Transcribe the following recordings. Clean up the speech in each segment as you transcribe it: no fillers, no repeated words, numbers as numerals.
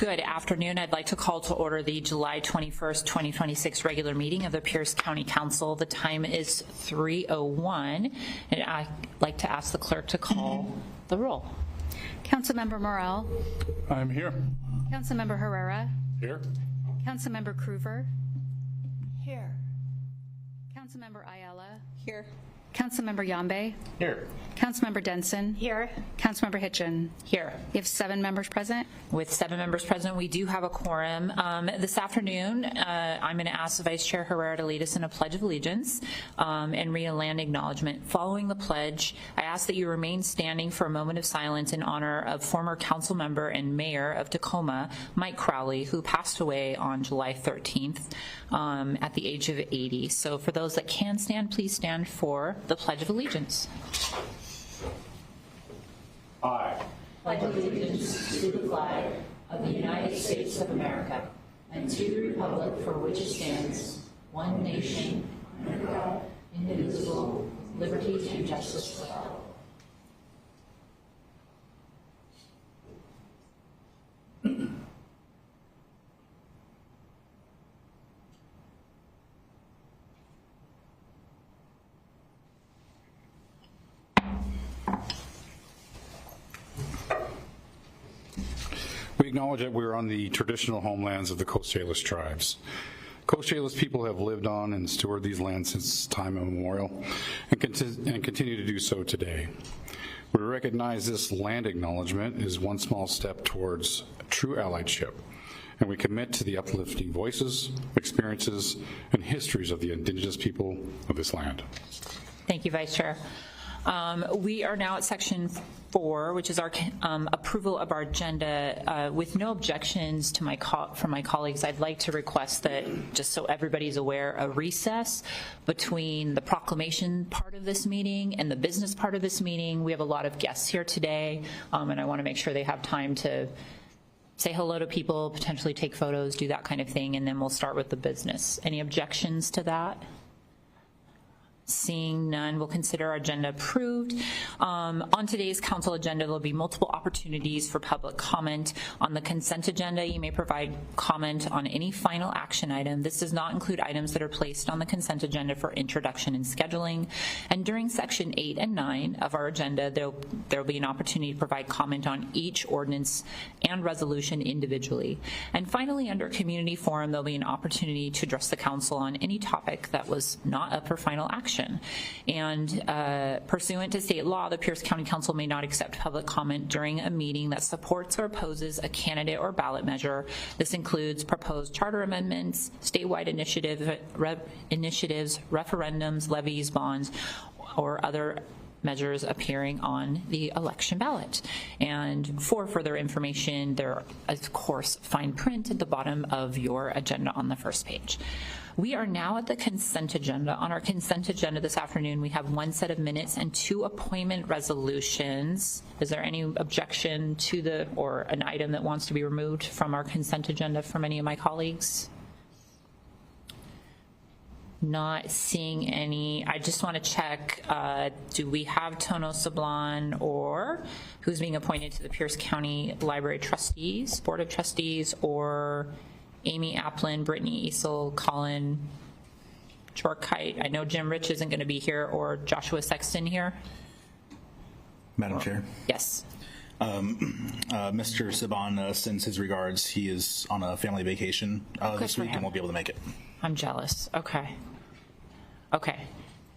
Good afternoon. I'd like to call to order the July 21st, 2026 regular meeting of the Pierce County Council. The time is 3:01, and I'd like to ask the clerk to call the roll. Councilmember Morrell. I'm here. Councilmember Herrera. Here. Councilmember Kruver. Here. Councilmember Ayala. Here. Councilmember Yambe. Here. Councilmember Denson. Here. Councilmember Hitchin. Here. You have 7 members present. With 7 members present, we do have a quorum. This afternoon, I'm going to ask the Vice Chair Herrera to lead us in a Pledge of Allegiance and read a land acknowledgement. Following the pledge, I ask that you remain standing for a moment of silence in honor of former council member and mayor of Tacoma, Mike Crowley, who passed away on July 13th at the age of 80. So for those that can stand, please stand for the Pledge of Allegiance. I Pledge allegiance to the flag of the United States of America and to the republic for which it stands, one nation, under God, indivisible, liberty and justice for all. We acknowledge that we're on the traditional homelands of the Coast Salish tribes. Coast Salish people have lived on and stewarded these lands since time immemorial and continue to do so today. We recognize this land acknowledgement is one small step towards true allyship, and we commit to the uplifting voices, experiences, and histories of the indigenous people of this land. Thank you, Vice Chair. We are now at section 4, which is our approval of our agenda. With no objections to from my colleagues, I'd like to request that, just so everybody's aware, a recess between the proclamation part of this meeting and the business part of this meeting. We have a lot of guests here today, and I want to make sure they have time to say hello to people, potentially take photos, do that kind of thing, and then we'll start with the business. Any objections to that? Seeing none, we'll consider our agenda approved. On today's council agenda, there'll be multiple opportunities for public comment. On the consent agenda, you may provide comment on any final action item. This does not include items that are placed on the consent agenda for introduction and scheduling. And during section 8 and 9 of our agenda, there'll be an opportunity to provide comment on each ordinance and resolution individually. And finally, under community forum, there'll be an opportunity to address the council on any topic that was not up for final action. And pursuant to state law, the Pierce County Council may not accept public comment during a meeting that supports or opposes a candidate or ballot measure. This includes proposed charter amendments, statewide initiatives, referendums, levies, bonds, or other measures appearing on the election ballot. And for further information, there is, of course, fine print at the bottom of your agenda on the first page. We are now at the consent agenda. On our consent agenda this afternoon, we have 1 set of minutes and 2 appointment resolutions. Is there any objection to or an item that wants to be removed from our consent agenda from any of my colleagues? Not seeing any. I just want to check, do we have Tono Sablon, or who's being appointed to the Pierce County Library Trustees, Board of Trustees, or Amy Applin, Brittany Easel, Colin Jorkite? I know Jim Rich isn't going to be here, or Joshua Sexton here. Madam Chair. Yes. Mr. Saban sends his regards. He is on a family vacation this week and won't be able to make it. I'm jealous. Okay. Okay.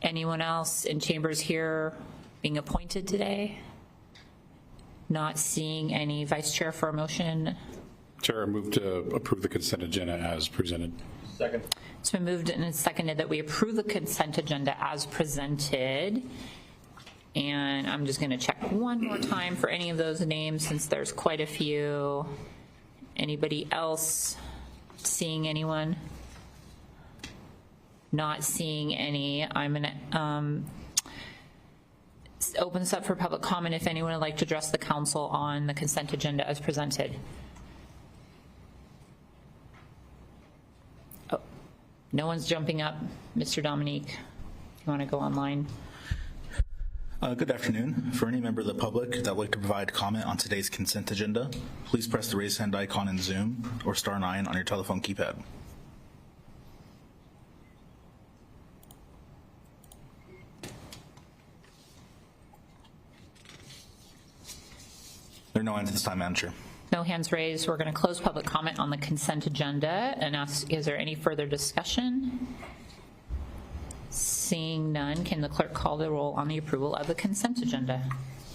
Anyone else in chambers here being appointed today? Not seeing any. Vice Chair, for a motion. Chair, I move to approve the consent agenda as presented. Second. It's been moved and seconded that we approve the consent agenda as presented. And I'm just going to check one more time for any of those names, since there's quite a few. Anybody else seeing anyone? Not seeing any. I'm going to open this up for public comment if anyone would like to address the council on the consent agenda as presented. Oh, no one's jumping up. Mr. Dominique, you want to go online? Good afternoon. For any member of the public that would like to provide comment on today's consent agenda, please press the raise hand icon in Zoom or *9 on your telephone keypad. There are no hands at this time, Madam Chair. No hands raised. We're going to close public comment on the consent agenda and ask, is there any further discussion? Seeing none, can the clerk call the roll on the approval of the consent agenda?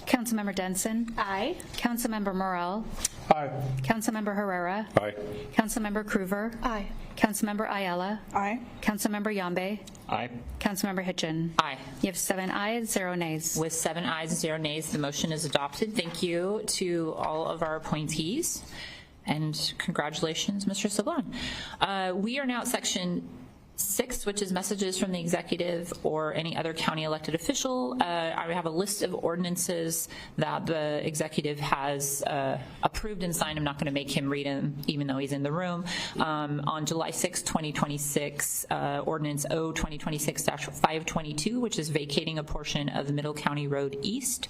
Councilmember Denson. Aye. Councilmember Morrell. Aye. Councilmember Herrera. Aye. Councilmember Cruver. Aye. Councilmember Ayala. Aye. Councilmember Yambe. Aye. Councilmember Hitchin. Aye. You have 7 ayes, 0 nays. With 7 ayes and 0 nays, the motion is adopted. Thank you to all of our appointees, and congratulations, Mr. Sablon. We are now at section 6, which is messages from the executive or any other county elected official. I have a list of ordinances that the executive has approved and signed. I'm not going to make him read them, even though he's in the room. On July 6, 2026, Ordinance O 2026-522, which is vacating a portion of Middle County Road East.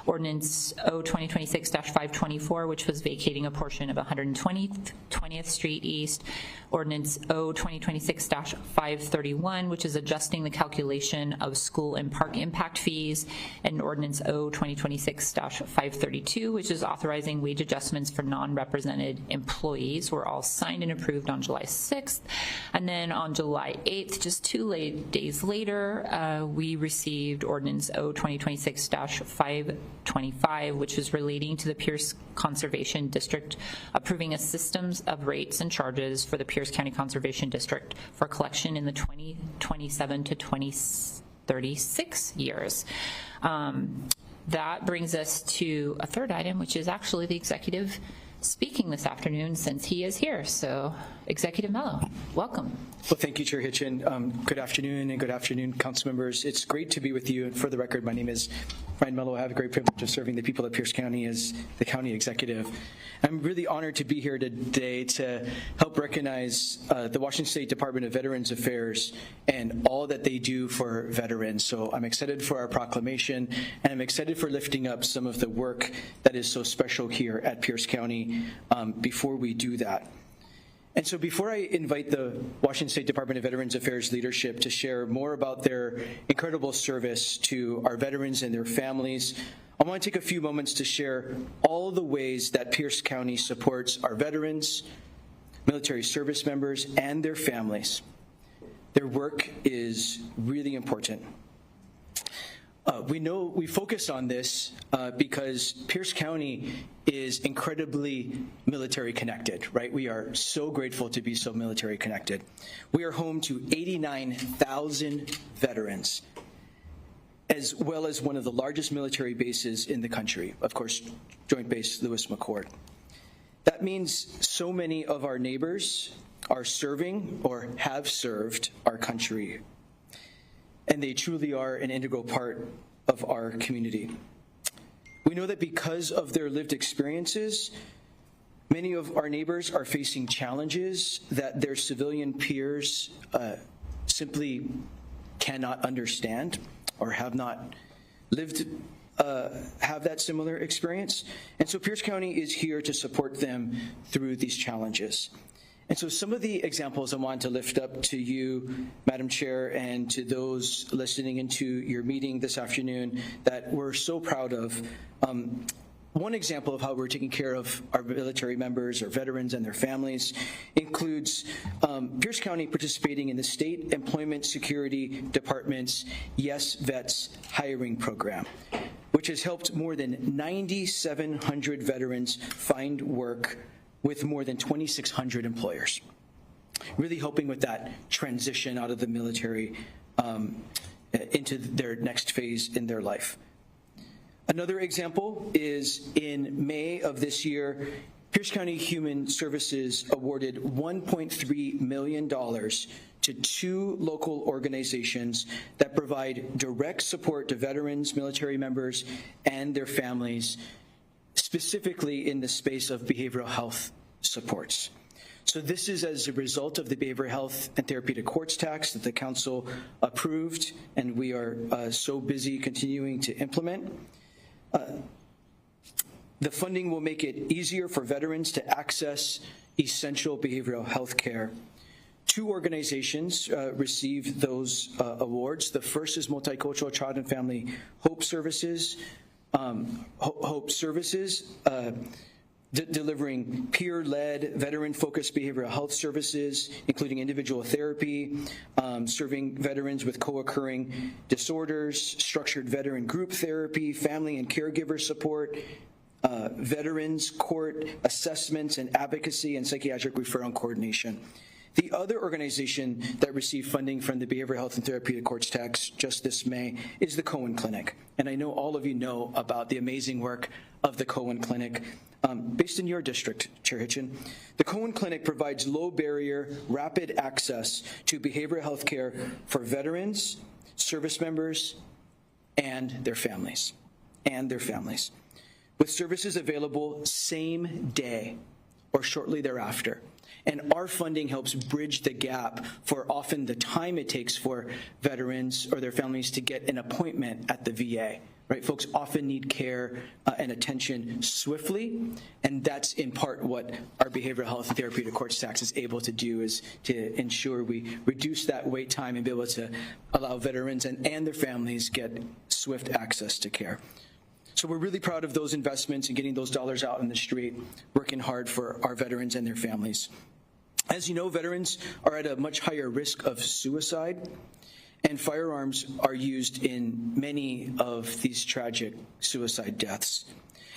Ordinance O 2026-524, which was vacating a portion of 120th Street East. Ordinance O 2026-531, which is adjusting the calculation of school and park impact fees, and Ordinance O 2026-532, which is authorizing wage adjustments for non-represented employees, were all signed and approved on July 6th. And then on July 8th, just 2 days later, we received Ordinance O 2026-525, which is relating to the Pierce Conservation District, approving a systems of rates and charges for the Pierce County Conservation District for collection in the 2027 to 2036 years. That brings us to a third item, which is actually the executive speaking this afternoon, since he is here. So, Executive Mello, welcome. Well, thank you, Chair Hitchin. Good afternoon, and good afternoon, council members. It's great to be with you. And for the record, my name is Brian Mello. I have a great privilege of serving the people of Pierce County as the county executive. I'm really honored to be here today to help recognize the Washington State Department of Veterans Affairs and all that they do for veterans. So I'm excited for our proclamation, and I'm excited for lifting up some of the work that is so special here at Pierce County before we do that. And so before I invite the Washington State Department of Veterans Affairs leadership to share more about their incredible service to our veterans and their families, I want to take a few moments to share all the ways that Pierce County supports our veterans, military service members, and their families. Their work is really important. We focus on this because Pierce County is incredibly military connected, right? We are so grateful to be so military connected. We are home to 89,000 veterans, as well as one of the largest military bases in the country, of course, Joint Base Lewis McChord. That means so many of our neighbors are serving or have served our country, and they truly are an integral part of our community. We know that because of their lived experiences, many of our neighbors are facing challenges that their civilian peers simply cannot understand or have not lived, have that similar experience. And so Pierce County is here to support them through these challenges. And so some of the examples I want to lift up to you, Madam Chair, and to those listening into your meeting this afternoon that we're so proud of. One example of how we're taking care of our military members, our veterans, and their families includes Pierce County participating in the State Employment Security Department's Yes Vets hiring program, which has helped more than 9,700 veterans find work with more than 2,600 employers, really helping with that transition out of the military into their next phase in their life. Another example is in May of this year, Pierce County Human Services awarded $1.3 million to 2 local organizations that provide direct support to veterans, military members, and their families, specifically in the space of behavioral health supports. So this is as a result of the Behavioral Health and Therapeutic Courts tax that the council approved, and we are so busy continuing to implement. The funding will make it easier for veterans to access essential behavioral health care. 2 organizations received those awards. The first is Multicultural Child and Family Hope Services. Delivering peer-led, veteran-focused behavioral health services, including individual therapy, serving veterans with co-occurring disorders, structured veteran group therapy, family and caregiver support, veterans court assessments and advocacy, and psychiatric referral coordination. The other organization that received funding from the Behavioral Health and Therapeutic Courts tax just this May is the Cohen Clinic. And I know all of you know about the amazing work of the Cohen Clinic based in your district, Chair Hitchin. The Cohen Clinic provides low-barrier, rapid access to behavioral health care for veterans, service members, and their families. With services available same day or shortly thereafter. And our funding helps bridge the gap for often the time it takes for veterans or their families to get an appointment at the VA. Right? Folks often need care and attention swiftly, and that's in part what our Behavioral Health and Therapeutic Courts tax is able to do, is to ensure we reduce that wait time and be able to allow veterans and their families get swift access to care. So we're really proud of those investments and getting those dollars out in the street, working hard for our veterans and their families. As you know, veterans are at a much higher risk of suicide, and firearms are used in many of these tragic suicide deaths.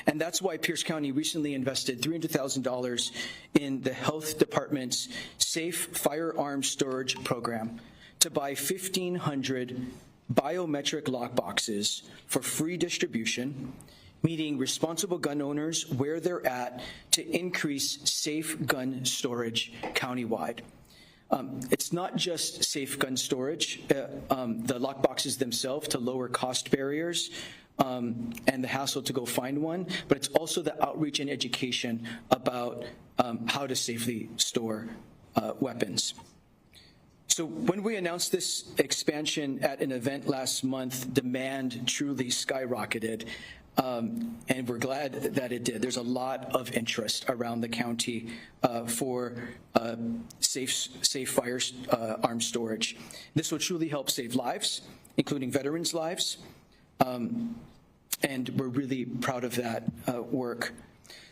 And that's why Pierce County recently invested $300,000 in the Health Department's Safe Firearm Storage Program to buy 1,500 biometric lockboxes for free distribution, meeting responsible gun owners where they're at to increase safe gun storage countywide. It's not just safe gun storage, the lockboxes themselves to lower cost barriers and the hassle to go find one, but it's also the outreach and education about how to safely store weapons. So when we announced this expansion at an event last month, demand truly skyrocketed. And we're glad that it did. There's a lot of interest around the county for safe firearm storage. This will truly help save lives, including veterans' lives, and we're really proud of that work.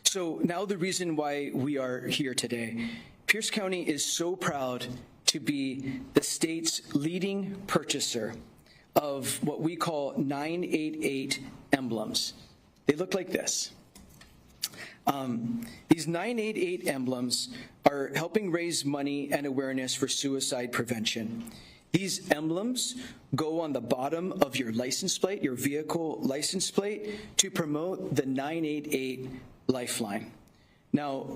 So now the reason why we are here today. Pierce County is so proud to be the state's leading purchaser of what we call 988 emblems. They look like this. These 988 emblems are helping raise money and awareness for suicide prevention. These emblems go on the bottom of your license plate, your vehicle license plate, to promote the 988 Lifeline. Now,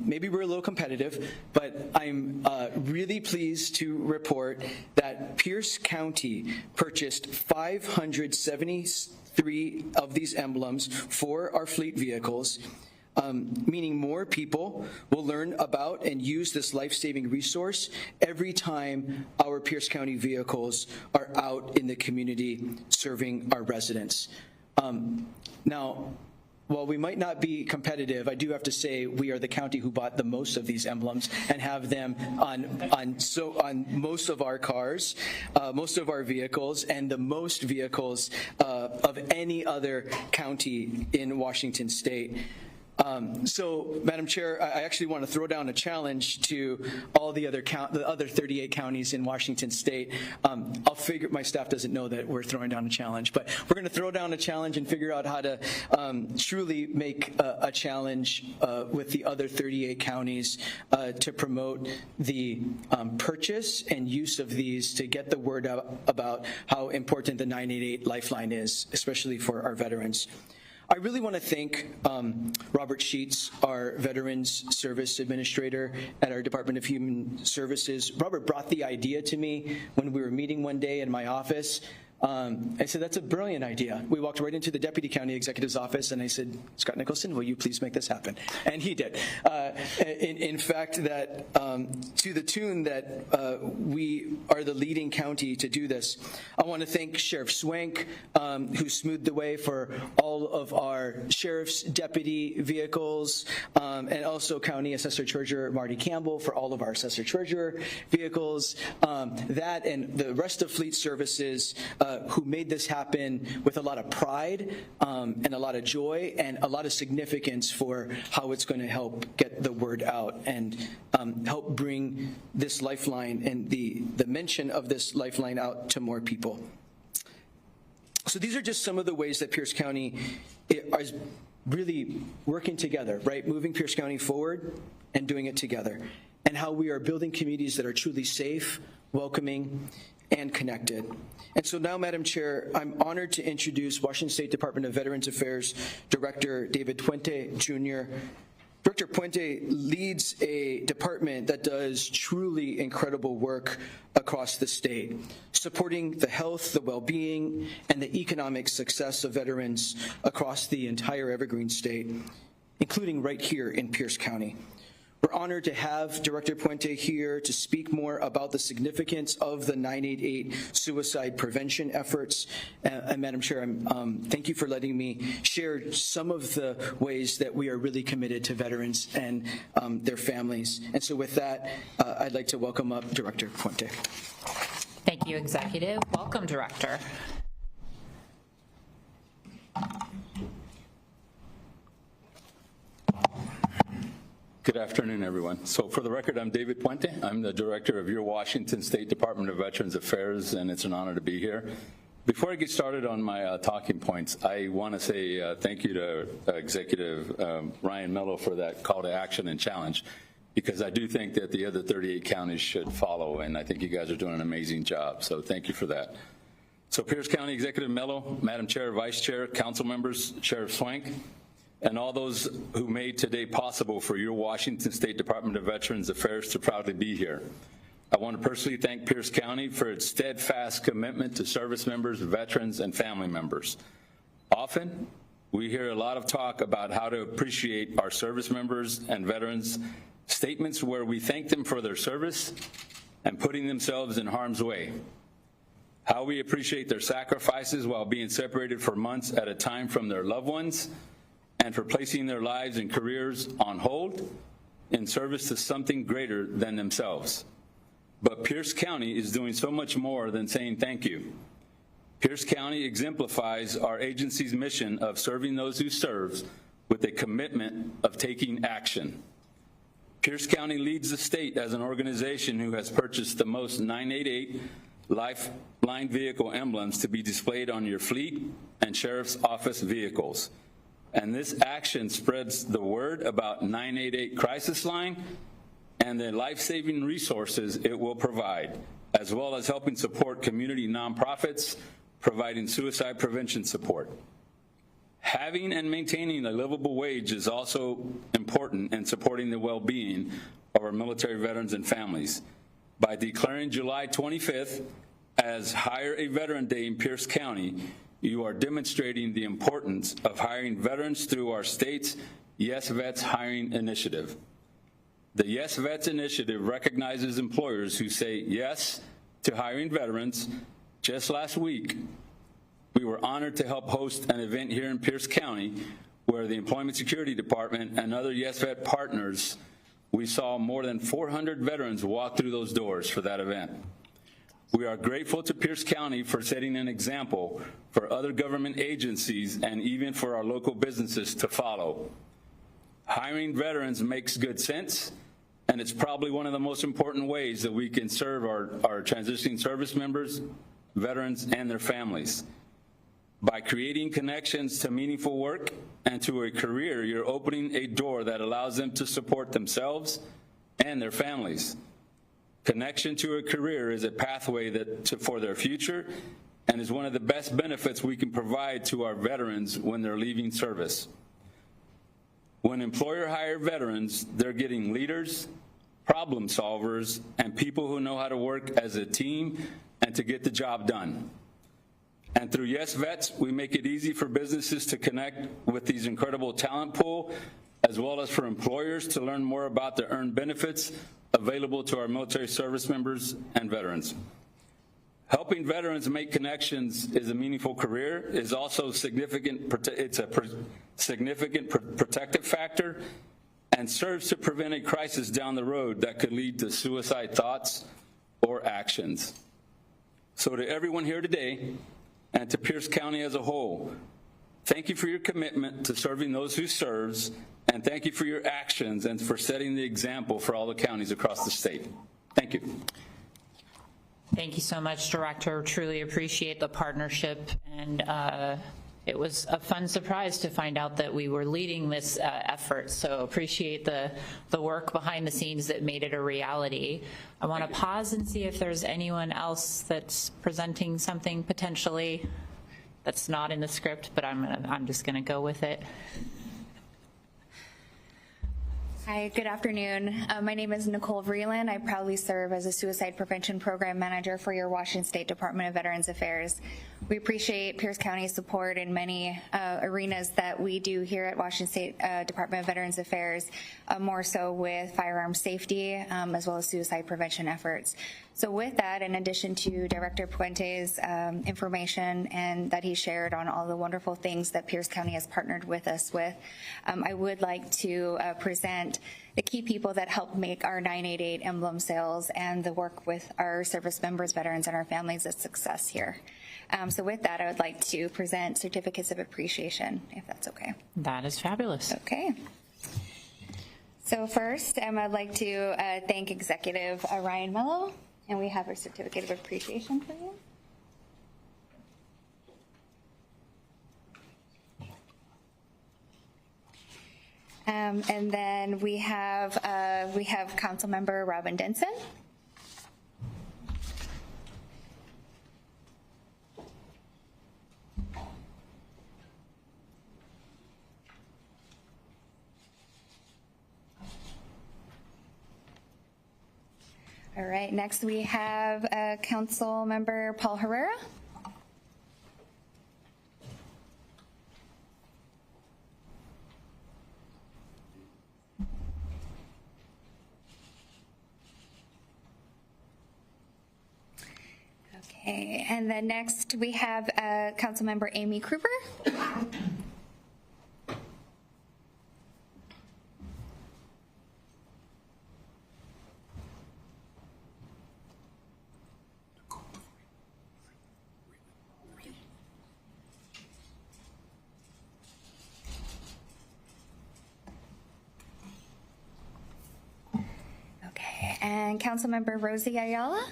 maybe we're a little competitive, but I'm really pleased to report that Pierce County purchased 573 of these emblems for our fleet vehicles, meaning more people will learn about and use this life-saving resource every time our Pierce County vehicles are out in the community serving our residents. Now, while we might not be competitive, I do have to say we are the county who bought the most of these emblems and have them on most of our cars, most of our vehicles, and the most vehicles of any other county in Washington State. So, Madam Chair, I actually want to throw down a challenge to all the other 38 counties in Washington State. I'll figure, my staff doesn't know that we're throwing down a challenge, but we're going to throw down a challenge and figure out how to truly make a challenge with the other 38 counties to promote the purchase and use of these to get the word out about how important the 988 Lifeline is, especially for our veterans. I really want to thank Robert Sheets, our Veterans Service Administrator at our Department of Human Services. Robert brought the idea to me when we were meeting one day in my office. I said, that's a brilliant idea. We walked right into the Deputy County Executive's office, and I said, Scott Nicholson, will you please make this happen? And he did. In fact, that to the tune that we are the leading county to do this. I want to thank Sheriff Swank, who smoothed the way for all of our sheriff's deputy vehicles, and also County Assessor Treasurer Marty Campbell for all of our Assessor Treasurer vehicles. That and the rest of Fleet Services, who made this happen with a lot of pride and a lot of joy and a lot of significance for how it's going to help get the word out and help bring this lifeline and the mention of this lifeline out to more people. So these are just some of the ways that Pierce County is really working together, right? Moving Pierce County forward and doing it together, and how we are building communities that are truly safe, welcoming, and connected. And so now, Madam Chair, I'm honored to introduce Washington State Department of Veterans Affairs Director David Puente, Jr. Director Puente leads a department that does truly incredible work across the state, supporting the health, the well-being, and the economic success of veterans across the entire Evergreen State, including right here in Pierce County. We're honored to have Director Puente here to speak more about the significance of the 988 suicide prevention efforts. And Madam Chair, thank you for letting me share some of the ways that we are really committed to veterans and their families. And so with that, I'd like to welcome up Director Puente. Thank you, Executive. Welcome, Director. Good afternoon, everyone. So for the record, I'm David Puente. I'm the director of your Washington State Department of Veterans Affairs, and it's an honor to be here. Before I get started on my talking points, I want to say thank you to Executive Ryan Mello for that call to action and challenge, because I do think that the other 38 counties should follow, and I think you guys are doing an amazing job. So thank you for that. So Pierce County Executive Mello, Madam Chair, Vice Chair, council members, Sheriff Swank, and all those who made today possible for your Washington State Department of Veterans Affairs to proudly be here. I want to personally thank Pierce County for its steadfast commitment to service members, veterans, and family members. Often, we hear a lot of talk about how to appreciate our service members and veterans, statements where we thank them for their service and putting themselves in harm's way, how we appreciate their sacrifices while being separated for months at a time from their loved ones, and for placing their lives and careers on hold in service to something greater than themselves. But Pierce County is doing so much more than saying thank you. Pierce County exemplifies our agency's mission of serving those who serve with a commitment of taking action. Pierce County leads the state as an organization who has purchased the most 988 Lifeline vehicle emblems to be displayed on your fleet and sheriff's office vehicles. And this action spreads the word about 988 Crisis Line and the life-saving resources it will provide, as well as helping support community nonprofits providing suicide prevention support. Having and maintaining a livable wage is also important in supporting the well-being of our military veterans and families. By declaring July 25th as Hire a Veteran Day in Pierce County, you are demonstrating the importance of hiring veterans through our state's Yes Vets hiring initiative. The Yes Vets initiative recognizes employers who say yes to hiring veterans. Just last week, we were honored to help host an event here in Pierce County where the Employment Security Department and other Yes Vet partners, we saw more than 400 veterans walk through those doors for that event. We are grateful to Pierce County for setting an example for other government agencies and even for our local businesses to follow. Hiring veterans makes good sense, and it's probably one of the most important ways that we can serve our transitioning service members, veterans, and their families. By creating connections to meaningful work and to a career, you're opening a door that allows them to support themselves and their families. Connection to a career is a pathway for their future and is one of the best benefits we can provide to our veterans when they're leaving service. When employers hire veterans, they're getting leaders, problem solvers, and people who know how to work as a team and to get the job done. And through Yes Vets, we make it easy for businesses to connect with these incredible talent pool, as well as for employers to learn more about the earned benefits available to our military service members and veterans. Helping veterans make connections is a meaningful career, is also significant. It's a significant protective factor and serves to prevent a crisis down the road that could lead to suicide thoughts or actions. So to everyone here today, and to Pierce County as a whole, thank you for your commitment to serving those who serves, and thank you for your actions and for setting the example for all the counties across the state. Thank you. Thank you so much, Director. Truly appreciate the partnership, and it was a fun surprise to find out that we were leading this effort, so appreciate the work behind the scenes that made it a reality. I want to pause and see if there's anyone else that's presenting something potentially that's not in the script, but I'm just going to go with it. Hi, good afternoon. My name is Nicole Vreeland. I proudly serve as a Suicide Prevention Program Manager for your Washington State Department of Veterans Affairs. We appreciate Pierce County's support in many arenas that we do here at Washington State Department of Veterans Affairs, more so with firearm safety as well as suicide prevention efforts. So with that, in addition to Director Puente's information and that he shared on all the wonderful things that Pierce County has partnered with us with, I would like to present the key people that helped make our 988 emblem sales and the work with our service members, veterans, and our families a success here. So with that, I would like to present certificates of appreciation, if that's okay. That is fabulous. Okay. So first, I'd like to thank Executive Ryan Mello, and we have a certificate of appreciation for you. And then we have Councilmember Robin Denson. All right, next we have Councilmember Paul Herrera. Okay, and then next we have Councilmember Amy Kruper. Okay, and Councilmember Rosie Ayala.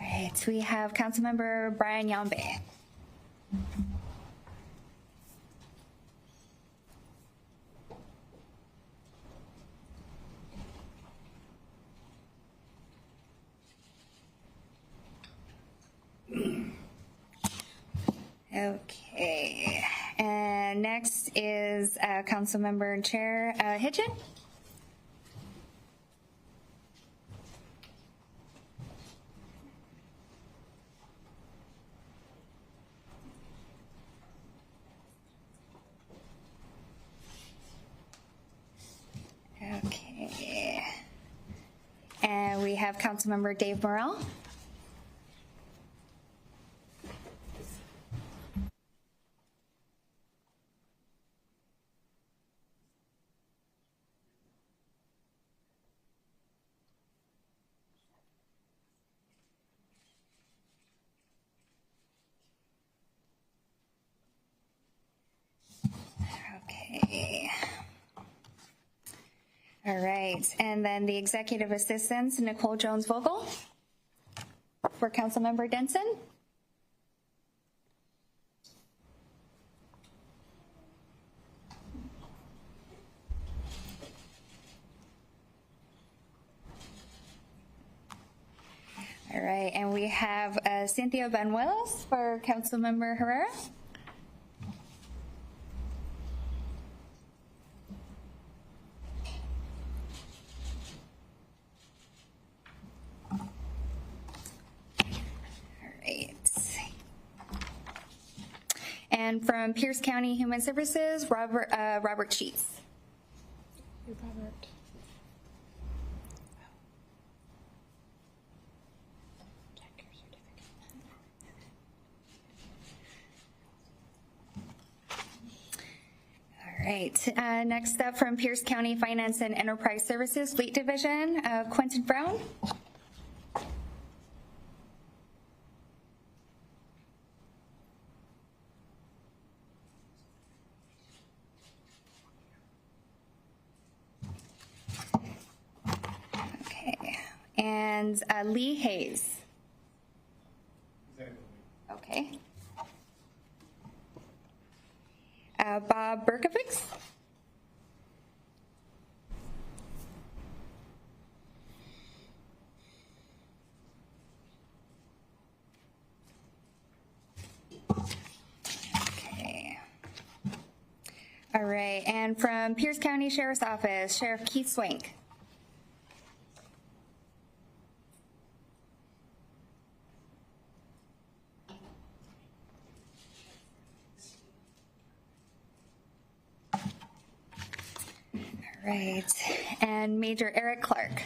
Right, we have Councilmember Brian Yambe. Okay, and next is Councilmember and Chair Hitchin. Okay, and we have Councilmember Dave Morrell. Okay. All right, and then the executive assistants, Nicole Jones-Vogel for Councilmember Denson. All right, and we have Cynthia Banuelos for Councilmember Herrera. And from Pierce County Human Services, Robert Sheets. Robert. All right. Next up from Pierce County Finance and Enterprise Services Fleet Division, Quentin Brown. And Lee Hayes. Okay. Bob Berkovich. Okay. All right, and from Pierce County Sheriff's Office, Sheriff Keith Swank. Right, and Major Eric Clark.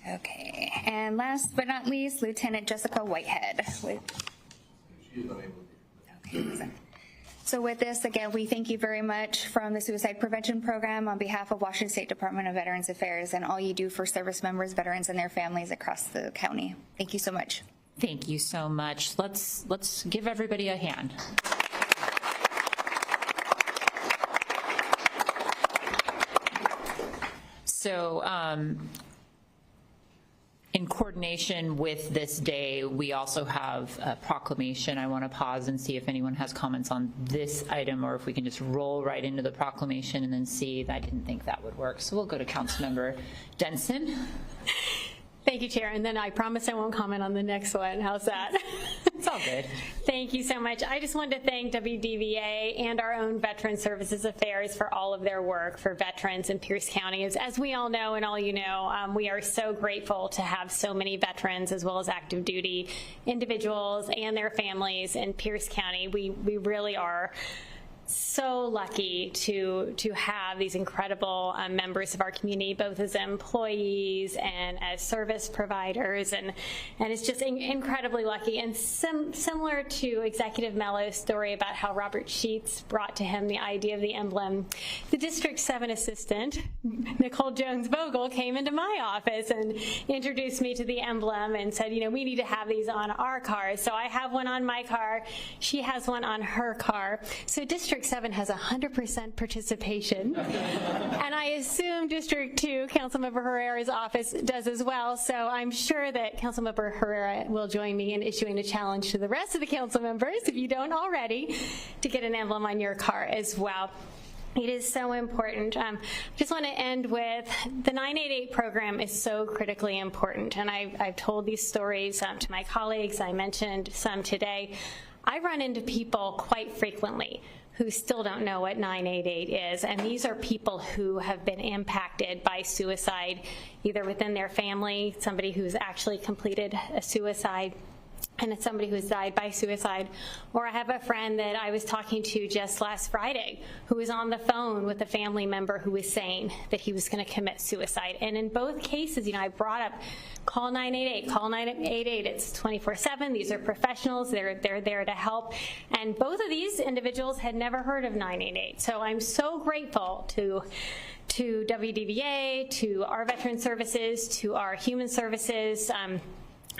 Okay, and last but not least, Lieutenant Jessica Whitehead. Okay, so with this, again, we thank you very much from the Suicide Prevention Program on behalf of Washington State Department of Veterans Affairs and all you do for service members, veterans, and their families across the county. Thank you so much. Thank you so much. Let's give everybody a hand. So, in coordination with this day, we also have a proclamation. I want to pause and see if anyone has comments on this item, or if we can just roll right into the proclamation and then see. I didn't think that would work. So we'll go to Councilmember Denson. Thank you, Chair. And then I promise I won't comment on the next one. How's that? It's all good. Thank you so much. I just wanted to thank WDVA and our own Veteran Services Affairs for all of their work for veterans in Pierce County. As we all know, and all you know, we are so grateful to have so many veterans as well as active duty individuals and their families in Pierce County. We really are so lucky to have these incredible members of our community, both as employees and as service providers, and it's just incredibly lucky. And similar to Executive Mello's story about how Robert Sheets brought to him the idea of the emblem, the District 7 assistant, Nicole Jones-Vogel, came into my office and introduced me to the emblem and said, you know, we need to have these on our cars. So I have one on my car. She has one on her car. So District 7 has 100% participation. And I assume District 2, Councilmember Herrera's office, does as well. So I'm sure that Councilmember Herrera will join me in issuing a challenge to the rest of the council members, if you don't already, to get an emblem on your car as well. It is so important. I just want to end with the 988 program is so critically important. And I've told these stories to my colleagues. I mentioned some today. I run into people quite frequently who still don't know what 988 is. And these are people who have been impacted by suicide, either within their family, somebody who's actually completed a suicide, and it's somebody who's died by suicide. Or I have a friend that I was talking to just last Friday who was on the phone with a family member who was saying that he was going to commit suicide. And in both cases, you know, I brought up, call 988, call 988. It's 24/7. These are professionals. They're there to help. And both of these individuals had never heard of 988. So I'm so grateful to WDVA, to our Veteran Services, to our Human Services,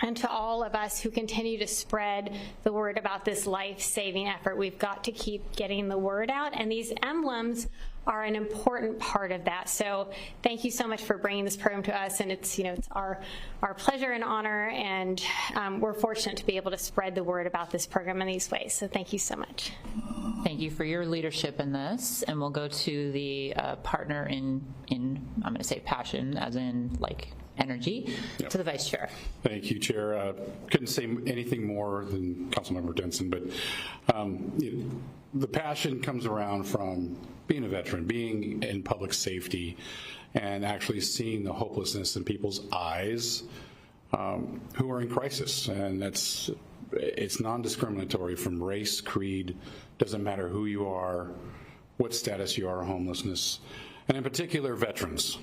and to all of us who continue to spread the word about this life-saving effort. We've got to keep getting the word out, and these emblems are an important part of that. So thank you so much for bringing this program to us, and it's our pleasure and honor, and we're fortunate to be able to spread the word about this program in these ways. So thank you so much. Thank you for your leadership in this, and we'll go to the partner in I'm going to say passion, as in like energy, Yep. to the Vice Chair. Thank you, Chair. Couldn't say anything more than Councilmember Denson, but the passion comes around from being a veteran, being in public safety, and actually seeing the hopelessness in people's eyes who are in crisis. And it's non-discriminatory from race, creed, doesn't matter who you are, what status you are, homelessness, and in particular, veterans.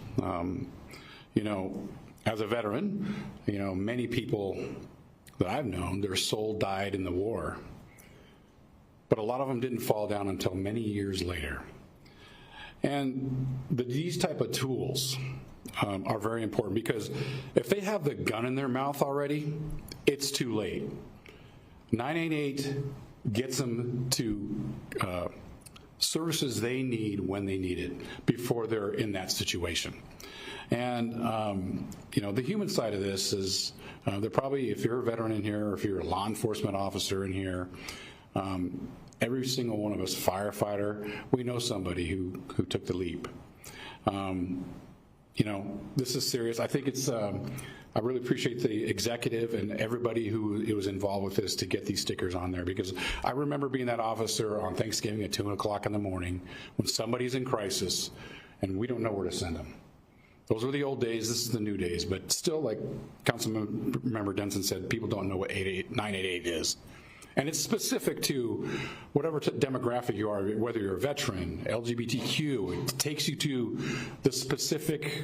As a veteran, many people that I've known, their soul died in the war, but a lot of them didn't fall down until many years later. And these type of tools are very important, because if they have the gun in their mouth already, it's too late. 988 gets them to services they need when they need it, before they're in that situation. And, the human side of this is, they're probably, if you're a veteran in here, or if you're a law enforcement officer in here, every single one of us, firefighter, we know somebody who took the leap. This is serious. I think I really appreciate the executive and everybody who was involved with this to get these stickers on there, because I remember being that officer on Thanksgiving at 2 o'clock in the morning when somebody's in crisis and we don't know where to send them. Those were the old days. This is the new days. But still, like Councilmember Denson said, people don't know what 988 is. And it's specific to whatever demographic you are, whether you're a veteran, LGBTQ. It takes you to the specific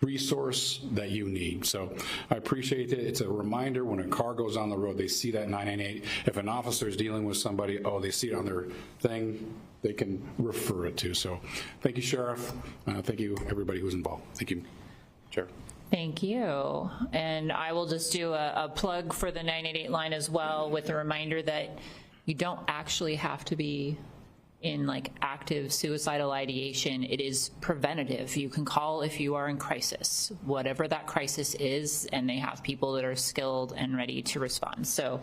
resource that you need. So I appreciate it. It's a reminder when a car goes on the road, they see that 988. If an officer is dealing with somebody, they see it on their thing, they can refer it to. So thank you, Sheriff. Thank you, everybody who's involved. Thank you, Chair. Thank you. And I will just do a plug for the 988 line as well, with a reminder that you don't actually have to be in like active suicidal ideation. It is preventative. You can call if you are in crisis, whatever that crisis is, and they have people that are skilled and ready to respond. So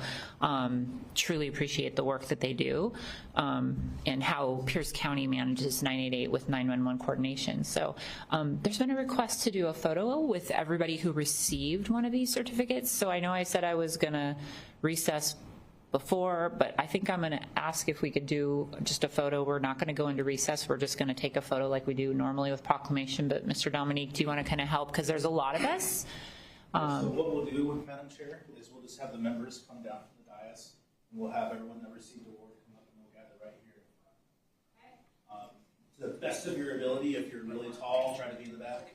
truly appreciate the work that they do, and how Pierce County manages 988 with 911 coordination. So there's been a request to do a photo with everybody who received one of these certificates. So I know I said I was gonna recess before, but I think I'm going to ask if we could do just a photo. We're not going to go into recess. We're just going to take a photo like we do normally with proclamation. But Mr. Dominique, do you want to kind of help? Because there's a lot of us. So what we'll do, Madam Chair, is we'll just have the members come down from the dais, and we'll have everyone that received the award come up, and we'll gather right here. To the best of your ability, if you're really tall, try to be in the back.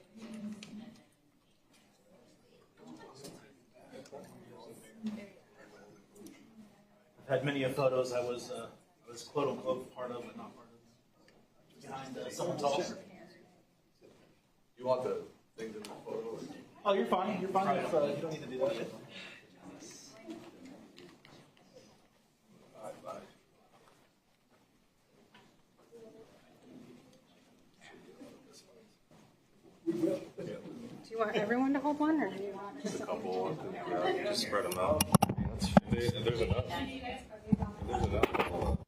I've had many of photos I was quote unquote part of, but not part of. Behind someone tall. You want the thing to the photo? Oh, you're fine. You're fine. If, you don't need to do that. Do you want everyone to hold one, or do you want just a couple? Just spread them out. There's enough. There's enough.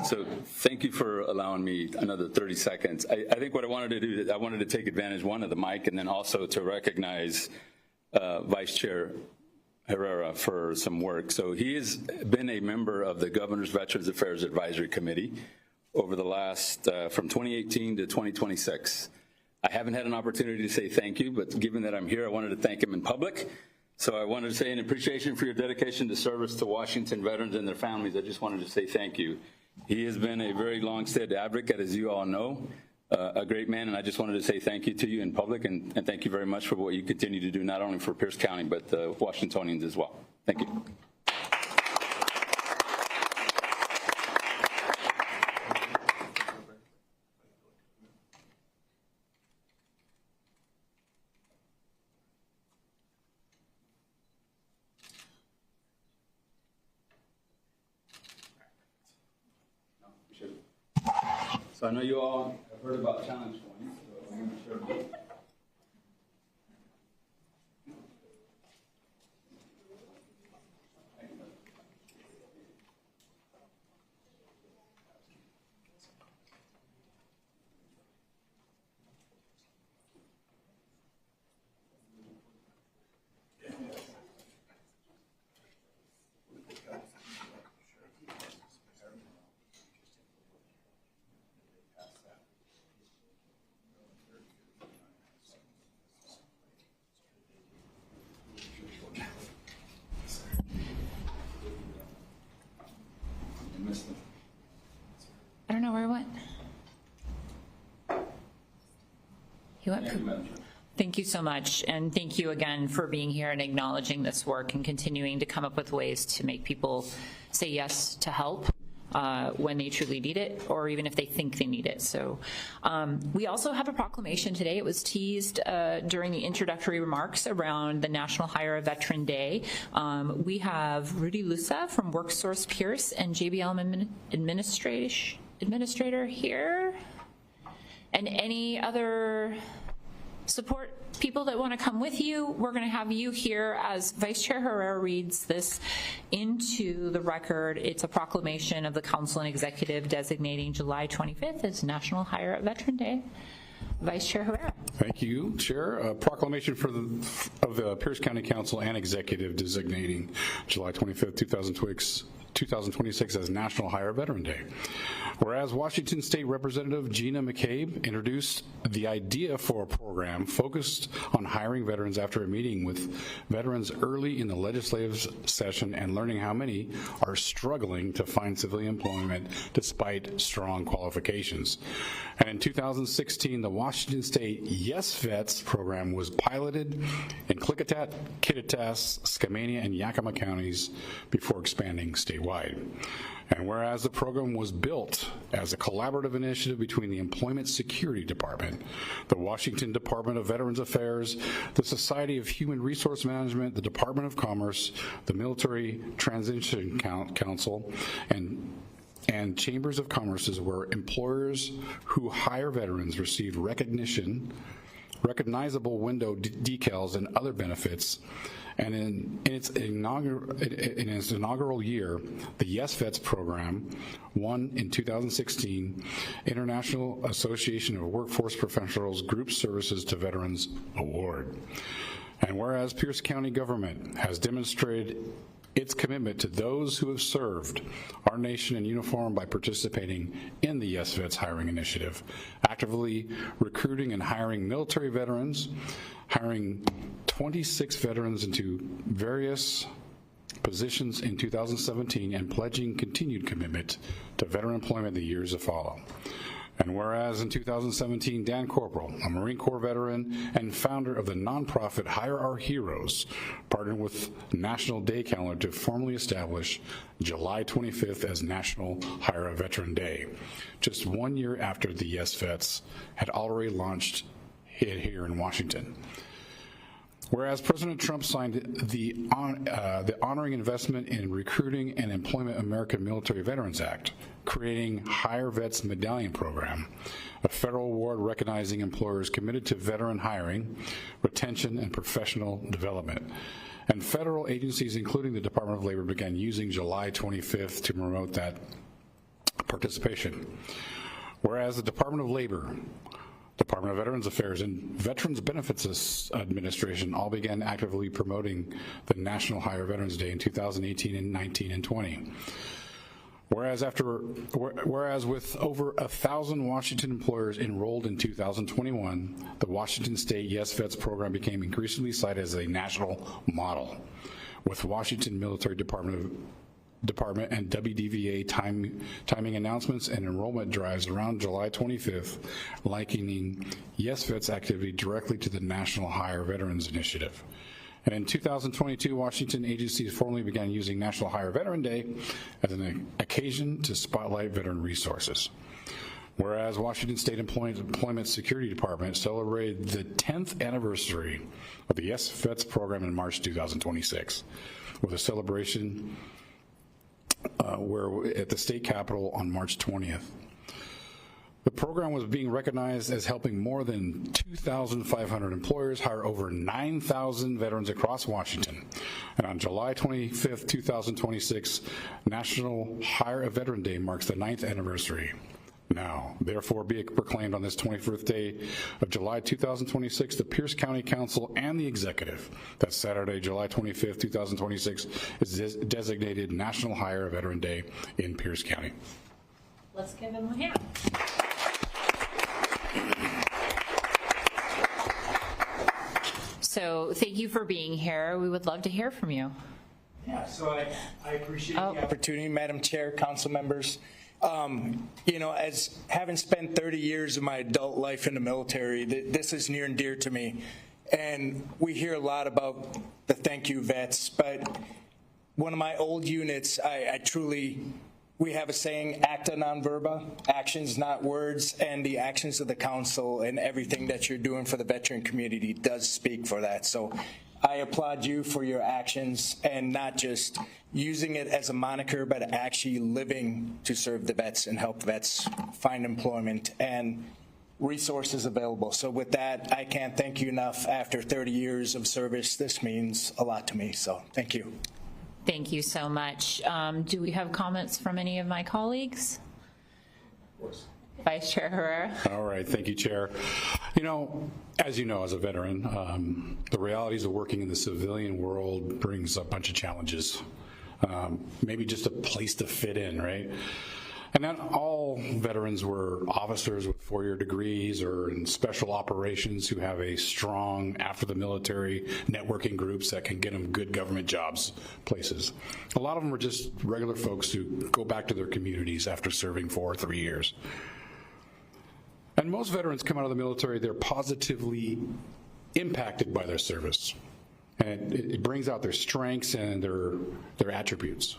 So thank you for allowing me another 30 seconds. I think what I wanted to do is I wanted to take advantage, one, of the mic, and then also to recognize Vice Chair Herrera for some work. So he has been a member of the Governor's Veterans Affairs Advisory Committee over the last, from 2018 to 2026. I haven't had an opportunity to say thank you, but given that I'm here, I wanted to thank him in public. So I wanted to say in appreciation for your dedication to service to Washington veterans and their families, I just wanted to say thank you. He has been a very long-standing advocate, as you all know, a great man, and I just wanted to say thank you to you in public, and thank you very much for what you continue to do, not only for Pierce County, but the Washingtonians as well. Thank you. So I know you all have heard about Challenge 20, so I'm going to share. I don't know where it went. He went. Thank you so much, and thank you again for being here and acknowledging this work and continuing to come up with ways to make people say yes to help when they truly need it, or even if they think they need it. So we also have a proclamation today. It was teased during the introductory remarks around the National Hire a Veteran Day. We have Rudy Lusa from WorkSource Pierce and JBL administrator here, and any other support people that want to come with you. We're going to have you here as Vice Chair Herrera reads this into the record. It's a proclamation of the Council and Executive designating July 25th as National Hire a Veteran Day. Vice Chair Herrera. Thank you, Chair. A proclamation of the Pierce County Council and Executive designating July 25th, 2026 as National Hire a Veteran Day. Whereas Washington State Representative Gina McCabe introduced the idea for a program focused on hiring veterans after a meeting with veterans early in the legislative session and learning how many are struggling to find civilian employment despite strong qualifications. And in 2016, the Washington State Yes Vets program was piloted in Klickitat, Kittitas, Skamania, and Yakima counties before expanding statewide. And whereas the program was built as a collaborative initiative between the Employment Security Department, the Washington Department of Veterans Affairs, the Society of Human Resource Management, the Department of Commerce, the Military Transition Council, and chambers of commerces, where employers who hire veterans receive recognizable window decals and other benefits. And in its inaugural year, the Yes Vets program won in 2016 International Association of Workforce Professionals Group Services to Veterans Award. And whereas Pierce County government has demonstrated its commitment to those who have served our nation in uniform by participating in the Yes Vets hiring initiative, actively recruiting and hiring military veterans, hiring 26 veterans into various positions in 2017, and pledging continued commitment to veteran employment in the years to follow. And whereas in 2017, Dan Corporal, a Marine Corps veteran and founder of the nonprofit Hire Our Heroes, partnered with National Day Calendar to formally establish July 25th as National Hire a Veteran Day, just 1 year after the Yes Vets had already launched here in Washington. Whereas President Trump signed the Honoring Investment in Recruiting and Employment American Military Veterans Act, creating Hire Vets Medallion Program, a federal award recognizing employers committed to veteran hiring, retention, and professional development. And federal agencies, including the Department of Labor, began using July 25th to promote that participation. Whereas the Department of Labor, Department of Veterans Affairs, and Veterans Benefits Administration all began actively promoting the National Hire Veterans Day in 2018 and 19 and 20. Whereas with over 1,000 Washington employers enrolled in 2021, the Washington State Yes Vets program became increasingly cited as a national model, with Washington Military Department and WDVA timing announcements and enrollment drives around July 25th, likening Yes Vets activity directly to the National Hire Veterans Initiative. And in 2022, Washington agencies formally began using National Hire Veteran Day as an occasion to spotlight veteran resources. Whereas Washington State Employment Security Department celebrated the 10th anniversary of the Yes Vets program in March 2026, with a celebration at the state capitol on March 20th. The program was being recognized as helping more than 2,500 employers hire over 9,000 veterans across Washington. And on July 25th, 2026, National Hire a Veteran Day marks the 9th anniversary. Now, therefore, be it proclaimed on this 21st day of July 2026, the Pierce County Council and the Executive, that Saturday, July 25th, 2026, is designated National Hire a Veteran Day in Pierce County. Let's give him a hand. So thank you for being here. We would love to hear from you. Yeah, so I appreciate the opportunity, Madam Chair, council members. You know, as having spent 30 years of my adult life in the military, this is near and dear to me. And we hear a lot about the thank you vets, but one of my old units, we have a saying, acta non verba, actions not words, and the actions of the council and everything that you're doing for the veteran community does speak for that. So I applaud you for your actions and not just using it as a moniker, but actually living to serve the vets and help vets find employment and resources available. So with that, I can't thank you enough. After 30 years of service, this means a lot to me. So thank you. Thank you so much. Do we have comments from any of my colleagues? Of course. Vice Chair Herrera. All right, thank you, Chair. You know, as you know, as a veteran, the realities of working in the civilian world brings a bunch of challenges. Maybe just a place to fit in, right? And not all veterans were officers with 4-year degrees or in special operations who have a strong after the military networking groups that can get them good government jobs, places. A lot of them were just regular folks who go back to their communities after serving 4 or 3 years. And most veterans come out of the military, they're positively impacted by their service. And it brings out their strengths and their attributes.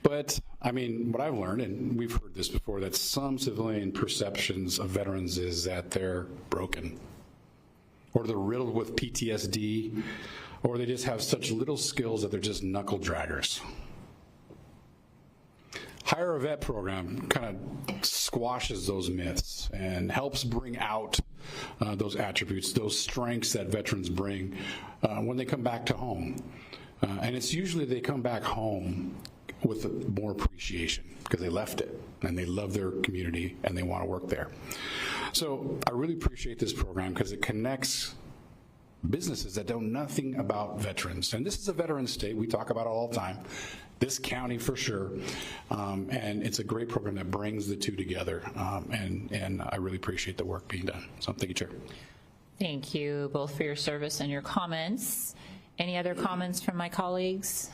But, I mean, what I've learned, and we've heard this before, that some civilian perceptions of veterans is that they're broken, or they're riddled with PTSD, or they just have such little skills that they're just knuckle draggers. Hire a Vet program kind of squashes those myths and helps bring out those attributes, those strengths that veterans bring when they come back to home. And it's usually they come back home with more appreciation because they left it and they love their community and they want to work there. So I really appreciate this program because it connects businesses that know nothing about veterans. And this is a veteran state. We talk about it all the time. This county for sure. And it's a great program that brings the two together. And I really appreciate the work being done. So thank you, Chair. Thank you both for your service and your comments. Any other comments from my colleagues?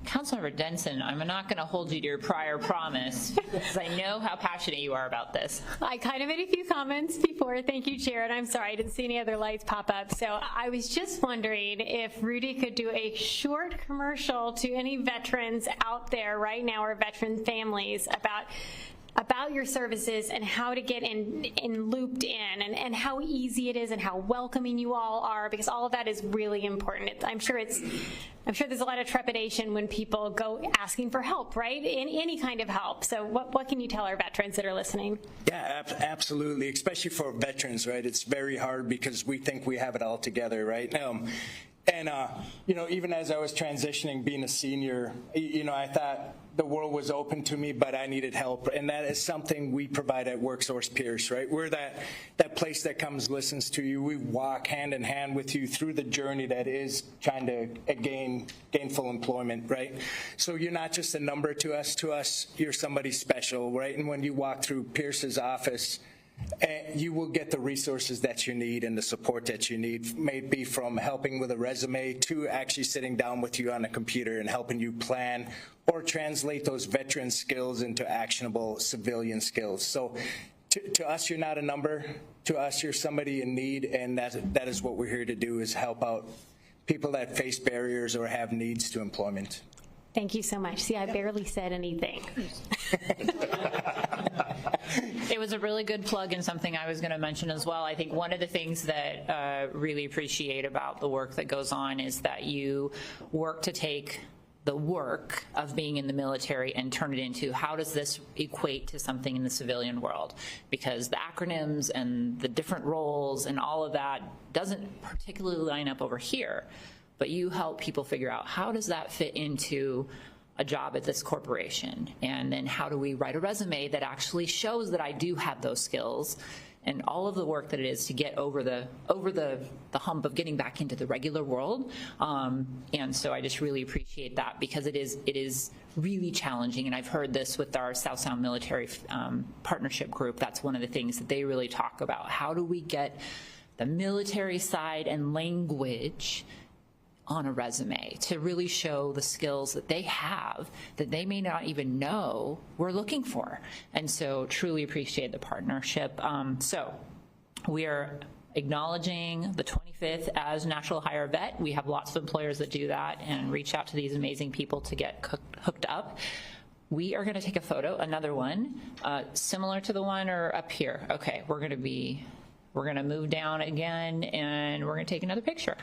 Councilmember Denson, I'm not going to hold you to your prior promise because I know how passionate you are about this. I kind of made a few comments before. Thank you, Chair, and I'm sorry I didn't see any other lights pop up. So I was just wondering if Rudy could do a short commercial to any veterans out there right now or veteran families about your services and how to get in looped in and how easy it is and how welcoming you all are, because all of that is really important. I'm sure there's a lot of trepidation when people go asking for help, right? In any kind of help. So what can you tell our veterans that are listening? Yeah, absolutely, especially for veterans, right? It's very hard because we think we have it all together, right? And, even as I was transitioning, being a senior, I thought the world was open to me, but I needed help. And that is something we provide at WorkSource Pierce, right? We're that place that comes, listens to you. We walk hand in hand with you through the journey that is trying to gain gainful employment, right? So you're not just a number to us. To us, you're somebody special, right? And when you walk through Pierce's office, you will get the resources that you need and the support that you need, maybe from helping with a resume to actually sitting down with you on a computer and helping you plan or translate those veteran skills into actionable civilian skills. So to us, you're not a number. To us, you're somebody in need, and that is what we're here to do, is help out people that face barriers or have needs to employment. Thank you so much. See, I barely said anything. It was a really good plug and something I was going to mention as well. I think one of the things that really appreciate about the work that goes on is that you work to take the work of being in the military and turn it into, how does this equate to something in the civilian world? Because the acronyms and the different roles and all of that doesn't particularly line up over here, but you help people figure out, how does that fit into a job at this corporation? And then how do we write a resume that actually shows that I do have those skills, and all of the work that it is to get over the hump of getting back into the regular world. And so I just really appreciate that, because it is really challenging. And I've heard this with our South Sound Military Partnership Group. That's one of the things that they really talk about. How do we get the military side and language on a resume to really show the skills that they have that they may not even know we're looking for? And so truly appreciate the partnership. So we are acknowledging the 25th as National Hire Vet. We have lots of employers that do that and reach out to these amazing people to get hooked up. We are going to take a photo, another one, similar to the one or up here. Okay, we're going to move down again, and we're going to take another picture.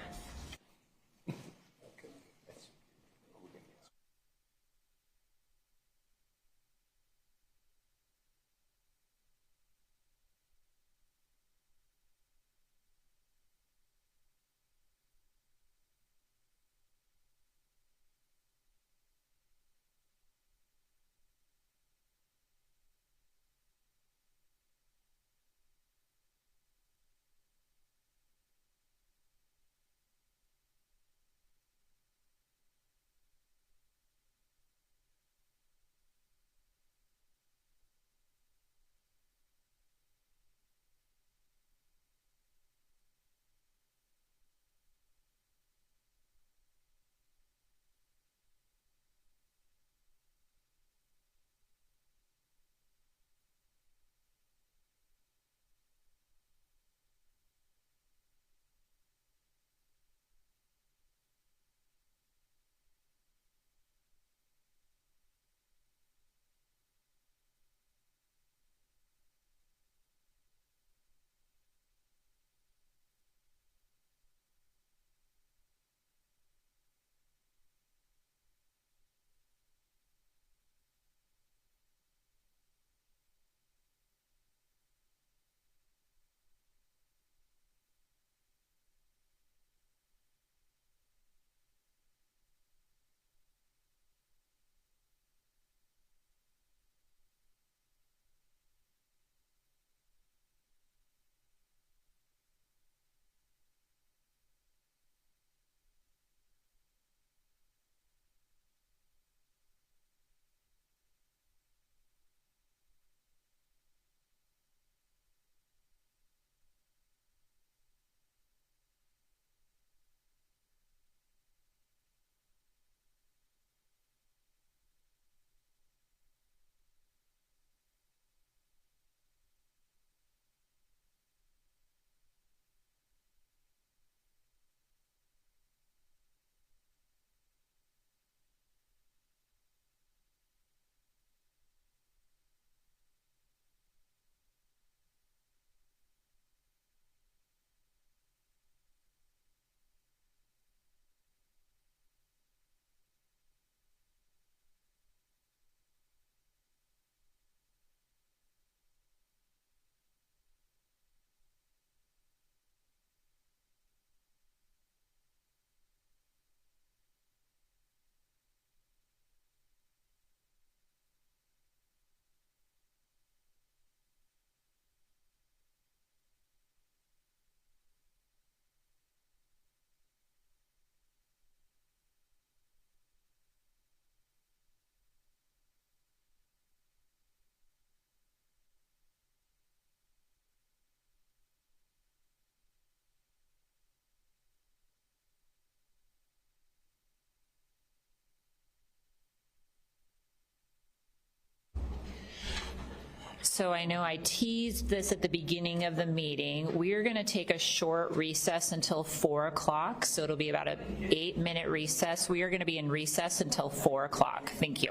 So I know I teased this at the beginning of the meeting. We are going to take a short recess until 4 o'clock, so it'll be about an 8-minute recess. We are going to be in recess until 4 o'clock. Thank you.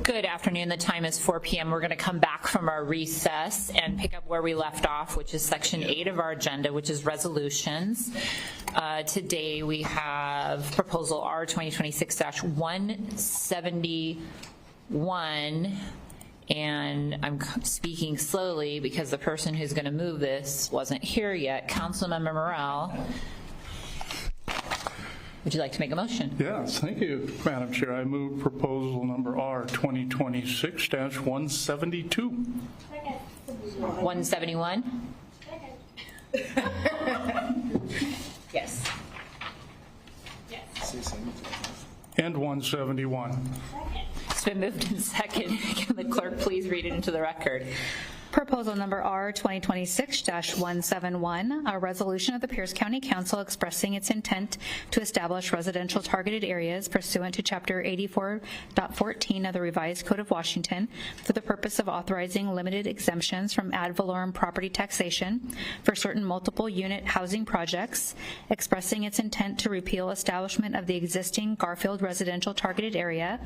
Good afternoon. The time is 4 p.m. We're going to come back from our recess and pick up where we left off, which is section 8 of our agenda, which is resolutions. Today we have proposal R 2026-171, and I'm speaking slowly because the person who's going to move this wasn't here yet. Councilmember Morrell, would you like to make a motion? Yes, thank you, Madam Chair. I move proposal number R 2026-172. 171? Yes. And 171. It's been moved in second. Can the clerk please read it into the record? Proposal number R 2026-171, a resolution of the Pierce County Council expressing its intent to establish residential targeted areas pursuant to Chapter 84.14 of the Revised Code of Washington for the purpose of authorizing limited exemptions from ad valorem property taxation for certain multiple unit housing projects, expressing its intent to repeal establishment of the existing Garfield residential targeted area,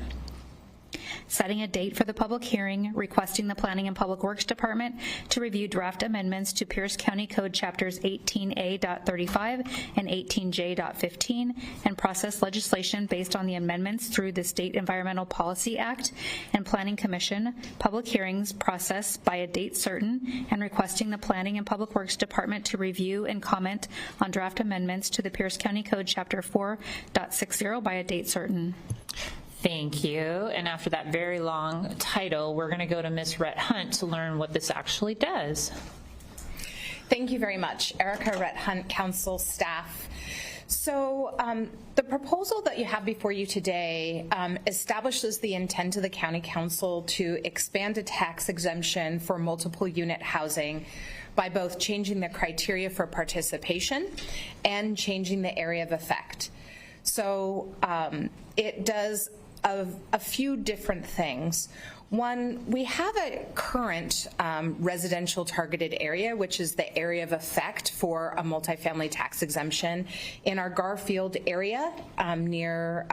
setting a date for the public hearing, requesting the Planning and Public Works Department to review draft amendments to Pierce County Code Chapters 18A.35 and 18J.15 and process legislation based on the amendments through the State Environmental Policy Act and Planning Commission, public hearings process by a date certain, and requesting the Planning and Public Works Department to review and comment on draft amendments to the Pierce County Code Chapter 4.60 by a date certain. Thank you. And after that very long title, we're going to go to Ms. Rhett Hunt to learn what this actually does. Thank you very much. Erica Rhett Hunt, Council staff. So the proposal that you have before you today establishes the intent of the County Council to expand a tax exemption for multiple unit housing by both changing the criteria for participation and changing the area of effect. So it does a few different things. One, we have a current residential targeted area, which is the area of effect for a multifamily tax exemption in our Garfield area near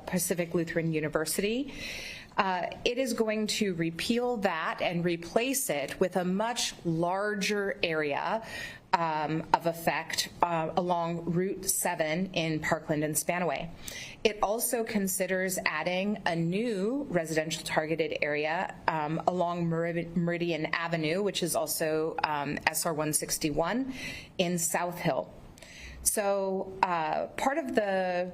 Pacific Lutheran University. It is going to repeal that and replace it with a much larger area of effect along Route 7 in Parkland and Spanaway. It also considers adding a new residential targeted area along Meridian Avenue, which is also SR 161 in South Hill. So part of the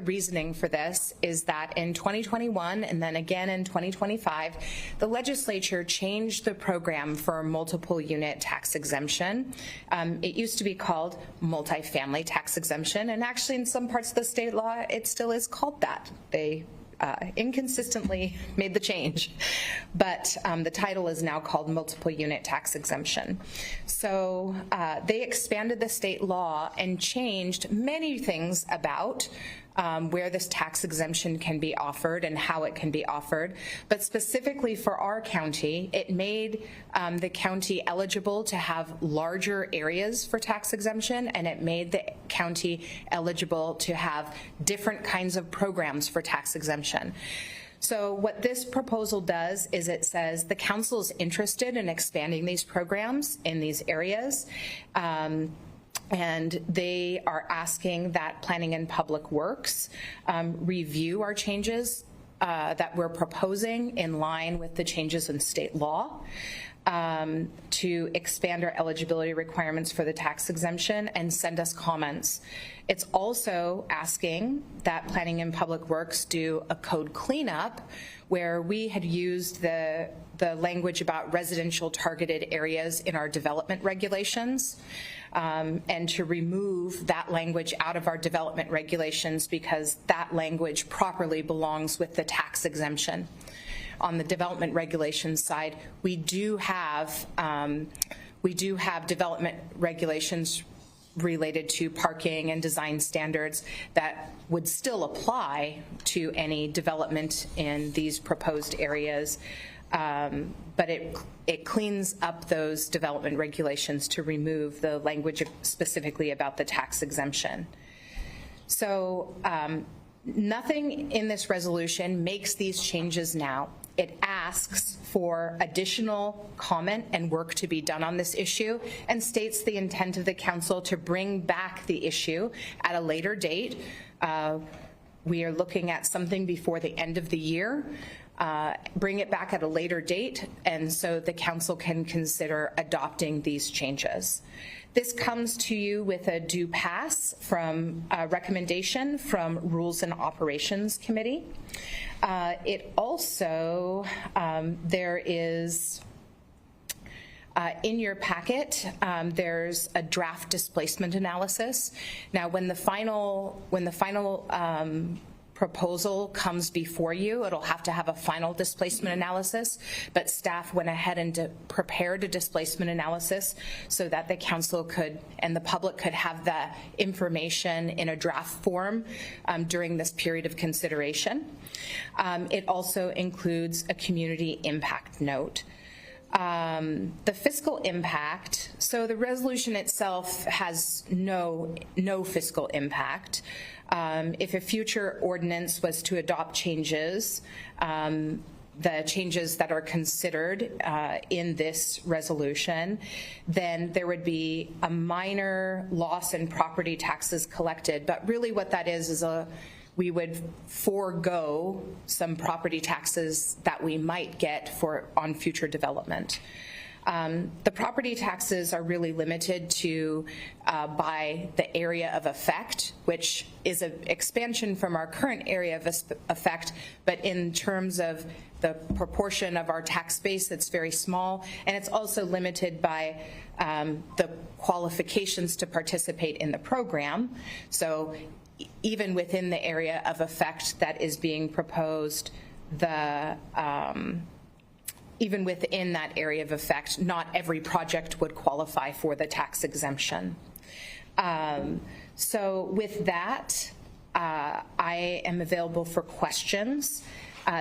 reasoning for this is that in 2021 and then again in 2025, the legislature changed the program for multiple unit tax exemption. It used to be called multifamily tax exemption, and actually in some parts of the state law, it still is called that. They inconsistently made the change, but the title is now called multiple unit tax exemption. So they expanded the state law and changed many things about where this tax exemption can be offered and how it can be offered. But specifically for our county, it made the county eligible to have larger areas for tax exemption, and it made the county eligible to have different kinds of programs for tax exemption. So what this proposal does is it says the council is interested in expanding these programs in these areas. And they are asking that Planning and Public Works review our changes that we're proposing in line with the changes in state law to expand our eligibility requirements for the tax exemption and send us comments. It's also asking that Planning and Public Works do a code cleanup where we had used the language about residential targeted areas in our development regulations, and to remove that language out of our development regulations because that language properly belongs with the tax exemption. On the development regulations side, we do have development regulations related to parking and design standards that would still apply to any development in these proposed areas. But it cleans up those development regulations to remove the language specifically about the tax exemption. So nothing in this resolution makes these changes now. It asks for additional comment and work to be done on this issue and states the intent of the council to bring back the issue at a later date. We are looking at something before the end of the year. Bring it back at a later date, and so the council can consider adopting these changes. This comes to you with a due pass from a recommendation from Rules and Operations Committee. It also, there is, in your packet, there's a draft displacement analysis. Now, when the final proposal comes before you, it'll have to have a final displacement analysis, but staff went ahead and prepared a displacement analysis so that the council could and the public could have the information in a draft form during this period of consideration. It also includes a community impact note. The fiscal impact, so the resolution itself has no fiscal impact. If a future ordinance was to adopt changes, the changes that are considered in this resolution, then there would be a minor loss in property taxes collected. But really what that is we would forego some property taxes that we might get on future development. The property taxes are really limited to by the area of effect, which is an expansion from our current area of effect, but in terms of the proportion of our tax base, it's very small, and it's also limited by the qualifications to participate in the program. So even within the area of effect that is being proposed, even within that area of effect, not every project would qualify for the tax exemption. So with that, I am available for questions.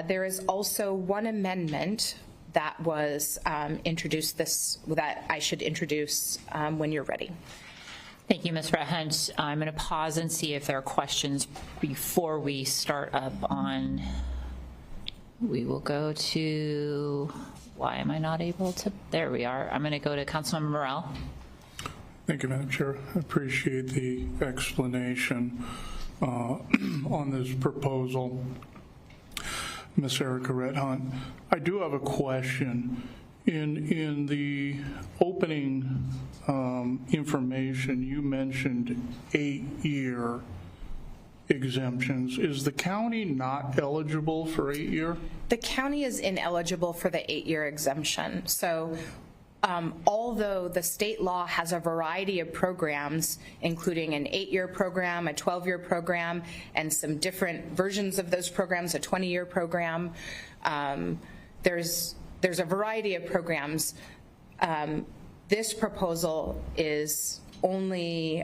There is also one amendment that was introduced that I should introduce when you're ready. Thank you, Ms. Hunt. I'm going to pause and see if there are questions before we start up on. We will go to, why am I not able to, there we are. I'm going to go to Councilmember Morrell. Thank you, Madam Chair. I appreciate the explanation on this proposal. Ms. Erica Red Hunt, I do have a question. In the opening information, you mentioned 8-year exemptions. Is the county not eligible for 8-year? The county is ineligible for the 8-year exemption. So although the state law has a variety of programs, including an 8-year program, a 12-year program, and some different versions of those programs, a 20-year program, there's a variety of programs. This proposal is only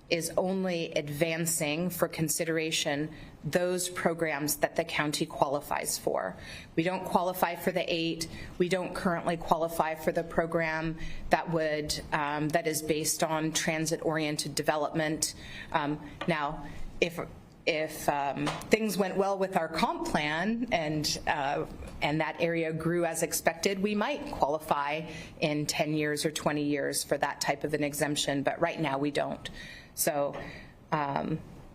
advancing for consideration those programs that the county qualifies for. We don't qualify for the 8. We don't currently qualify for the program that is based on transit-oriented development. Now, if things went well with our comp plan and that area grew as expected, we might qualify in 10 years or 20 years for that type of an exemption, but right now we don't. So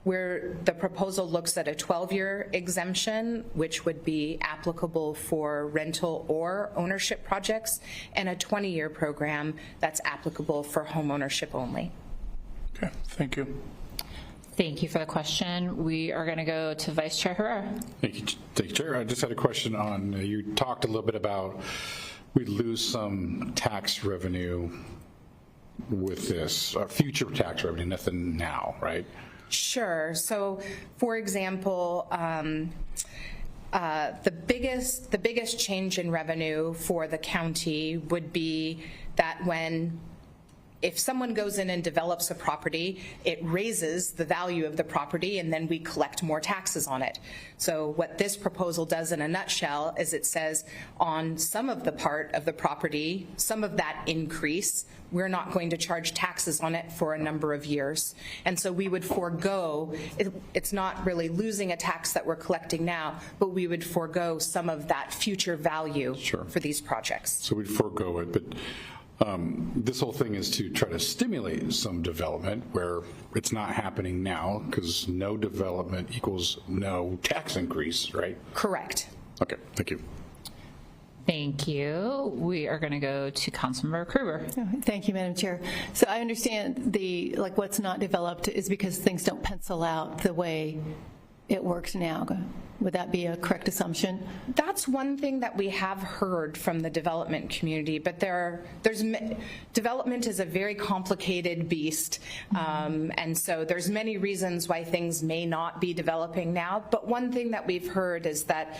the proposal looks at a 12-year exemption, which would be applicable for rental or ownership projects, and a 20-year program that's applicable for home ownership only. Okay, thank you. Thank you for the question. We are going to go to Vice Chair Herrera. Thank you, Chair. I just had a question on, you talked a little bit about we'd lose some tax revenue with this, or future tax revenue, nothing now, right? Sure. So, for example, the biggest change in revenue for the county would be that when if someone goes in and develops a property, it raises the value of the property, and then we collect more taxes on it. So what this proposal does in a nutshell is it says on some of the part of the property, some of that increase, we're not going to charge taxes on it for a number of years. And so we would forego, it's not really losing a tax that we're collecting now, but we would forego some of that future value for these projects. So we'd forego it, but this whole thing is to try to stimulate some development where it's not happening now, because no development equals no tax increase, right? Correct. Okay, thank you. Thank you. We are going to go to Councilmember Krueger. Thank you, Madam Chair. So I understand what's not developed is because things don't pencil out the way it works now. Would that be a correct assumption? That's one thing that we have heard from the development community, but development is a very complicated beast, and so there's many reasons why things may not be developing now. But one thing that we've heard is that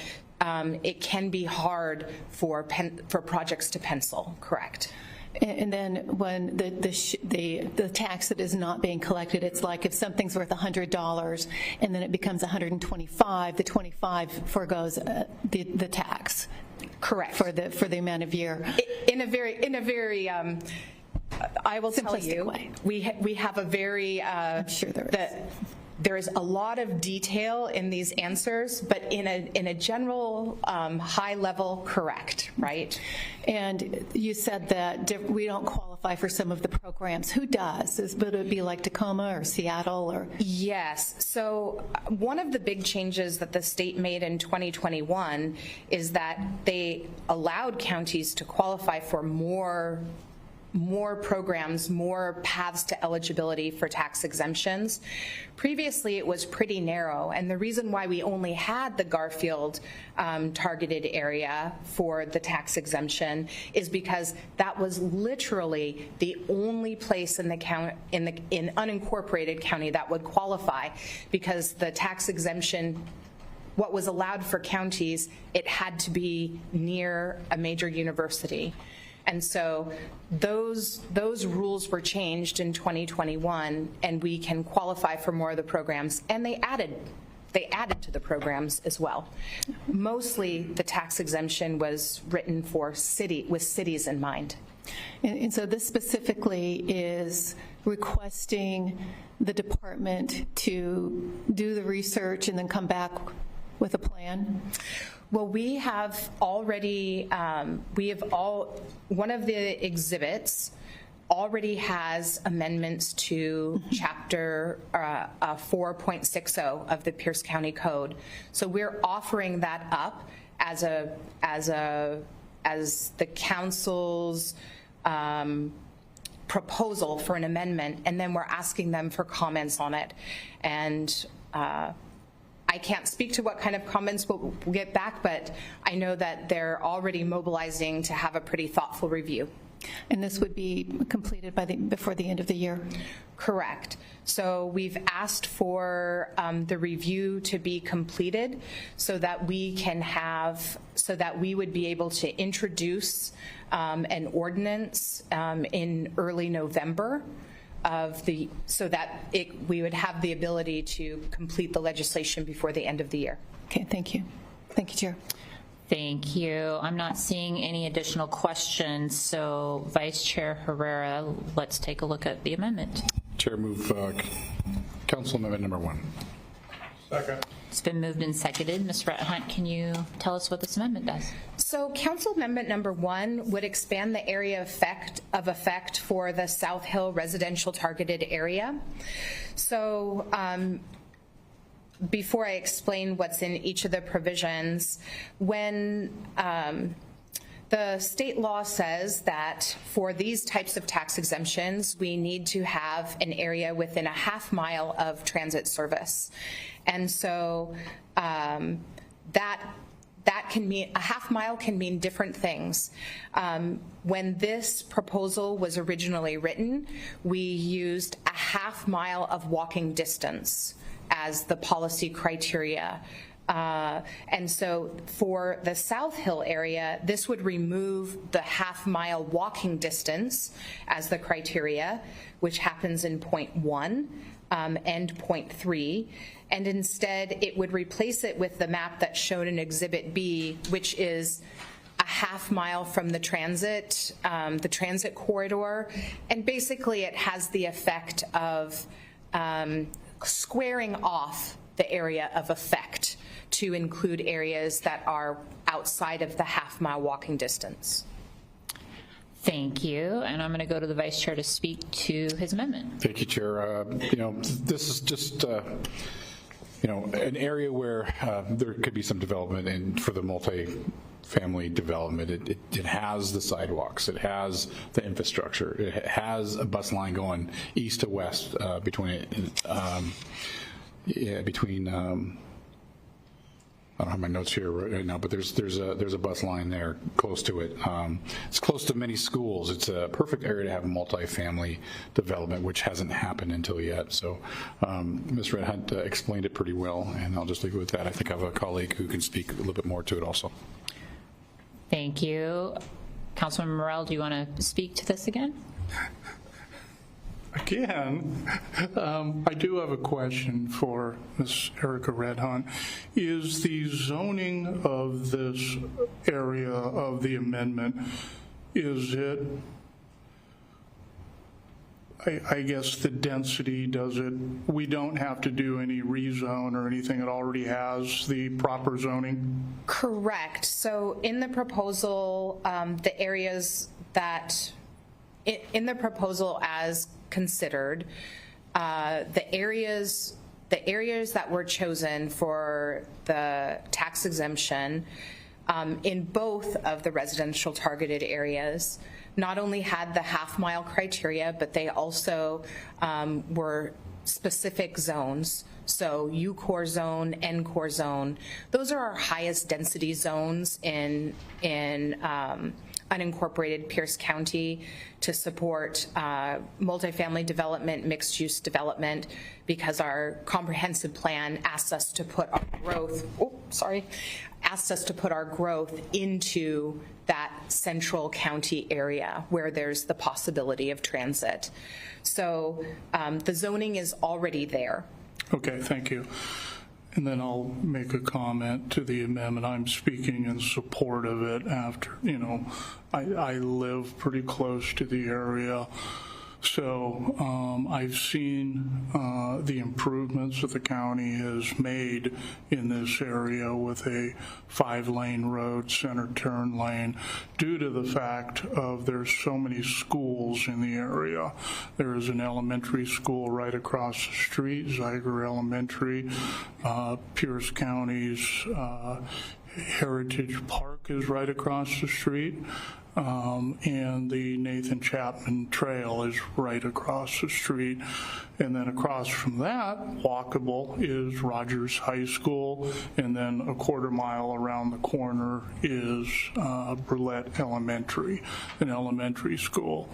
it can be hard for projects to pencil. Correct. And then when the tax that is not being collected, it's like if something's worth $100 and then it becomes $125, the 25 forgoes the tax. Correct. For the amount of year. In a very I will tell you, way. we have a very I'm sure there is. There is a lot of detail in these answers, but in a general high level, correct, right? And you said that we don't qualify for some of the programs. Who does? Would it be like Tacoma or Seattle? Or Yes. So one of the big changes that the state made in 2021 is that they allowed counties to qualify for more programs, more paths to eligibility for tax exemptions. Previously, it was pretty narrow, and the reason why we only had the Garfield targeted area for the tax exemption is because that was literally the only place in the county, in unincorporated county that would qualify, because the tax exemption, what was allowed for counties, it had to be near a major university. And so those rules were changed in 2021, and we can qualify for more of the programs, and they added to the programs as well. Mostly the tax exemption was written with cities in mind. And so this specifically is requesting the department to do the research and then come back with a plan? Well, we have already, one of the exhibits already has amendments to chapter 4.60 of the Pierce County Code. So we're offering that up as the council's proposal for an amendment, and then we're asking them for comments on it. And I can't speak to what kind of comments we'll get back, but I know that they're already mobilizing to have a pretty thoughtful review. And this would be completed before the end of the year? Correct. So we've asked for the review to be completed so that we would be able to introduce an ordinance in early November so that we would have the ability to complete the legislation before the end of the year. Okay, thank you. Thank you, Chair. Thank you. I'm not seeing any additional questions, so Vice Chair Herrera, let's take a look at the amendment. Chair, move Council Amendment number 1. Second. It's been moved and seconded. Ms. Rett-Hunt, can you tell us what this amendment does? So Council Amendment number 1 would expand the area of effect for the South Hill residential targeted area. So before I explain what's in each of the provisions, when the state law says that for these types of tax exemptions, we need to have an area within a half mile of transit service. And so that can mean, a half mile can mean different things. When this proposal was originally written, we used a half mile of walking distance as the policy criteria. And so for the South Hill area, this would remove the half-mile walking distance as the criteria, which happens in point 1 and point 3. And instead, it would replace it with the map that's shown in Exhibit B, which is a half-mile from the transit corridor. And basically, it has the effect of squaring off the area of effect to include areas that are outside of the half-mile walking distance. Thank you. And I'm going to go to the Vice Chair to speak to his amendment. Thank you, Chair. This is just an area where there could be some development, and for the multi-family development, it has the sidewalks, it has the infrastructure, it has a bus line going east to west between I don't have my notes here right now, but there's a bus line there close to it. It's close to many schools. It's a perfect area to have multi-family development, which hasn't happened until yet. So Ms. Red Hunt explained it pretty well, and I'll just leave it with that. I think I have a colleague who can speak a little bit more to it also. Thank you. Councilman Morrell, do you want to speak to this again? Again, I do have a question for Ms. Erica Red Hunt. Is the zoning of this area of the amendment, is it, I guess the density, we don't have to do any rezone or anything, it already has the proper zoning? Correct. So in the proposal, the areas that, in the proposal as considered, the areas that were chosen for the tax exemption in both of the residential targeted areas not only had the half-mile criteria, but they also were specific zones. So U-Core zone, N-Core zone, those are our highest density zones in unincorporated Pierce County to support multifamily development, mixed-use development, because our comprehensive plan asks us to put our growth, into that central county area where there's the possibility of transit. So the zoning is already there. Okay, thank you. And then I'll make a comment to the amendment. I'm speaking in support of it after, I live pretty close to the area. So I've seen the improvements that the county has made in this area with a 5-lane road, center turn lane, due to the fact of there's so many schools in the area. There is an elementary school right across the street, Zeiger Elementary. Pierce County's Heritage Park is right across the street. And the Nathan Chapman Trail is right across the street. And then across from that, walkable, is Rogers High School. And then a quarter mile around the corner is Brulette Elementary, an elementary school.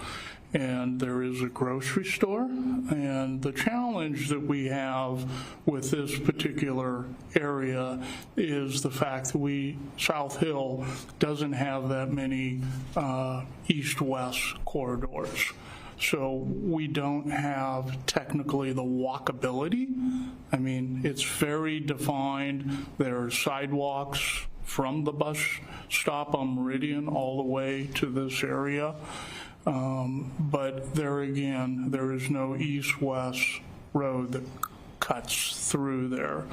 And there is a grocery store. And the challenge that we have with this particular area is the fact that South Hill doesn't have that many east-west corridors. So we don't have technically the walkability. I mean, it's very defined. There are sidewalks from the bus stop on Meridian all the way to this area. But there again, there is no east-west road that cuts through there.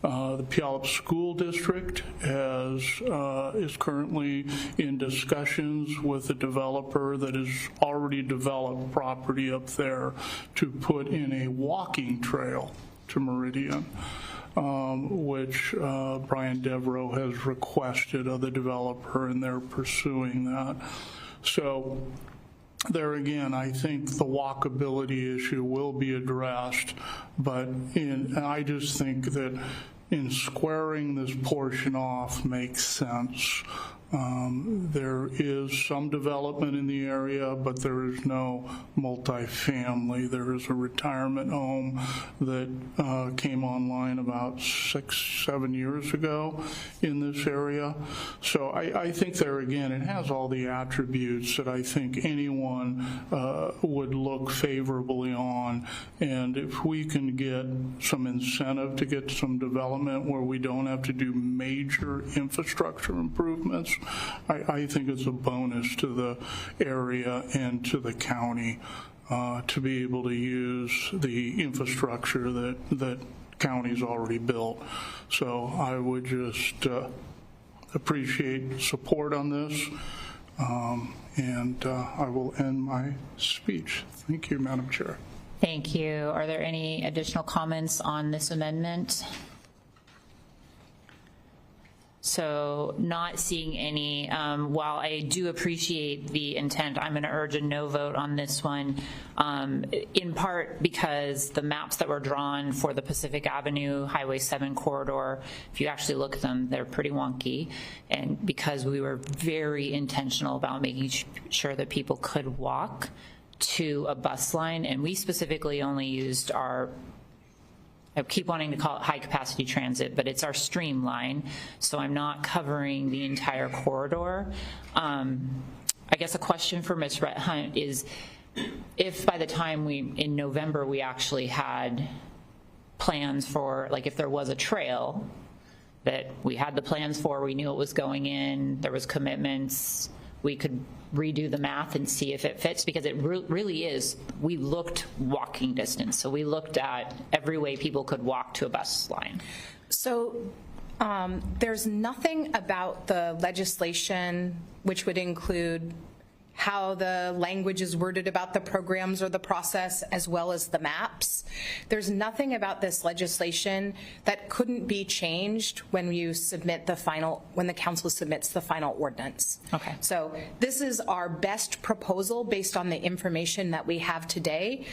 The Puyallup School District is currently in discussions with a developer that has already developed property up there to put in a walking trail to Meridian, which Brian Devereaux has requested of the developer, and they're pursuing that. So there again, I think the walkability issue will be addressed, but I just think that in squaring this portion off makes sense. There is some development in the area, but there is no multifamily. There is a retirement home that came online about 6-7 years ago in this area. So I think there, again, it has all the attributes that I think anyone would look favorably on. And if we can get some incentive to get some development where we don't have to do major infrastructure improvements, I think it's a bonus to the area and to the county to be able to use the infrastructure that county's already built. So I would just appreciate support on this, and I will end my speech. Thank you, Madam Chair. Thank you. Are there any additional comments on this amendment? So not seeing any, while I do appreciate the intent, I'm going to urge a no vote on this one, in part because the maps that were drawn for the Pacific Avenue Highway 7 corridor, if you actually look at them, they're pretty wonky, and because we were very intentional about making sure that people could walk to a bus line, and we specifically only used our, I keep wanting to call it high capacity transit, but it's our streamline, so I'm not covering the entire corridor. I guess a question for Ms. Rhett Hunt is, if by the time in November, we actually had plans for, like if there was a trail that we had the plans for, we knew it was going in, there was commitments, we could redo the math and see if it fits, because it really is, we looked walking distance. So we looked at every way people could walk to a bus line. So there's nothing about the legislation which would include how the language is worded about the programs or the process, as well as the maps. There's nothing about this legislation that couldn't be changed when you submit the final, when the council submits the final ordinance. Okay. So this is our best proposal based on the information that we have today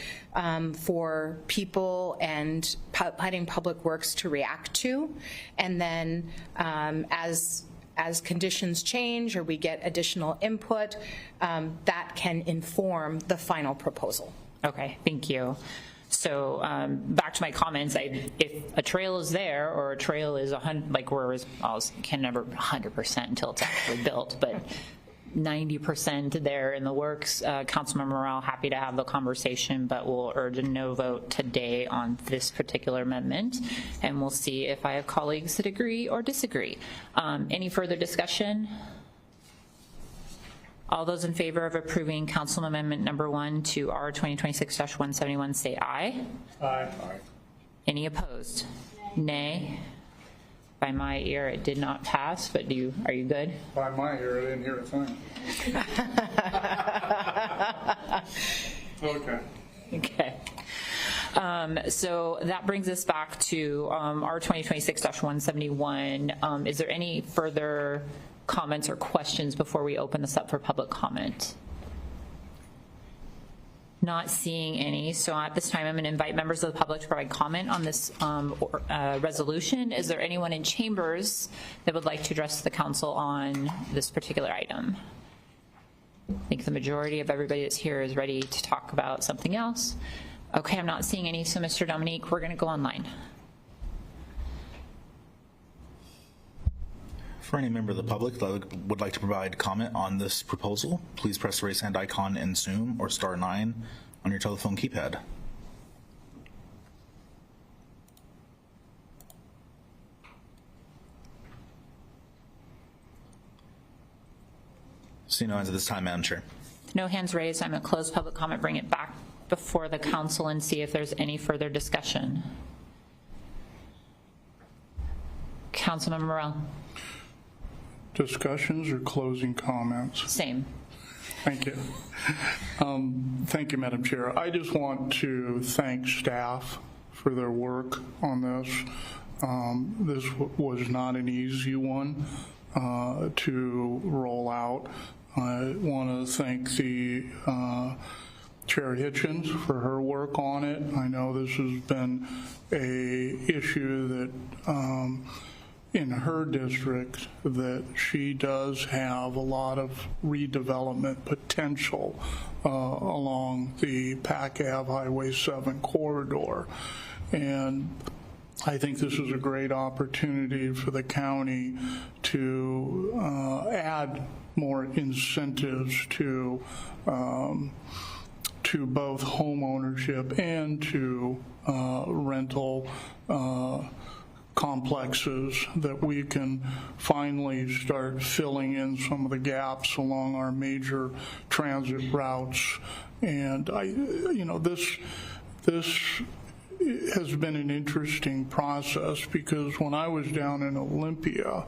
for people and planning public works to react to. And then as conditions change or we get additional input, that can inform the final proposal. Okay, thank you. So back to my comments, if a trail is there or a trail is 100, like can never 100% until it's actually built, but 90% there in the works. Councilmember Morale, happy to have the conversation, but we'll urge a no vote today on this particular amendment, and we'll see if I have colleagues that agree or disagree. Any further discussion? All those in favor of approving Council Amendment number 1 to R 2026-171 say aye. Aye. Any opposed? Nay. By my ear, it did not pass, but are you good? By my ear, I didn't hear a thing. Okay. Okay. So that brings us back to R 2026-171. Is there any further comments or questions before we open this up for public comment? Not seeing any, so at this time I'm going to invite members of the public to provide comment on this resolution. Is there anyone in chambers that would like to address the council on this particular item? I think the majority of everybody that's here is ready to talk about something else. Okay, I'm not seeing any, so Mr. Dominique, we're going to go online. For any member of the public that would like to provide comment on this proposal, please press the raise hand icon in Zoom or *9 on your telephone keypad. See no hands at this time, Madam Chair. No hands raised. I'm going to close public comment, bring it back before the council and see if there's any further discussion. Councilmember Morell. Discussions or closing comments? Same. Thank you. Thank you, Madam Chair. I just want to thank staff for their work on this. This was not an easy one to roll out. I want to thank the Chair Hitchens for her work on it. I know this has been a issue that in her district that she does have a lot of redevelopment potential along the Pac Ave Highway 7 corridor. And I think this is a great opportunity for the county to add more incentives to both home ownership and to rental complexes, that we can finally start filling in some of the gaps along our major transit routes. And this has been an interesting process, because when I was down in Olympia,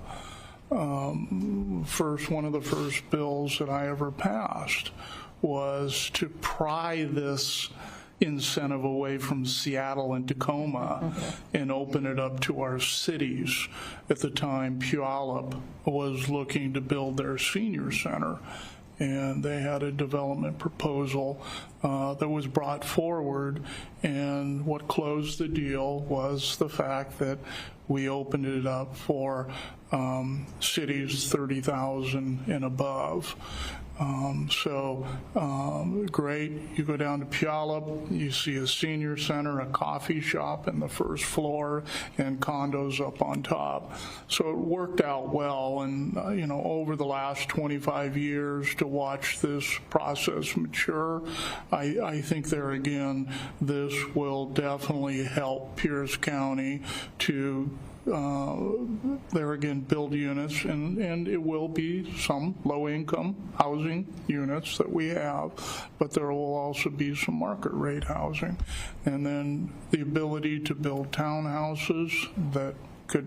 one of the first bills that I ever passed was to pry this incentive away from Seattle and Tacoma and open it up to our cities. At the time, Puyallup was looking to build their senior center, and they had a development proposal that was brought forward, and what closed the deal was the fact that we opened it up for cities 30,000 and above. Great. You go down to Puyallup, you see a senior center, a coffee shop in the first floor, and condos up on top. So it worked out well, and over the last 25 years, to watch this process mature, I think there again, this will definitely help Pierce County to there again build units, and it will be some low-income housing units that we have, but there will also be some market rate housing, and then the ability to build townhouses that could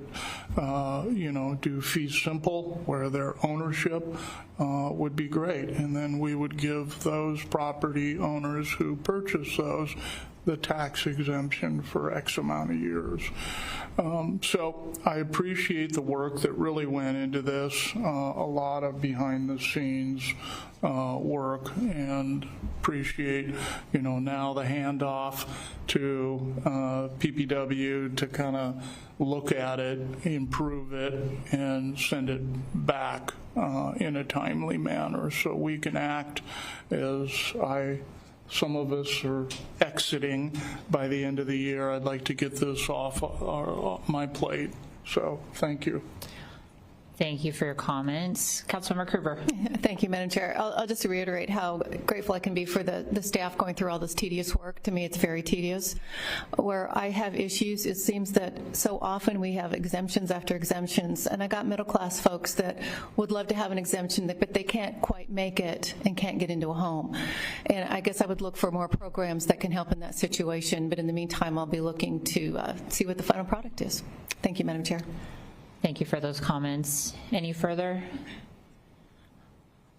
do fee simple, where their ownership would be great, and then we would give those property owners who purchase those the tax exemption for X amount of years. So I appreciate the work that really went into this, a lot of behind the scenes work, and appreciate now the handoff to PPW to kind of look at it, improve it, and send it back in a timely manner so we can act as some of us are exiting by the end of the year. I'd like to get this off my plate. So thank you. Thank you for your comments. Councilmember Krueger. Thank you, Madam Chair. I'll just reiterate how grateful I can be for the staff going through all this tedious work. To me, it's very tedious. Where I have issues, it seems that so often we have exemptions after exemptions, and I got middle-class folks that would love to have an exemption, but they can't quite make it and can't get into a home. And I guess I would look for more programs that can help in that situation, but in the meantime, I'll be looking to see what the final product is. Thank you, Madam Chair. Thank you for those comments. Any further?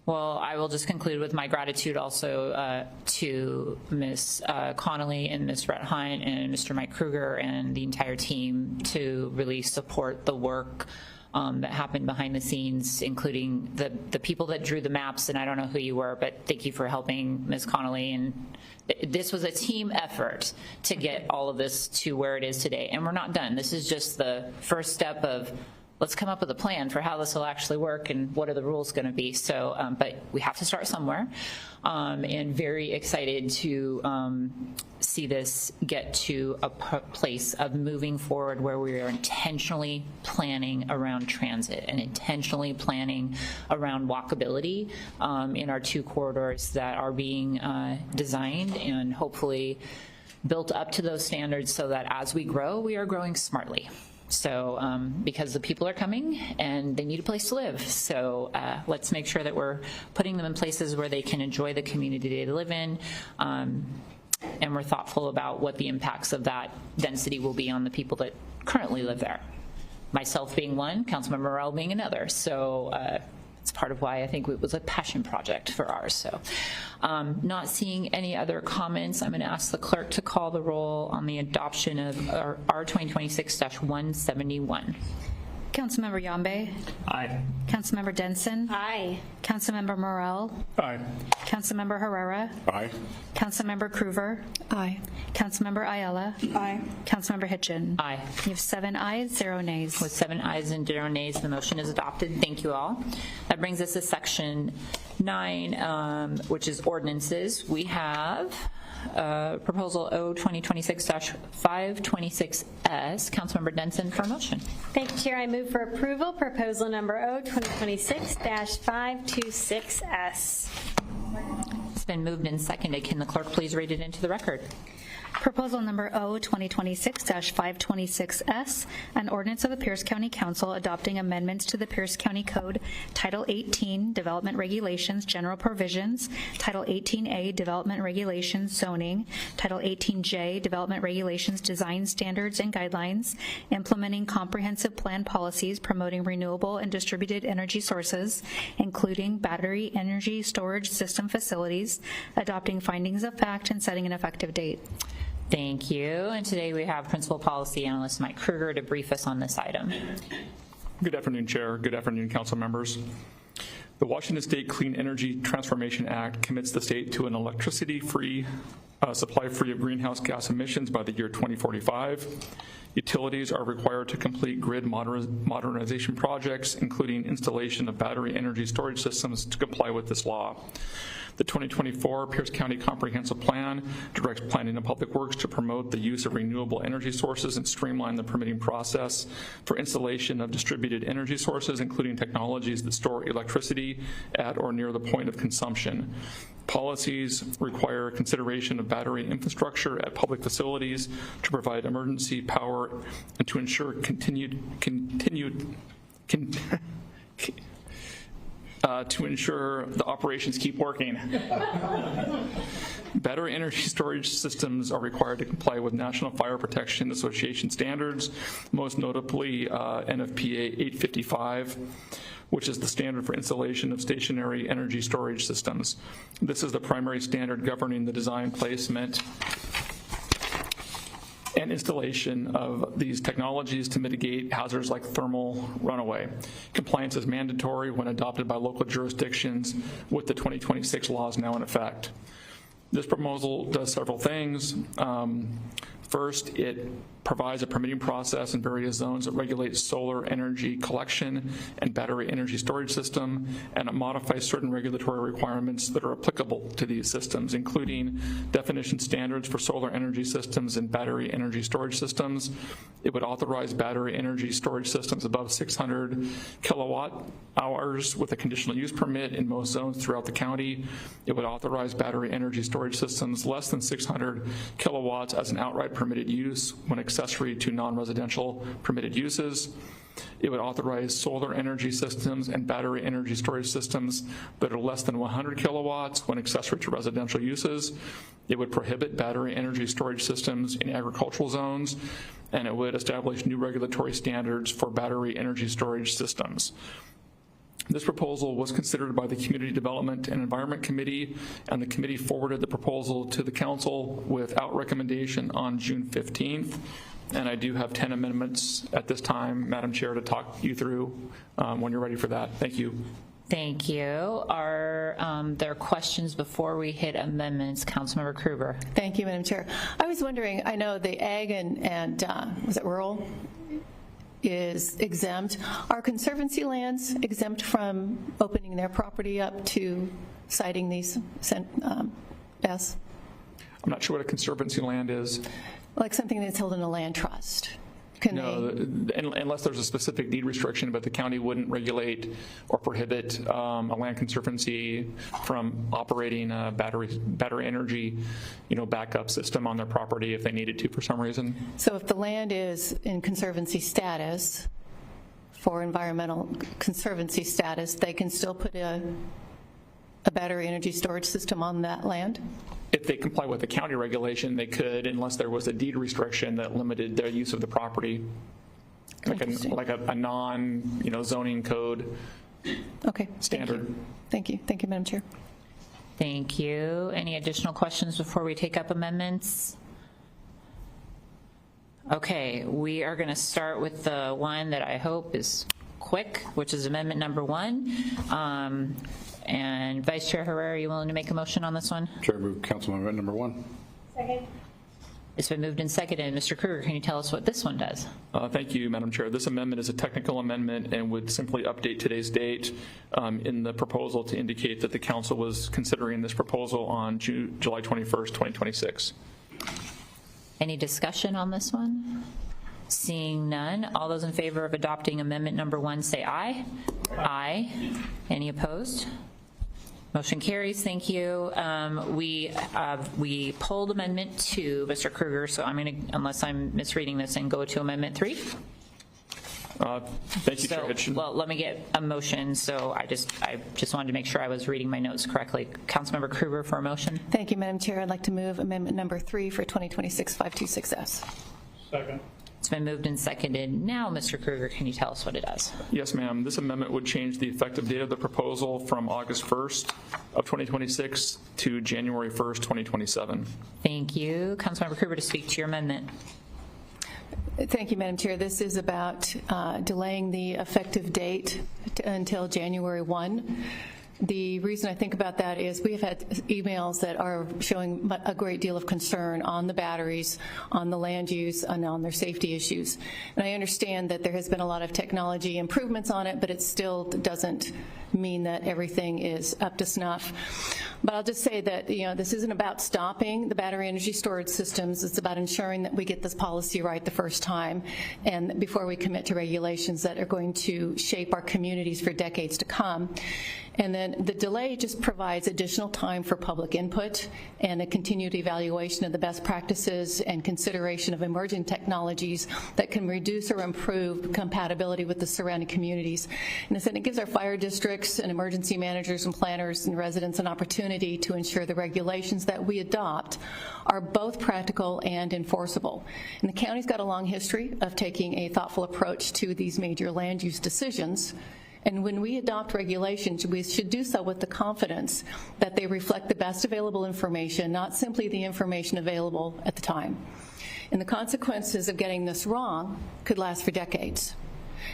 Well, I will just conclude with my gratitude also to Ms. Connolly and Ms. Rhett Hunt and Mr. Mike Krueger and the entire team to really support the work that happened behind the scenes, including the people that drew the maps, and I don't know who you were, but thank you for helping Ms. Connolly. And this was a team effort to get all of this to where it is today, and we're not done. This is just the first step of let's come up with a plan for how this will actually work and what are the rules going to be. So, but we have to start somewhere, and very excited to see this get to a place of moving forward where we are intentionally planning around transit and intentionally planning around walkability in our two corridors that are being designed and hopefully built up to those standards, so that as we grow, we are growing smartly. So because the people are coming and they need a place to live. So let's make sure that we're putting them in places where they can enjoy the community they live in. And we're thoughtful about what the impacts of that density will be on the people that currently live there. Myself being one, Councilmember Morrell being another. So it's part of why I think it was a passion project for ours. So not seeing any other comments, I'm going to ask the clerk to call the roll on the adoption of our 2026-171. Councilmember Yambe. Aye. Councilmember Denson. Aye. Councilmember Morel. Aye. Councilmember Herrera. Aye. Councilmember Kruver. Aye. Councilmember Ayala. Aye. Councilmember Hitchin. Aye. You have 7 ayes, 0 nays. With 7 ayes and 0 nays, the motion is adopted. Thank you all. That brings us to section 9, which is ordinances. We have proposal O 2026-526S. Councilmember Denson for a motion. Thank you, Chair. I move for approval, proposal number O 2026-526S. It's been moved and seconded. Can the clerk please read it into the record? Proposal number O 2026-526S, an ordinance of the Pierce County Council adopting amendments to the Pierce County Code, Title 18, Development Regulations, General Provisions, Title 18A, Development Regulations, Zoning, Title 18J, Development Regulations, Design Standards and Guidelines, implementing comprehensive plan policies promoting renewable and distributed energy sources, including battery energy storage system facilities, adopting findings of fact, and setting an effective date. Thank you. And today we have Principal Policy Analyst Mike Kruger to brief us on this item. Good afternoon, Chair. Good afternoon, Council members. The Washington State Clean Energy Transformation Act commits the state to an electricity-free, supply-free of greenhouse gas emissions by the year 2045. Utilities are required to complete grid modernization projects, including installation of battery energy storage systems to comply with this law. The 2024 Pierce County Comprehensive Plan directs planning and public works to promote the use of renewable energy sources and streamline the permitting process for installation of distributed energy sources, including technologies that store electricity at or near the point of consumption. Policies require consideration of battery infrastructure at public facilities to provide emergency power and to ensure to ensure the operations keep working. Battery energy storage systems are required to comply with National Fire Protection Association standards, most notably NFPA 855, which is the standard for installation of stationary energy storage systems. This is the primary standard governing the design, placement, and installation of these technologies to mitigate hazards like thermal runaway. Compliance is mandatory when adopted by local jurisdictions with the 2026 laws now in effect. This proposal does several things. First, it provides a permitting process in various zones that regulates solar energy collection and battery energy storage system, and it modifies certain regulatory requirements that are applicable to these systems, including definition standards for solar energy systems and battery energy storage systems. It would authorize battery energy storage systems above 600 kilowatt hours with a conditional use permit in most zones throughout the county. It would authorize battery energy storage systems less than 600 kilowatts as an outright permitted use when accessory to non-residential permitted uses. It would authorize solar energy systems and battery energy storage systems that are less than 100 kilowatts when accessory to residential uses. It would prohibit battery energy storage systems in agricultural zones, and it would establish new regulatory standards for battery energy storage systems. This proposal was considered by the Community Development and Environment Committee, and the committee forwarded the proposal to the council without recommendation on June 15th. And I do have 10 amendments at this time, Madam Chair, to talk you through when you're ready for that. Thank you. Thank you. Are there questions before we hit amendments? Councilmember Kruger. Thank you, Madam Chair. I was wondering, I know the ag and was it rural is exempt. Are conservancy lands exempt from opening their property up to siting these S? I'm not sure what a conservancy land is. Like something that's held in a land trust. No, unless there's a specific deed restriction, but the county wouldn't regulate or prohibit a land conservancy from operating a battery energy, backup system on their property if they needed to for some reason. So if the land is in conservancy status, for environmental conservancy status, they can still put a battery energy storage system on that land? If they comply with the county regulation, they could, unless there was a deed restriction that limited their use of the property, like a non-zoning code standard. Thank you. Thank you, Madam Chair. Thank you. Any additional questions before we take up amendments? Okay, we are going to start with the one that I hope is quick, which is amendment number 1. And Vice Chair Herrera, are you willing to make a motion on this one? Chair, move council amendment number 1. Second. It's been moved and seconded. Mr. Kruger, can you tell us what this one does? Thank you, Madam Chair. This amendment is a technical amendment and would simply update today's date in the proposal to indicate that the council was considering this proposal on July 21st, 2026. Any discussion on this one? Seeing none, all those in favor of adopting amendment number 1 say aye. Aye. Any opposed? Motion carries. Thank you. We pulled amendment 2, Mr. Kruger, so I'm going to, unless I'm misreading this, and go to amendment 3. Thank you, Chair Hitchin. Well, let me get a motion. So I just wanted to make sure I was reading my notes correctly. Councilmember Kruger for a motion. Thank you, Madam Chair. I'd like to move amendment number 3 for 2026-526S. Second. It's been moved and seconded. Now, Mr. Kruger, can you tell us what it does? Yes, ma'am. This amendment would change the effective date of the proposal from August 1st of 2026 to January 1st, 2027. Thank you. Councilmember Kruger to speak to your amendment. Thank you, Madam Chair. This is about delaying the effective date until January 1. The reason I think about that is we have had emails that are showing a great deal of concern on the batteries, on the land use, and on their safety issues. And I understand that there has been a lot of technology improvements on it, but it still doesn't mean that everything is up to snuff. But I'll just say that, this isn't about stopping the battery energy storage systems. It's about ensuring that we get this policy right the first time, and before we commit to regulations that are going to shape our communities for decades to come. And then the delay just provides additional time for public input and a continued evaluation of the best practices and consideration of emerging technologies that can reduce or improve compatibility with the surrounding communities. And it gives our fire districts and emergency managers and planners and residents an opportunity to ensure the regulations that we adopt are both practical and enforceable. And the county's got a long history of taking a thoughtful approach to these major land use decisions. And when we adopt regulations, we should do so with the confidence that they reflect the best available information, not simply the information available at the time. And the consequences of getting this wrong could last for decades.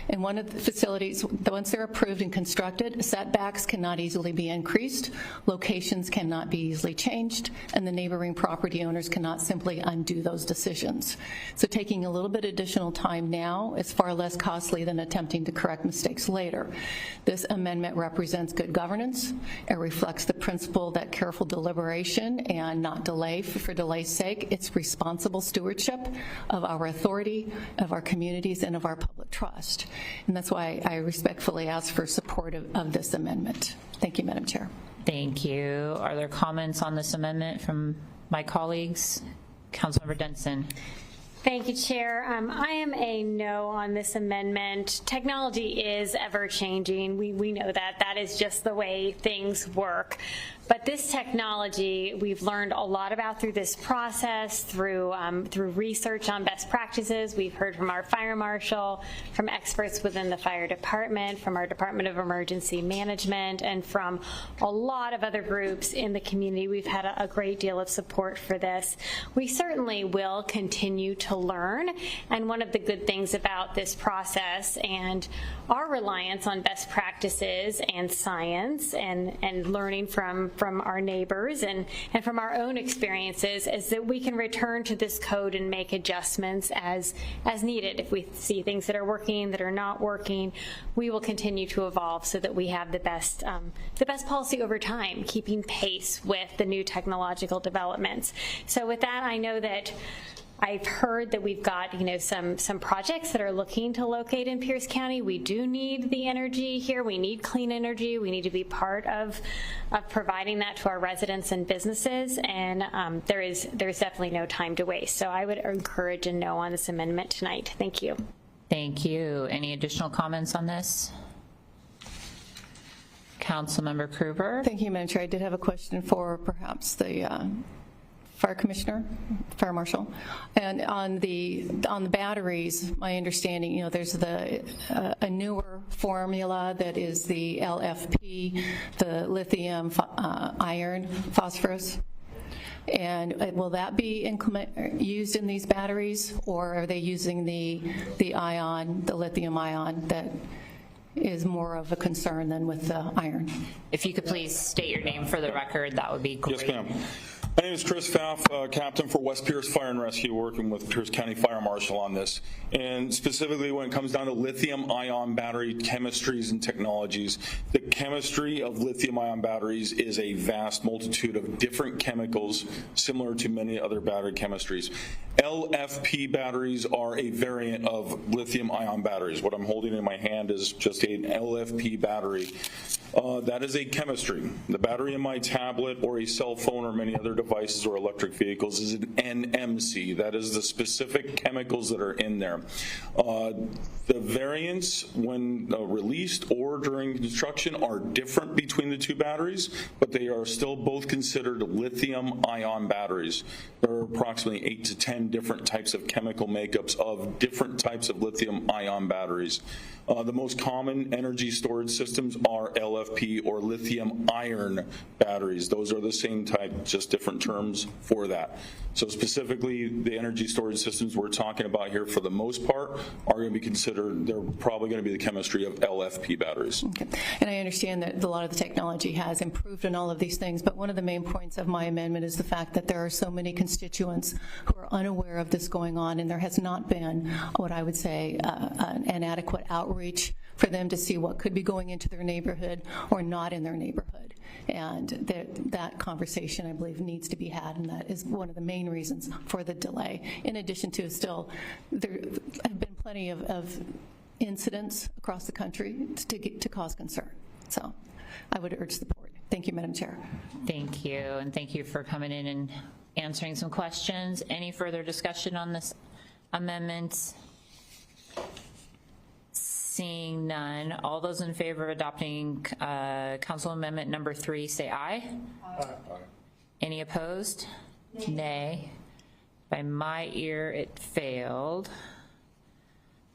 In one of the facilities, once they're approved and constructed, setbacks cannot easily be increased, locations cannot be easily changed, and the neighboring property owners cannot simply undo those decisions. So taking a little bit additional time now is far less costly than attempting to correct mistakes later. This amendment represents good governance. It reflects the principle that careful deliberation and not delay for delay's sake. It's responsible stewardship of our authority, of our communities, and of our public trust. And that's why I respectfully ask for support of this amendment. Thank you, Madam Chair. Thank you. Are there comments on this amendment from my colleagues? Councilmember Denson. Thank you, Chair. I am a no on this amendment. Technology is ever changing. We know that. That is just the way things work. But this technology, we've learned a lot about through this process, through research on best practices. We've heard from our fire marshal, from experts within the fire department, from our Department of Emergency Management, and from a lot of other groups in the community. We've had a great deal of support for this. We certainly will continue to learn. And one of the good things about this process and our reliance on best practices and science and learning from our neighbors and from our own experiences is that we can return to this code and make adjustments as needed. If we see things that are working, that are not working, we will continue to evolve so that we have the best policy over time, keeping pace with the new technological developments. So with that, I know that I've heard that we've got, some projects that are looking to locate in Pierce County. We do need the energy here. We need clean energy. We need to be part of providing that to our residents and businesses. And there's definitely no time to waste. So I would encourage a no on this amendment tonight. Thank you. Thank you. Any additional comments on this? Councilmember Kruger. Thank you, Madam Chair. I did have a question for perhaps the Fire Commissioner, Fire Marshal, and on the batteries. My understanding, there's a newer formula that is the LFP, the lithium iron phosphorus. And will that be used in these batteries, or are they using the lithium ion that is more of a concern than with the iron? If you could please state your name for the record, that would be great. Yes, ma'am. My name is Chris Pfaff, Captain for West Pierce Fire and Rescue, working with Pierce County Fire Marshal on this. And specifically when it comes down to lithium-ion battery chemistries and technologies, the chemistry of lithium-ion batteries is a vast multitude of different chemicals similar to many other battery chemistries. LFP batteries are a variant of lithium-ion batteries. What I'm holding in my hand is just an LFP battery. That is a chemistry. The battery in my tablet or a cell phone or many other devices or electric vehicles is an NMC. That is the specific chemicals that are in there. The variants, when released or during construction, are different between the two batteries, but they are still both considered lithium-ion batteries. There are approximately 8 to 10 different types of chemical makeups of different types of lithium-ion batteries. The most common energy storage systems are LFP or lithium iron batteries. Those are the same type, just different terms for that. So specifically, the energy storage systems we're talking about here, for the most part, are going to be considered, they're probably going to be the chemistry of LFP batteries. Okay. And I understand that a lot of the technology has improved in all of these things, but one of the main points of my amendment is the fact that there are so many constituents who are unaware of this going on, and there has not been what I would say an adequate outreach for them to see what could be going into their neighborhood or not in their neighborhood. And that conversation, I believe, needs to be had, and that is one of the main reasons for the delay. In addition to still, there have been plenty of incidents across the country to cause concern. So I would urge support. Thank you, Madam Chair. Thank you, and thank you for coming in and answering some questions. Any further discussion on this amendment? Seeing none, all those in favor of adopting Council Amendment number 3, say aye. Aye. Any opposed? Nay. By my ear, it failed.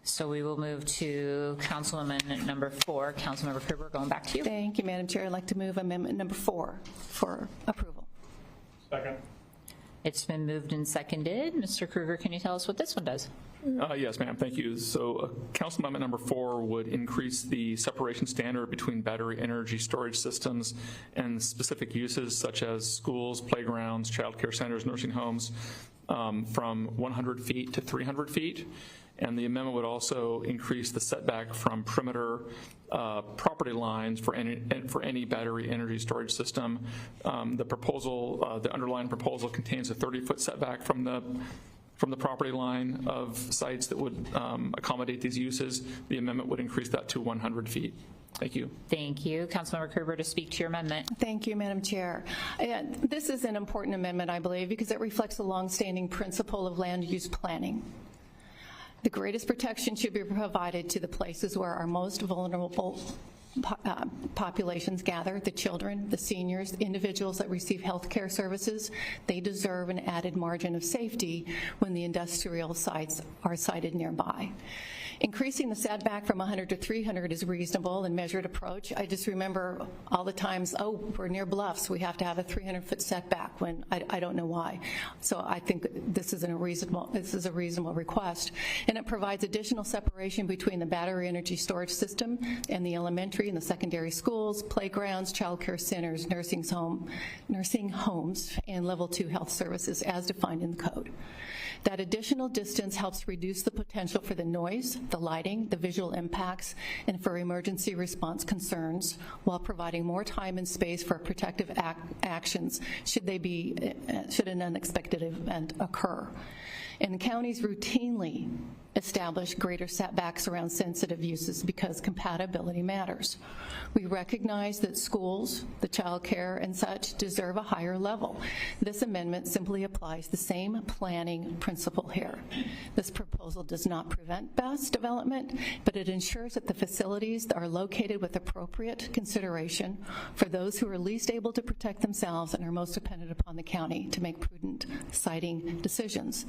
So we will move to Council Amendment number 4. Councilmember Krueger, going back to you. Thank you, Madam Chair. I'd like to move Amendment number 4 for approval. Second. It's been moved and seconded. Mr. Krueger, can you tell us what this one does? Yes, ma'am. Thank you. So Council Amendment number 4 would increase the separation standard between battery energy storage systems and specific uses such as schools, playgrounds, child care centers, nursing homes from 100 feet to 300 feet. And the amendment would also increase the setback from perimeter property lines for any battery energy storage system. The proposal, the underlying proposal, contains a 30-foot setback from the property line of sites that would accommodate these uses. The amendment would increase that to 100 feet. Thank you. Thank you. Councilmember Krueger to speak to your amendment. Thank you, Madam Chair. This is an important amendment, I believe, because it reflects a longstanding principle of land use planning. The greatest protection should be provided to the places where our most vulnerable populations gather, the children, the seniors, the individuals that receive health care services. They deserve an added margin of safety when the industrial sites are sited nearby. Increasing the setback from 100 to 300 is reasonable and measured approach. I just remember all the times, oh, we're near bluffs, we have to have a 300-foot setback, when I don't know why. So I think this is a reasonable request, and it provides additional separation between the battery energy storage system and the elementary and the secondary schools, playgrounds, child care centers, nursing homes, and level 2 health services as defined in the code. That additional distance helps reduce the potential for the noise, the lighting, the visual impacts, and for emergency response concerns, while providing more time and space for protective actions should an unexpected event occur. And counties routinely establish greater setbacks around sensitive uses because compatibility matters. We recognize that schools, the child care, and such deserve a higher level. This amendment simply applies the same planning principle here. This proposal does not prevent bus development, but it ensures that the facilities are located with appropriate consideration for those who are least able to protect themselves and are most dependent upon the county to make prudent siting decisions.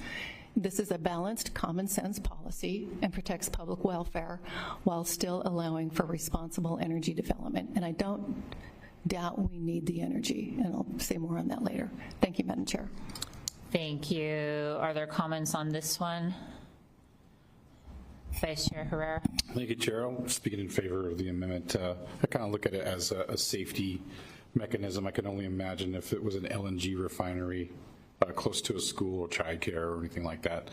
This is a balanced, common sense policy and protects public welfare while still allowing for responsible energy development. And I don't doubt we need the energy, and I'll say more on that later. Thank you, Madam Chair. Thank you. Are there comments on this one? Vice Chair Herrera. Thank you, Chair. I'm speaking in favor of the amendment. I kind of look at it as a safety mechanism. I can only imagine if it was an LNG refinery close to a school or childcare or anything like that,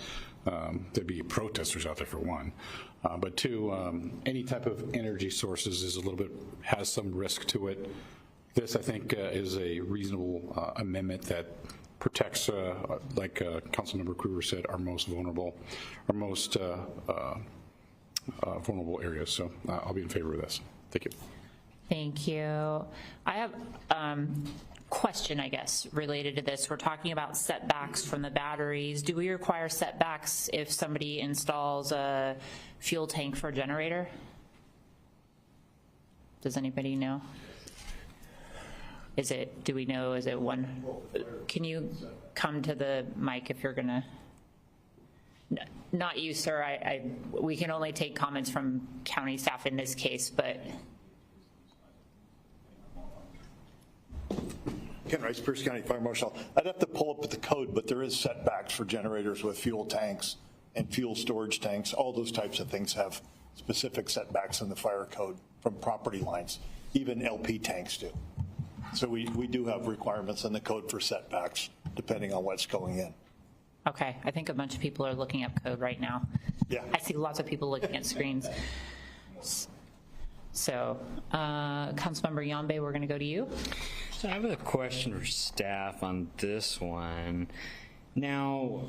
there'd be protesters out there for one. But two, any type of energy sources is has some risk to it. This, I think, is a reasonable amendment that protects, like Councilmember Kruger said, our most vulnerable areas. So I'll be in favor of this. Thank you. Thank you. I have question, I guess, related to this. We're talking about setbacks from the batteries. Do we require setbacks if somebody installs a fuel tank for a generator? Does anybody know? Do we know, is it one? Can you come to the mic if you're gonna? Not you, sir. We can only take comments from county staff in this case, but. Ken Rice, Pierce County Fire Marshal. I'd have to pull up the code, but there is setbacks for generators with fuel tanks and fuel storage tanks. All those types of things have specific setbacks in the fire code from property lines. Even LP tanks do. So we do have requirements in the code for setbacks, depending on what's going in. Okay, I think a bunch of people are looking up code right now. Yeah. I see lots of people looking at screens. So, Councilmember Yambe, we're going to go to you. So I have a question for staff on this one. Now,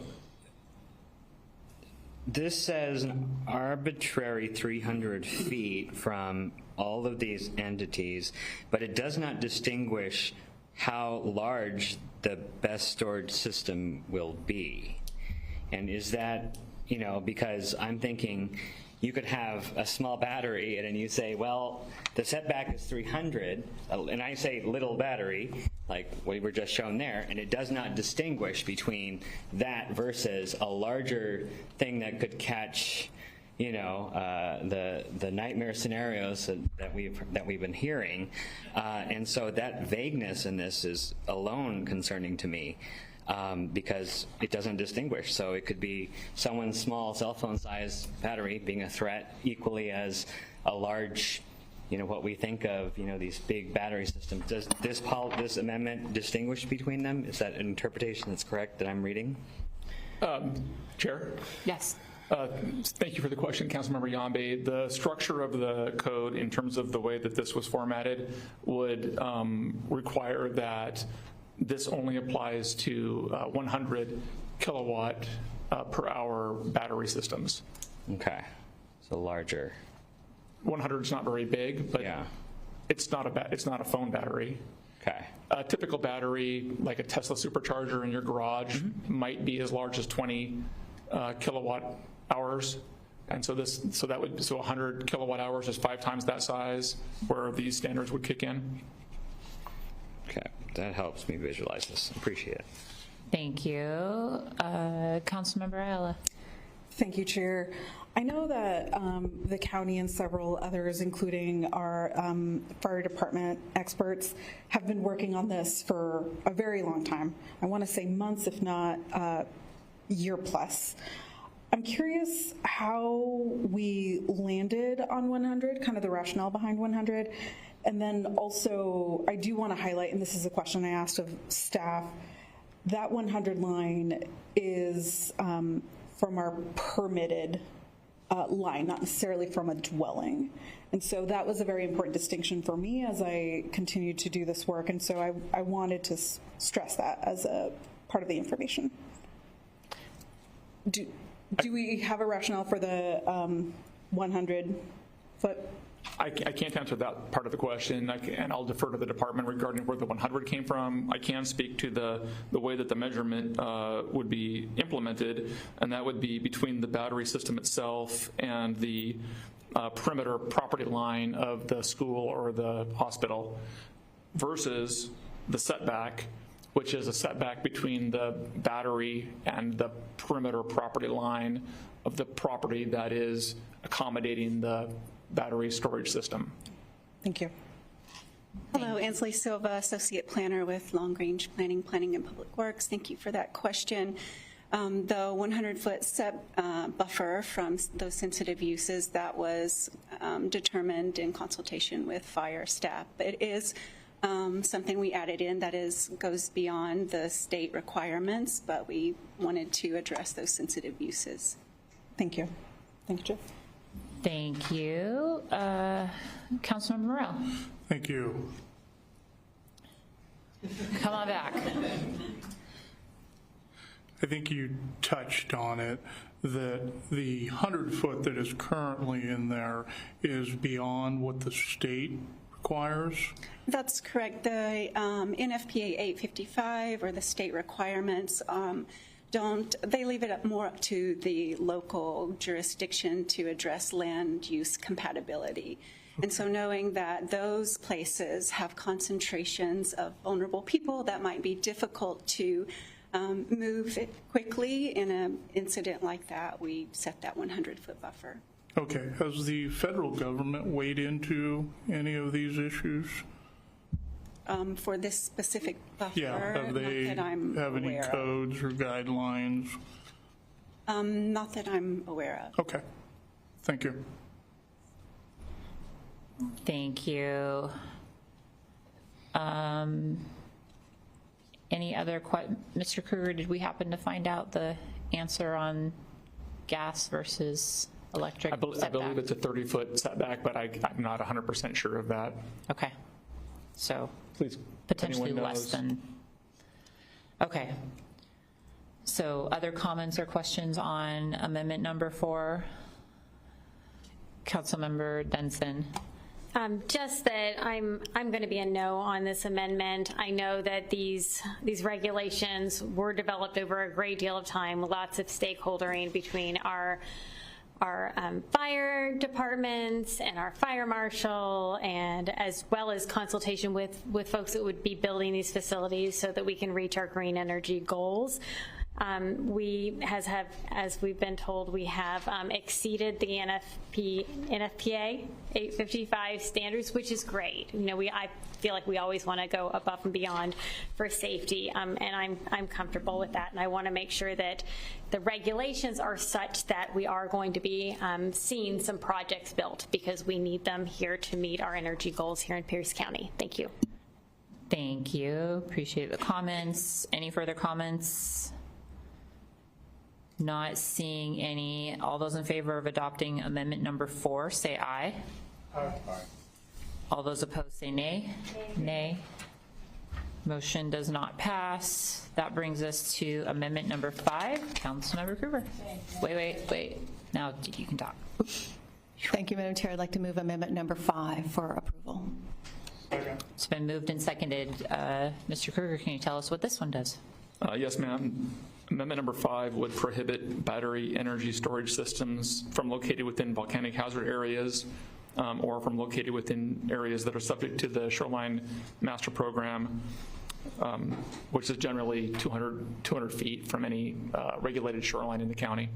this says an arbitrary 300 feet from all of these entities, but it does not distinguish how large the best storage system will be. And is that, because I'm thinking you could have a small battery and then you say, well, the setback is 300, and I say little battery, like we were just shown there, and it does not distinguish between that versus a larger thing that could catch, the nightmare scenarios that we've been hearing, and so that vagueness in this is alone concerning to me. Because it doesn't distinguish. So it could be someone's small cell phone size battery being a threat equally as a large, what we think of, these big battery systems. Does this amendment distinguish between them? Is that an interpretation that's correct that I'm reading? Chair? Yes. Thank you for the question, Councilmember Yambe. The structure of the code in terms of the way that this was formatted would require that this only applies to 100 kilowatt per hour battery systems. Okay, so larger. 100 is not very big, but yeah, it's not a phone battery. Okay. A typical battery, like a Tesla supercharger in your garage, might be as large as 20 kilowatt hours. And so 100 kilowatt hours is 5 times that size, where these standards would kick in. Okay, that helps me visualize this. Appreciate it. Thank you. Councilmember Ayala. Thank you, Chair. I know that the county and several others, including our fire department experts, have been working on this for a very long time. I want to say months, if not year plus. I'm curious how we landed on 100, kind of the rationale behind 100. And then also, I do want to highlight, and this is a question I asked of staff, that 100 line is from our permitted line, not necessarily from a dwelling. And so that was a very important distinction for me as I continued to do this work. And so I wanted to stress that as a part of the information. Do we have a rationale for the 100 foot? I can't answer that part of the question, and I'll defer to the department regarding where the 100 came from. I can speak to the way that the measurement would be implemented, and that would be between the battery system itself and the perimeter property line of the school or the hospital versus the setback, which is a setback between the battery and the perimeter property line of the property that is accommodating the battery storage system. Thank you. Hello, Ansley Silva, Associate Planner with Long Range Planning, Planning and Public Works. Thank you for that question. The 100-foot set buffer from those sensitive uses, that was determined in consultation with fire staff. It is something we added in that goes beyond the state requirements, but we wanted to address those sensitive uses. Thank you. Thank you, Jeff. Thank you. Councilmember Morrell. Thank you. Come on back. I think you touched on it, that the 100-foot that is currently in there is beyond what the state requires? That's correct. The NFPA 855 or the state requirements they leave it up more up to the local jurisdiction to address land use compatibility. And so knowing that those places have concentrations of vulnerable people that might be difficult to move quickly in an incident like that, we set that 100-foot buffer. Okay. Has the federal government weighed into any of these issues? For this specific buffer, Yeah. Have they not that I'm have any aware codes or guidelines? of. Not that I'm aware of. Okay. Thank you. Thank you. Any other questions? Mr. Kruger, did we happen to find out the answer on gas versus electric I believe it's a 30-foot setback, but I'm not 100% sure of that. Okay. So please, potentially anyone less knows? than. Okay. So other comments or questions on amendment number 4? Councilmember Denson. Just that I'm going to be a no on this amendment. I know that these regulations were developed over a great deal of time, lots of stakeholdering between our fire departments and our fire marshal, and as well as consultation with folks that would be building these facilities so that we can reach our green energy goals. As we've been told, we have exceeded the NFPA 855 standards, which is great. You know, I feel like we always want to go above and beyond for safety, and I'm comfortable with that. And I want to make sure that the regulations are such that we are going to be seeing some projects built, because we need them here to meet our energy goals here in Pierce County. Thank you. Thank you. Appreciate the comments. Any further comments? Not seeing any. All those in favor of adopting amendment number 4, say aye. Aye. All those opposed, say nay. Nay. Motion does not pass. That brings us to amendment number 5. Councilmember Kruger. Wait. Now you can talk. Thank you, Madam Chair. I'd like to move amendment number 5 for approval. It's been moved and seconded. Mr. Kruger, can you tell us what this one does? Yes, ma'am. Amendment number 5 would prohibit battery energy storage systems from located within volcanic hazard areas or from located within areas that are subject to the Shoreline Master Program, which is generally 200 feet from any regulated shoreline in the county.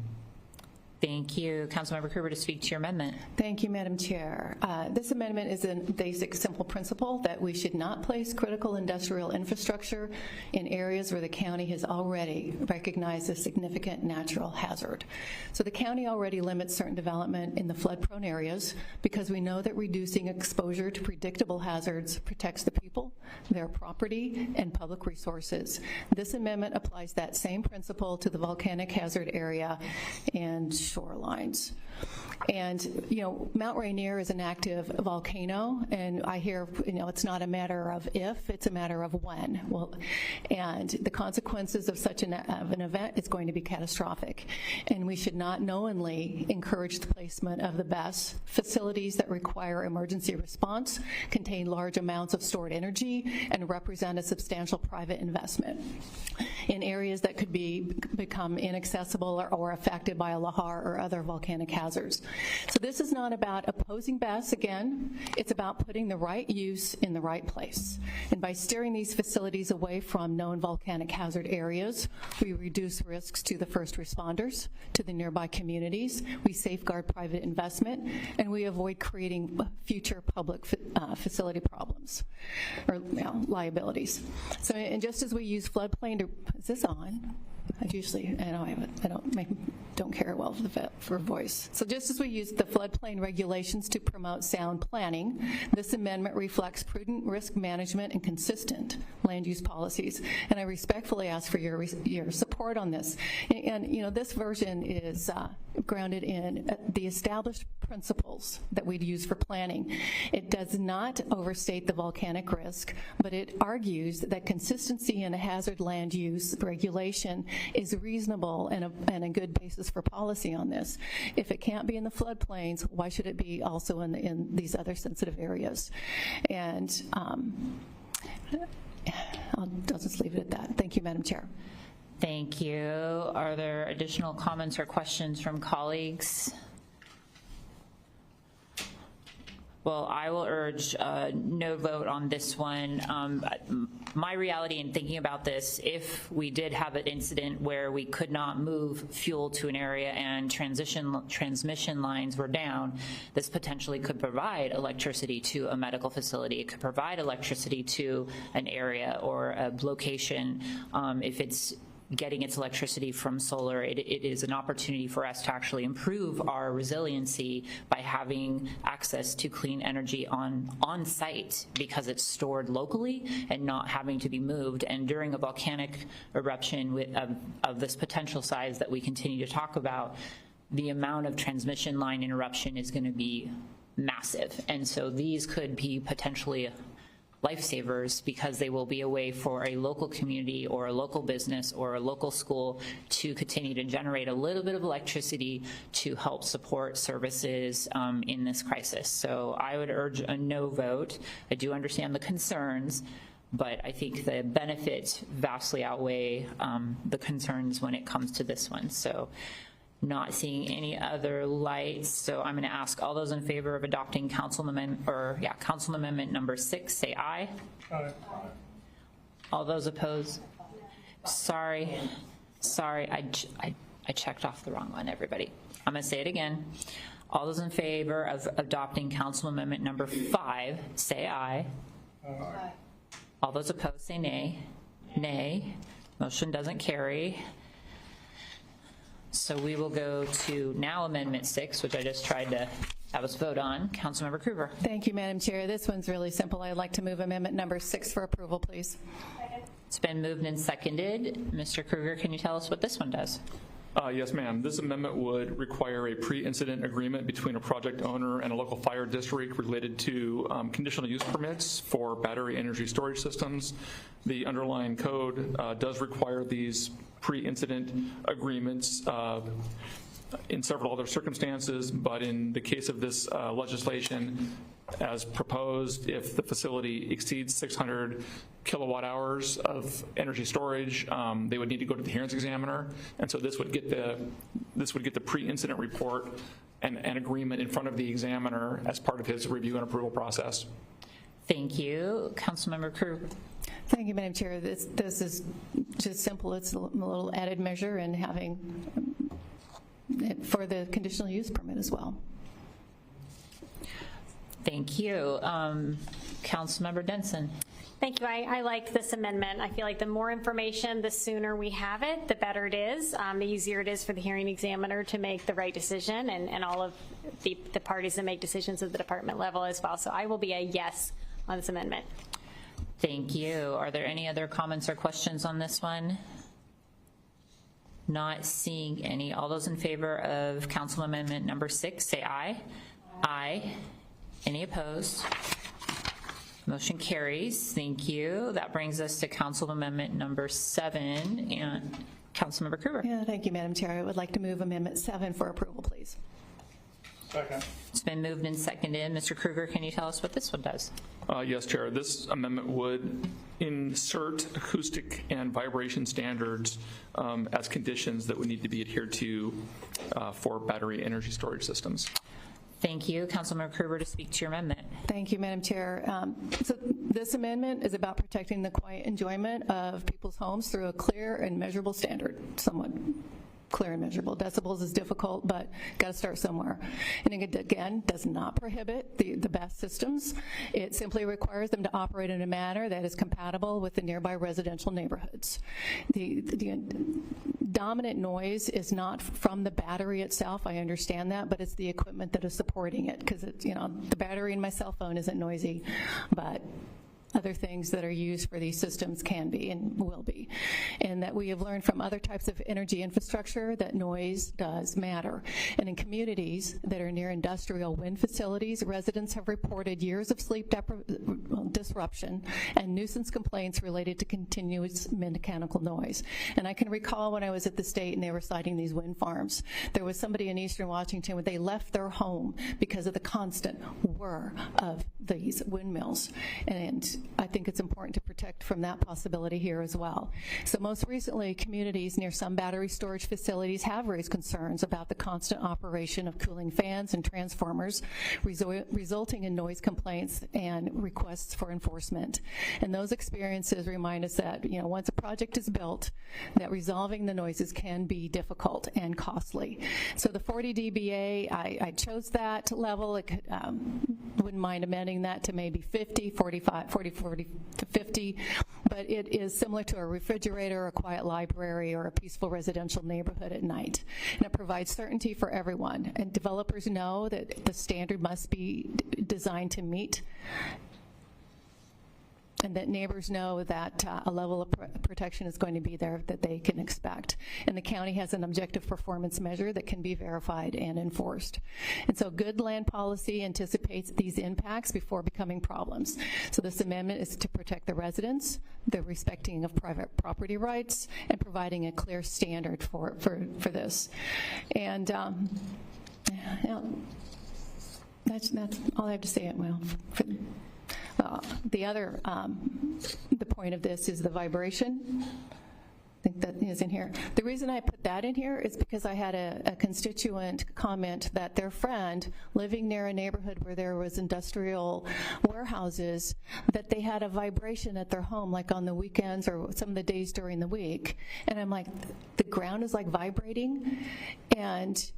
Thank you. Councilmember Kruger to speak to your amendment. Thank you, Madam Chair. This amendment is a basic, simple principle that we should not place critical industrial infrastructure in areas where the county has already recognized a significant natural hazard. So the county already limits certain development in the flood-prone areas because we know that reducing exposure to predictable hazards protects the people, their property, and public resources. This amendment applies that same principle to the volcanic hazard area and shorelines. And, you know, Mount Rainier is an active volcano, and I hear, you know, it's not a matter of if, it's a matter of when. Well, and the consequences of such an event is going to be catastrophic. And we should not knowingly encourage the placement of the BESS facilities that require emergency response, contain large amounts of stored energy, and represent a substantial private investment in areas that could become inaccessible or affected by a lahar or other volcanic hazards. So this is not about opposing BESS again, it's about putting the right use in the right place. And by steering these facilities away from known volcanic hazard areas, we reduce risks to the first responders, to the nearby communities, we safeguard private investment, and we avoid creating future public facility problems or liabilities. So, and just as we use floodplain to, is this on? I don't care well for voice. So just as we use the floodplain regulations to promote sound planning, this amendment reflects prudent risk management and consistent land use policies. And I respectfully ask for your support on this. And you know, this version is grounded in the established principles that we'd use for planning. It does not overstate the volcanic risk, but it argues that consistency in a hazard land use regulation is reasonable and a good basis for policy on this. If it can't be in the floodplains, why should it be also in these other sensitive areas? And I'll just leave it at that. Thank you, Madam Chair. Thank you. Are there additional comments or questions from colleagues? Well, I will urge no vote on this one. My reality in thinking about this, if we did have an incident where we could not move fuel to an area and transmission lines were down, this potentially could provide electricity to a medical facility. It could provide electricity to an area or a location. If it's getting its electricity from solar, it is an opportunity for us to actually improve our resiliency by having access to clean energy on site because it's stored locally and not having to be moved. And during a volcanic eruption of this potential size that we continue to talk about, the amount of transmission line interruption is going to be massive. And so these could be potentially lifesavers because they will be a way for a local community or a local business or a local school to continue to generate a little bit of electricity to help support services in this crisis. So I would urge a no vote. I do understand the concerns, but I think the benefits vastly outweigh the concerns when it comes to this one. So not seeing any other lights, so I'm going to ask all those in favor of adopting Council Amendment number 6, say aye. Aye. All those opposed? Sorry, I checked off the wrong one, everybody. I'm going to say it again. All those in favor of adopting Council Amendment number 5, say aye. Aye. All those opposed, say nay. Nay. Motion doesn't carry. So we will go to now Amendment 6, which I just tried to have us vote on. Councilmember Krueger. Thank you, Madam Chair. This one's really simple. I'd like to move Amendment number 6 for approval, please. It's been moved and seconded. Mr. Krueger, can you tell us what this one does? Yes, ma'am. This amendment would require a pre-incident agreement between a project owner and a local fire district related to conditional use permits for battery energy storage systems. The underlying code does require these pre-incident agreements in several other circumstances, but in the case of this legislation, as proposed, if the facility exceeds 600 kilowatt hours of energy storage, they would need to go to the hearings examiner, and so this would get the pre-incident report and an agreement in front of the examiner as part of his review and approval process. Thank you. Councilmember Krueger. Thank you, Madam Chair. This is just simple. It's a little added measure and having it for the conditional use permit as well. Thank you. Councilmember Denson. Thank you. I like this amendment. I feel like the more information, the sooner we have it, the better it is. The easier it is for the hearing examiner to make the right decision and all of the parties that make decisions at the department level as well. So I will be a yes on this amendment. Thank you. Are there any other comments or questions on this one? Not seeing any. All those in favor of Council Amendment number 6, say aye. Aye. Any opposed? Motion carries. Thank you. That brings us to Council Amendment number 7 and Councilmember Krueger. Yeah, thank you, Madam Chair. I would like to move Amendment 7 for approval, please. Second. It's been moved and seconded. Mr. Krueger, can you tell us what this one does? Yes, Chair. This amendment would insert acoustic and vibration standards as conditions that would need to be adhered to for battery energy storage systems. Thank you. Councilmember Krueger to speak to your amendment. Thank you, Madam Chair. So this amendment is about protecting the quiet enjoyment of people's homes through a clear and measurable standard, somewhat clear and measurable. Decibels is difficult, but got to start somewhere. And it, again, does not prohibit the best systems. It simply requires them to operate in a manner that is compatible with the nearby residential neighborhoods. The dominant noise is not from the battery itself, I understand that, but it's the equipment that is supporting it, because it's, the battery in my cell phone isn't noisy, but other things that are used for these systems can be and will be. And that we have learned from other types of energy infrastructure that noise does matter. And in communities that are near industrial wind facilities, residents have reported years of sleep disruption and nuisance complaints related to continuous mechanical noise. And I can recall when I was at the state and they were citing these wind farms, there was somebody in Eastern Washington where they left their home because of the constant whir of these windmills. And I think it's important to protect from that possibility here as well. So most recently, communities near some battery storage facilities have raised concerns about the constant operation of cooling fans and transformers, resulting in noise complaints and requests for enforcement. And those experiences remind us that, once a project is built, that resolving the noises can be difficult and costly. So the 40 dBA, I chose that level. It could, wouldn't mind amending that to maybe 40 to 50, but it is similar to a refrigerator, a quiet library, or a peaceful residential neighborhood at night. And it provides certainty for everyone. And developers know that the standard must be designed to meet, and that neighbors know that a level of protection is going to be there that they can expect. And the county has an objective performance measure that can be verified and enforced. And so good land policy anticipates these impacts before becoming problems. So this amendment is to protect the residents, the respecting of private property rights, and providing a clear standard for this. And that's all I have to say. The point of this is the vibration. I think that is in here. The reason I put that in here is because I had a constituent comment that their friend living near a neighborhood where there was industrial warehouses, that they had a vibration at their home, like on the weekends or some of the days during the week. And I'm like, the ground is like vibrating. And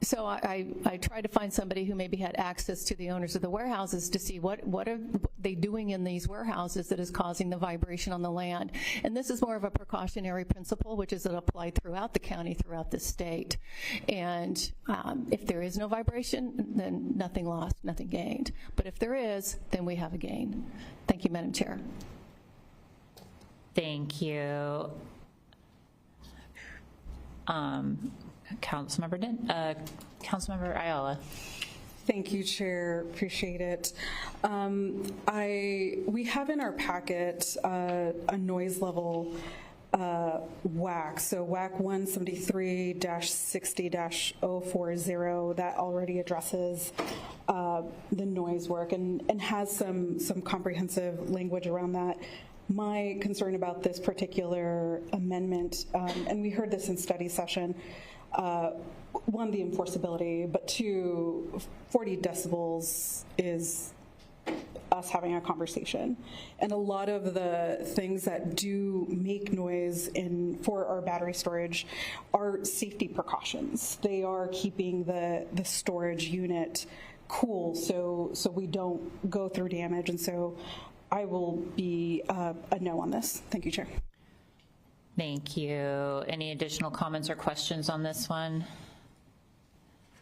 so I tried to find somebody who maybe had access to the owners of the warehouses to see what are they doing in these warehouses that is causing the vibration on the land. And this is more of a precautionary principle, which is applied throughout the county, throughout the state. And if there is no vibration, then nothing lost, nothing gained. But if there is, then we have a gain. Thank you, Madam Chair. Thank you. Councilmember Ayala. Thank you, Chair. Appreciate it. We have in our packet a noise level WAC. So WAC 173-60-040 that already addresses the noise work and has some comprehensive language around that. My concern about this particular amendment, and we heard this in study session, one, the enforceability, but two, 40 decibels is us having a conversation. And a lot of the things that do make noise for our battery storage are safety precautions. They are keeping the storage unit cool so we don't go through damage. And so I will be a no on this. Thank you, Chair. Thank you. Any additional comments or questions on this one?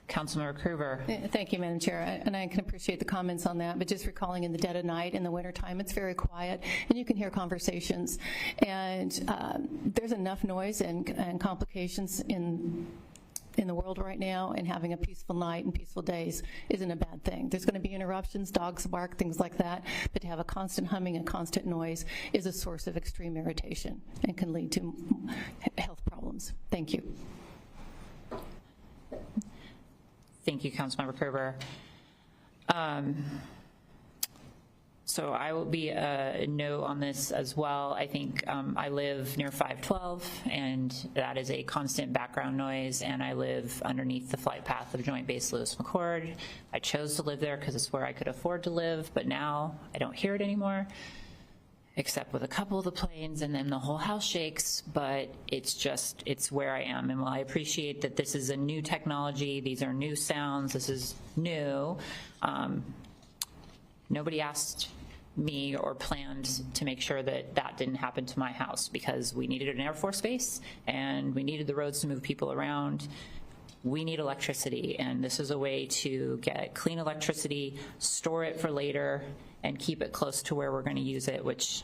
Councilmember Krueger. Thank you, Madam Chair. And I can appreciate the comments on that, but just recalling in the dead of night, in the wintertime, it's very quiet, and you can hear conversations. And there's enough noise and complications in the world right now, and having a peaceful night and peaceful days isn't a bad thing. There's going to be interruptions, dogs bark, things like that, but to have a constant humming and constant noise is a source of extreme irritation and can lead to health problems. Thank you. Thank you, Councilmember Krueger. So I will be a no on this as well. I think I live near 512, and that is a constant background noise, and I live underneath the flight path of Joint Base Lewis McChord. I chose to live there because it's where I could afford to live, but now I don't hear it anymore, except with a couple of the planes, and then the whole house shakes, but it's where I am. And while I appreciate that this is a new technology, these are new sounds, this is new, nobody asked me or planned to make sure that that didn't happen to my house, because we needed an Air Force base and we needed the roads to move people around. We need electricity, and this is a way to get clean electricity, store it for later, and keep it close to where we're going to use it, which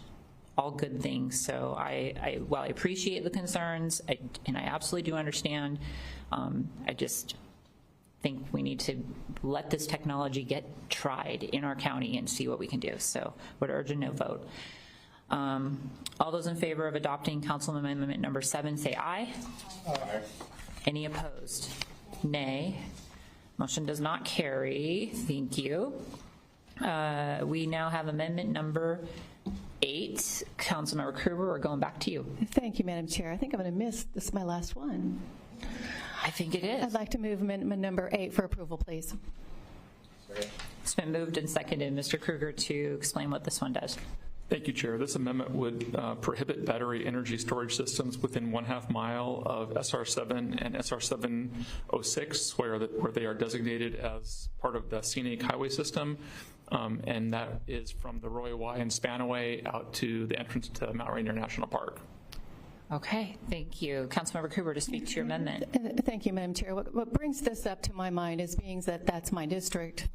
all good things. So while I appreciate the concerns, and I absolutely do understand, I just think we need to let this technology get tried in our county and see what we can do. So would urge a no vote. All those in favor of adopting Council Amendment number 7, say aye. Aye. Any opposed? Nay. Motion does not carry. Thank you. We now have amendment number 8. Councilmember Krueger, we're going back to you. Thank you, Madam Chair. I think I'm going to miss this is my last one. I think it is. I'd like to move amendment number 8 for approval, please. It's been moved and seconded. Mr. Krueger, to explain what this one does. Thank you, Chair. This amendment would prohibit battery energy storage systems within 1/2 mile of SR7 and SR706, where they are designated as part of the scenic highway system, and that is from the Roy Y and Spanaway out to the entrance to Mount Rainier National Park. Okay, thank you. Councilmember Krueger, to speak to your amendment. Thank you, Madam Chair. What brings this up to my mind is being that that's my district,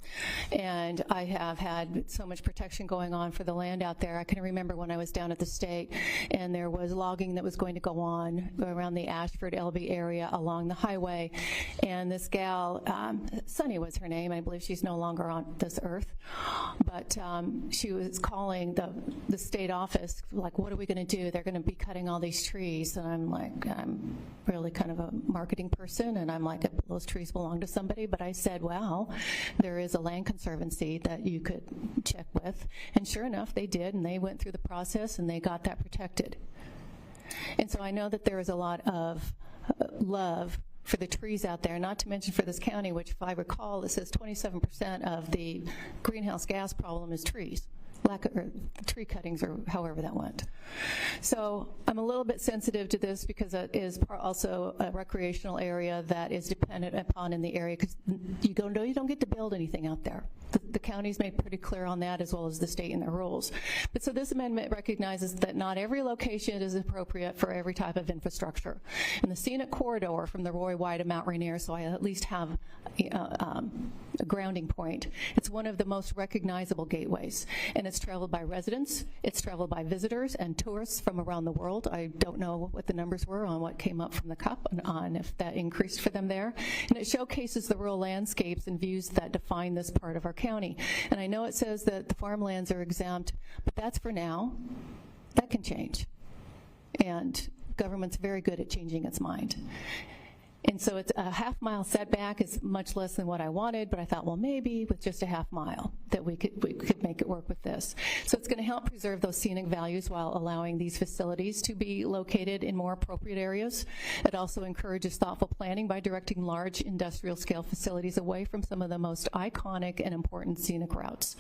and I have had so much protection going on for the land out there. I can remember when I was down at the state, and there was logging that was going to go on around the Ashford, LB area along the highway, and this gal, Sunny was her name, I believe she's no longer on this earth, but she was calling the state office, like, what are we going to do? They're going to be cutting all these trees. And I'm like, I'm really kind of a marketing person, and I'm like, those trees belong to somebody. But I said, well, there is a land conservancy that you could check with. And sure enough, they did, and they went through the process, and they got that protected. And so I know that there is a lot of love for the trees out there, not to mention for this county, which, if I recall, it says 27% of the greenhouse gas problem is trees. Tree cuttings, or however that went. So I'm a little bit sensitive to this because it is also a recreational area that is dependent upon in the area, because you don't get to build anything out there. The county's made pretty clear on that, as well as the state in their rules. But so this amendment recognizes that not every location is appropriate for every type of infrastructure. And the scenic corridor from the Roy Y to Mount Rainier, so I at least have a grounding point. It's one of the most recognizable gateways, and it's traveled by residents, it's traveled by visitors and tourists from around the world. I don't know what the numbers were on what came up from the CUP and on if that increased for them there. And it showcases the rural landscapes and views that define this part of our county. And I know it says that the farmlands are exempt, but that's for now. That can change. And government's very good at changing its mind. And so it's a 1/2 mile setback is much less than what I wanted, but I thought, well, maybe with just a 1/2 mile that we could make it work with this. So it's going to help preserve those scenic values while allowing these facilities to be located in more appropriate areas. It also encourages thoughtful planning by directing large industrial scale facilities away from some of the most iconic and important scenic routes.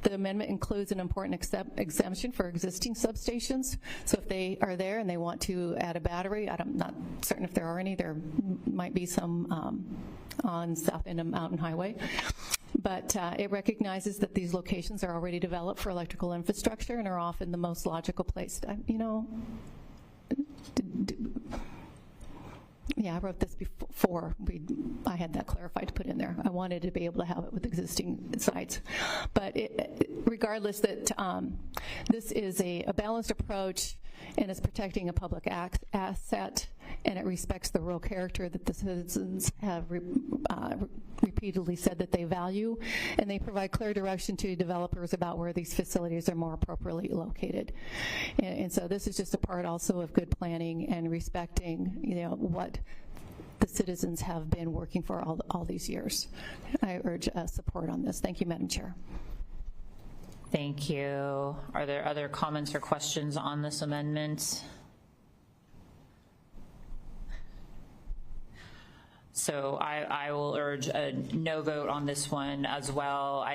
The amendment includes an important exemption for existing substations. So if they are there and they want to add a battery, I'm not certain if there are any, there might be some on South End of Mountain Highway. But it recognizes that these locations are already developed for electrical infrastructure and are often the most logical place. Yeah, I wrote this before I had that clarified to put in there. I wanted to be able to have it with existing sites. But regardless, that this is a balanced approach, and it's protecting a public asset, and it respects the rural character that the citizens have repeatedly said that they value, and they provide clear direction to developers about where these facilities are more appropriately located. And so this is just a part also of good planning and respecting, what the citizens have been working for all these years. I urge support on this. Thank you, Madam Chair. Thank you. Are there other comments or questions on this amendment? So I will urge a no vote on this one as well.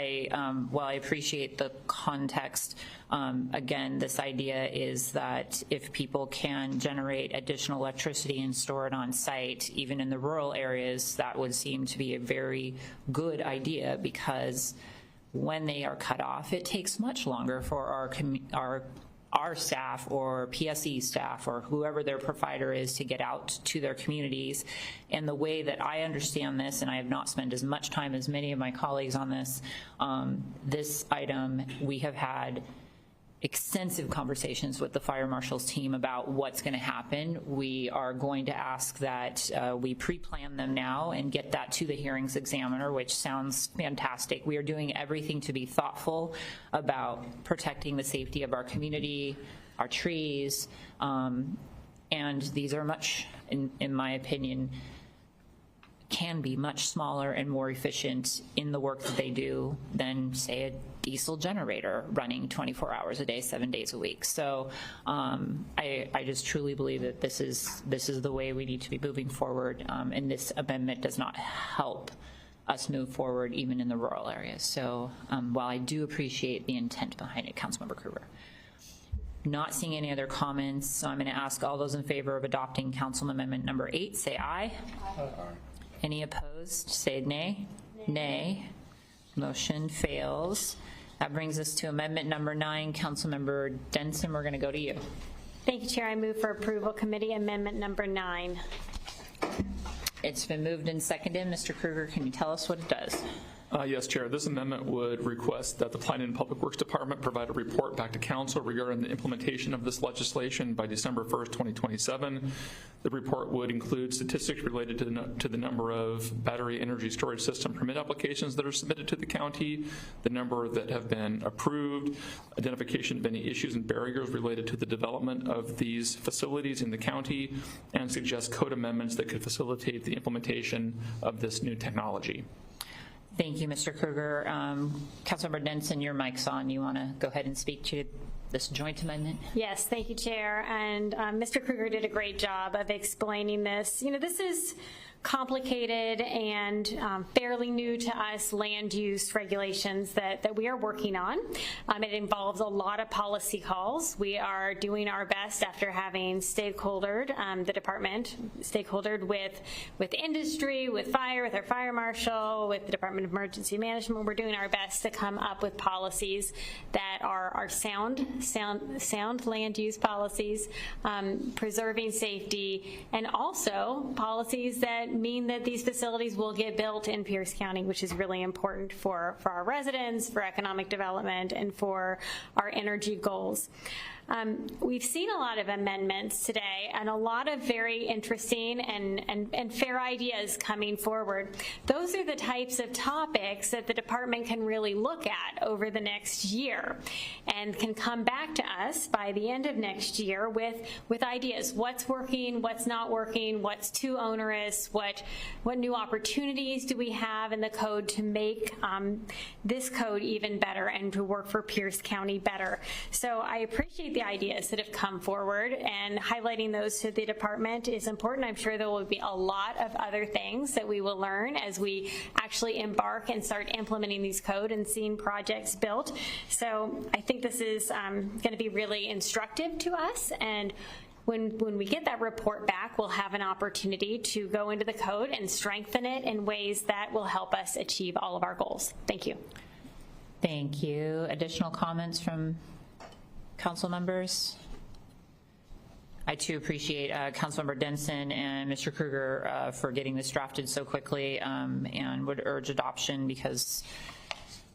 While I appreciate the context, again, this idea is that if people can generate additional electricity and store it on site, even in the rural areas, that would seem to be a very good idea, because when they are cut off, it takes much longer for our staff or PSE staff or whoever their provider is to get out to their communities. And the way that I understand this, and I have not spent as much time as many of my colleagues on this, this item, we have had extensive conversations with the fire marshal's team about what's going to happen. We are going to ask that we pre-plan them now and get that to the hearings examiner, which sounds fantastic. We are doing everything to be thoughtful about protecting the safety of our community, our trees, and these are much, in my opinion, can be much smaller and more efficient in the work that they do than, say, a diesel generator running 24 hours a day, 7 days a week. So I just truly believe that this is the way we need to be moving forward, and this amendment does not help us move forward even in the rural areas. So while I do appreciate the intent behind it, Councilmember Kruger. Not seeing any other comments, so I'm going to ask all those in favor of adopting Council Amendment number 8, say aye. Aye. Any opposed, say nay. Nay. Motion fails. That brings us to amendment number 9. Councilmember Denson, we're going to go to you. Thank you, Chair. I move for approval committee amendment number 9. It's been moved and seconded. Mr. Kruger, can you tell us what it does? Yes, Chair. This amendment would request that the Planning and Public Works Department provide a report back to Council regarding the implementation of this legislation by December 1st, 2027. The report would include statistics related to the number of battery energy storage system permit applications that are submitted to the county, the number that have been approved, identification of any issues and barriers related to the development of these facilities in the county, and suggest code amendments that could facilitate the implementation of this new technology. Thank you, Mr. Kruger. Councilmember Denson, your mic's on. You want to go ahead and speak to this joint amendment? Yes, thank you, Chair. And Mr. Kruger did a great job of explaining this. You know, this is complicated and fairly new to us land use regulations that we are working on. It involves a lot of policy calls. We are doing our best after having stakeholdered, the department stakeholdered with industry, with fire, with our fire marshal, with the Department of Emergency Management. We're doing our best to come up with policies that are sound land use policies, preserving safety, and also policies that mean that these facilities will get built in Pierce County, which is really important for our residents, for economic development, and for our energy goals. We've seen a lot of amendments today and a lot of very interesting and fair ideas coming forward. Those are the types of topics that the department can really look at over the next year and can come back to us by the end of next year with ideas. What's working, what's not working, what's too onerous, what new opportunities do we have in the code to make this code even better and to work for Pierce County better. So I appreciate the ideas that have come forward, and highlighting those to the department is important. I'm sure there will be a lot of other things that we will learn as we actually embark and start implementing these code and seeing projects built. So I think this is going to be really instructive to us, and when we get that report back, we'll have an opportunity to go into the code and strengthen it in ways that will help us achieve all of our goals. Thank you. Thank you. Additional comments from council members? I too appreciate Councilmember Denson and Mr. Kruger for getting this drafted so quickly, and would urge adoption, because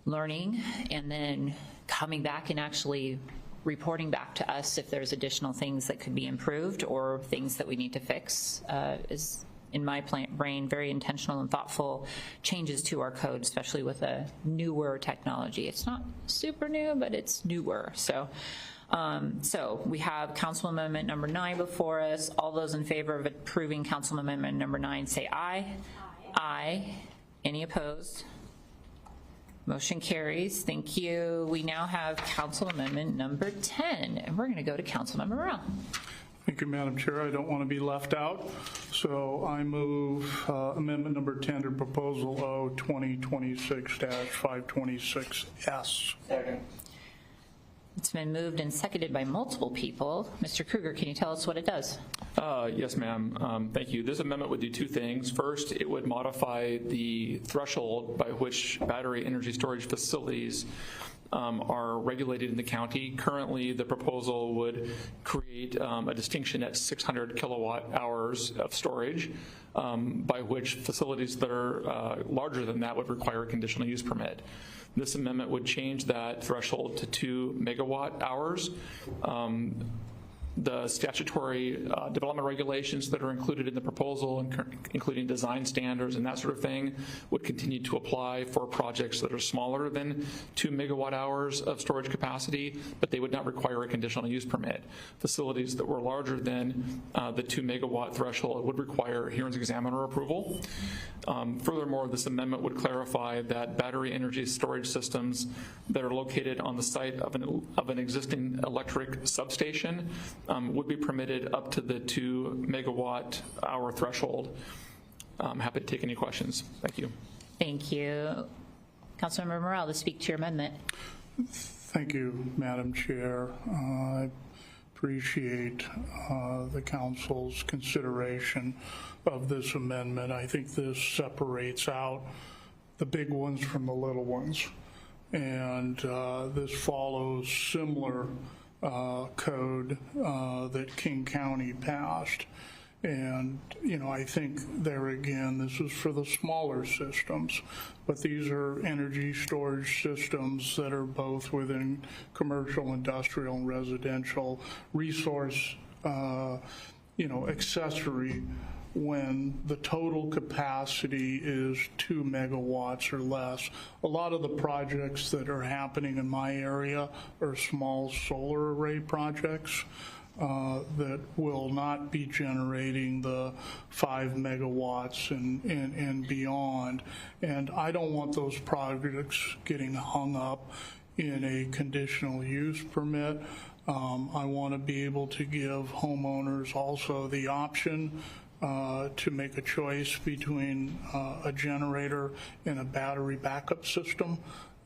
learning and then coming back and actually reporting back to us if there's additional things that could be improved or things that we need to fix is, in my brain, very intentional and thoughtful changes to our code, especially with a newer technology. It's not super new, but it's newer. So we have Council Amendment number 9 before us. All those in favor of approving Council Amendment number 9 say aye. Aye. Any opposed? Motion carries. Thank you. We now have Council Amendment number 10, and we're going to go to Councilmember Morrell. Thank you, Madam Chair. I don't want to be left out, so I move Amendment number 10 to Proposal O 2026-526S. Second. It's been moved and seconded by multiple people. Mr. Kruger, can you tell us what it does? Yes, ma'am. Thank you. This amendment would do two things. First, it would modify the threshold by which battery energy storage facilities are regulated in the county. Currently, the proposal would create a distinction at 600 kilowatt hours of storage, by which facilities that are larger than that would require a conditional use permit. This amendment would change that threshold to 2 megawatt hours. The statutory development regulations that are included in the proposal, including design standards and that sort of thing, would continue to apply for projects that are smaller than 2 megawatt hours of storage capacity, but they would not require a conditional use permit. Facilities that were larger than the 2 megawatt threshold would require hearings examiner approval. Furthermore, this amendment would clarify that battery energy storage systems that are located on the site of an existing electric substation would be permitted up to the 2 megawatt hour threshold. I'm happy to take any questions. Thank you. Thank you. Councilmember Morrell, to speak to your amendment. Thank you, Madam Chair. I appreciate the council's consideration of this amendment. I think this separates out the big ones from the little ones, and this follows similar code that King County passed. And, you know, I think there again, this is for the smaller systems, but these are energy storage systems that are both within commercial, industrial, and residential resource, accessory when the total capacity is 2 megawatts or less. A lot of the projects that are happening in my area are small solar array projects that will not be generating the 5 megawatts and beyond. And I don't want those projects getting hung up in a conditional use permit. I want to be able to give homeowners also the option to make a choice between a generator and a battery backup system.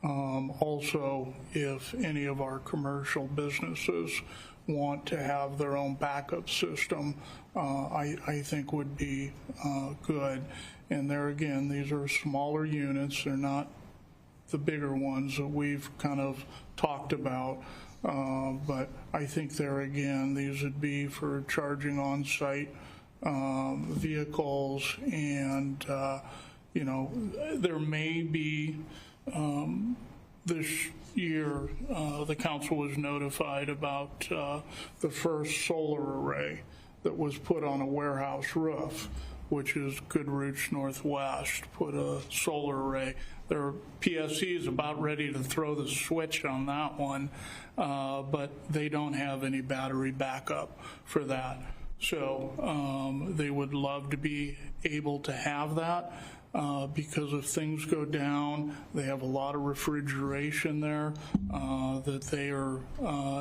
Also, if any of our commercial businesses want to have their own backup system, I think would be good. And there again, these are smaller units. They're not the bigger ones that we've kind of talked about. But I think there again, these would be for charging on-site vehicles, and there may be this year the council was notified about the first solar array that was put on a warehouse roof, which is Goodrich Northwest, put a solar array. Their PSC is about ready to throw the switch on that one, but they don't have any battery backup for that. So they would love to be able to have that because if things go down, they have a lot of refrigeration there that they are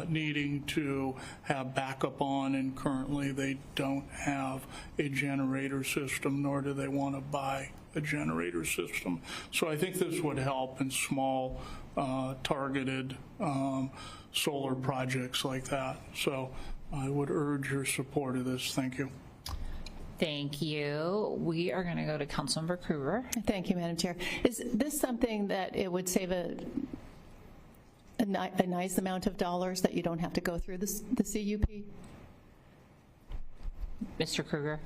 needing to have backup on, and currently they don't have a generator system, nor do they want to buy a generator system. So I think this would help in small targeted solar projects like that. So I would urge your support of this. Thank you. Thank you. We are going to go to Councilmember Kruger. Thank you, Madam Chair. Is this something that it would save a nice amount of dollars that you don't have to go through the CUP? Mr. Kruger.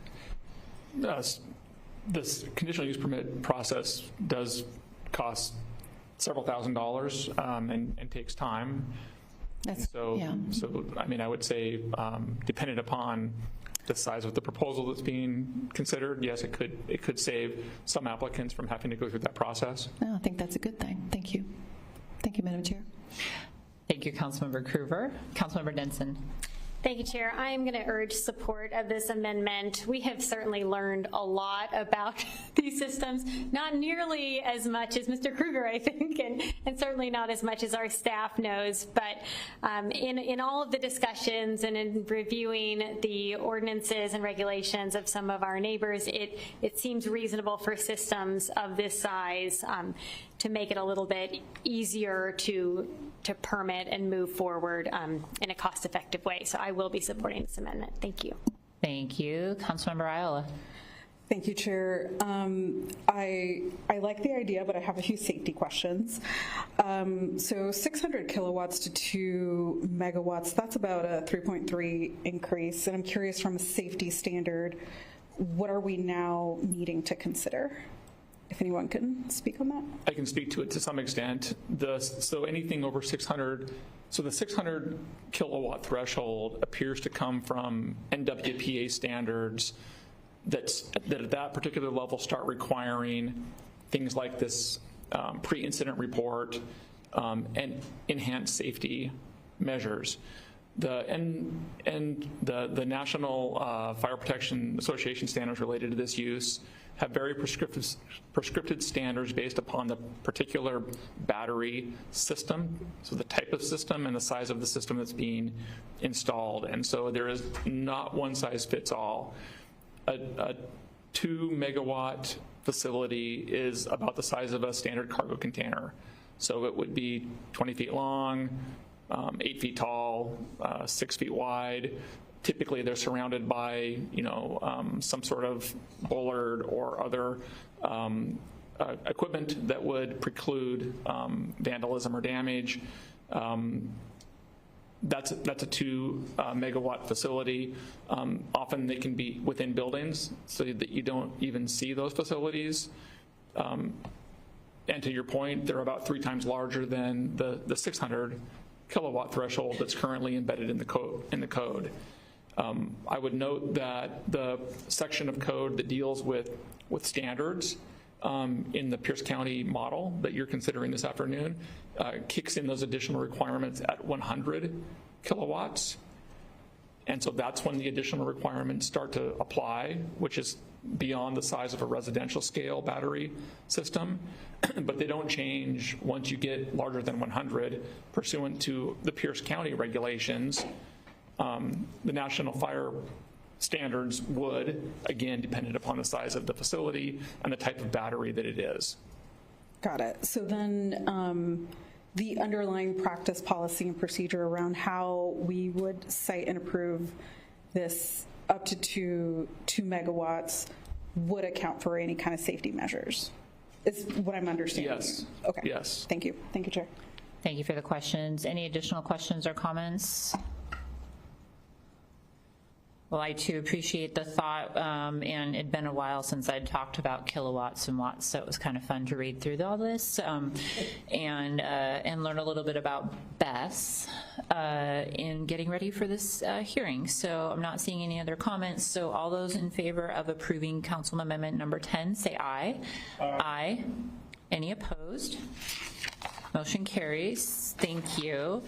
This conditional use permit process does cost several $1,000s and takes time. So I mean, I would say dependent upon the size of the proposal that's being considered, yes, it could save some applicants from having to go through that process. No, I think that's a good thing. Thank you. Thank you, Madam Chair. Thank you, Councilmember Kruger. Councilmember Denson. Thank you, Chair. I am going to urge support of this amendment. We have certainly learned a lot about these systems, not nearly as much as Mr. Kruger, I think, and certainly not as much as our staff knows. But in all of the discussions and in reviewing the ordinances and regulations of some of our neighbors, it seems reasonable for systems of this size to make it a little bit easier to permit and move forward in a cost-effective way. So I will be supporting this amendment. Thank you. Thank you. Councilmember Ayala. Thank you, Chair. I like the idea, but I have a few safety questions. So 600 kilowatts to 2 megawatts, that's about a 3.3 increase. And I'm curious, from a safety standard, what are we now needing to consider? If anyone can speak on that. I can speak to it to some extent. So anything over 600, so the 600 kilowatt threshold appears to come from NWPA standards that at that particular level start requiring things like this pre-incident report and enhanced safety measures. The National Fire Protection Association standards related to this use have very prescriptive standards based upon the particular battery system, so the type of system and the size of the system that's being installed. And so there is not one size fits all. A 2 megawatt facility is about the size of a standard cargo container. So it would be 20 feet long, 8 feet tall, 6 feet wide. Typically, they're surrounded by, some sort of bollard or other equipment that would preclude vandalism or damage. That's a 2 megawatt facility. Often they can be within buildings so that you don't even see those facilities. And to your point, they're about 3 times larger than the 600 kilowatt threshold that's currently embedded in the code. I would note that the section of code that deals with standards in the Pierce County model that you're considering this afternoon kicks in those additional requirements at 100 kilowatts. And so that's when the additional requirements start to apply, which is beyond the size of a residential scale battery system. But they don't change once you get larger than 100 pursuant to the Pierce County regulations. The National Fire standards would, again, dependent upon the size of the facility and the type of battery that it is. Got it. So then the underlying practice, policy, and procedure around how we would cite and approve this up to 2 megawatts would account for any kind of safety measures, is what I'm understanding. Yes. Okay. Yes. Thank you. Thank you, Chair. Thank you for the questions. Any additional questions or comments? Well, I too appreciate the thought, and it'd been a while since I'd talked about kilowatts and watts, so it was kind of fun to read through all this and learn a little bit about BESS in getting ready for this hearing. So I'm not seeing any other comments. So all those in favor of approving Council Amendment number 10, say aye. Aye. Any opposed? Motion carries. Thank you.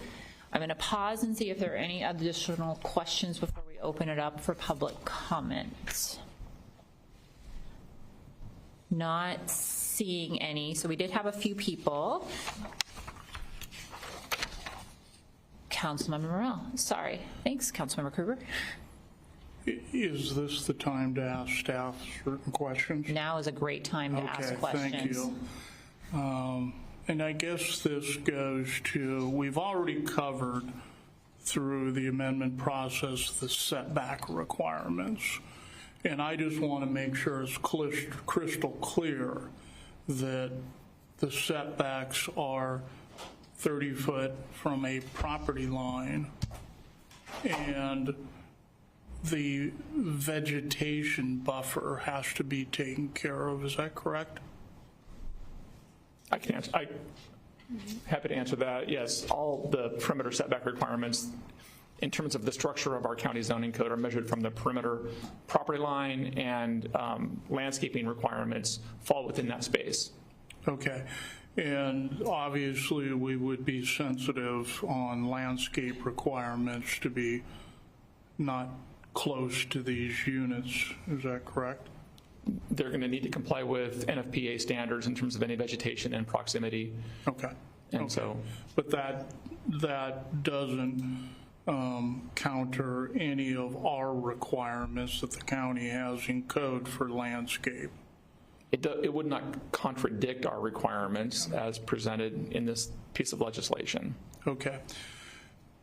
I'm going to pause and see if there are any additional questions before we open it up for public comment. Not seeing any, so we did have a few people. Councilmember Morrell, sorry. Thanks, Councilmember Kruger. Is this the time to ask staff certain questions? Now is a great time to ask questions. Thank you. And I guess this goes to, we've already covered through the amendment process the setback requirements. And I just want to make sure it's crystal clear that the setbacks are 30 foot from a property line and the vegetation buffer has to be taken care of. Is that correct? I can answer. I'm happy to answer that. Yes, all the perimeter setback requirements in terms of the structure of our county zoning code are measured from the perimeter property line, and landscaping requirements fall within that space. Okay. And obviously we would be sensitive on landscape requirements to be not close to these units. Is that correct? They're going to need to comply with NFPA standards in terms of any vegetation and proximity. Okay. And so, but that doesn't counter any of our requirements that the county has in code for landscape. it would not contradict our requirements as presented in this piece of legislation. Okay.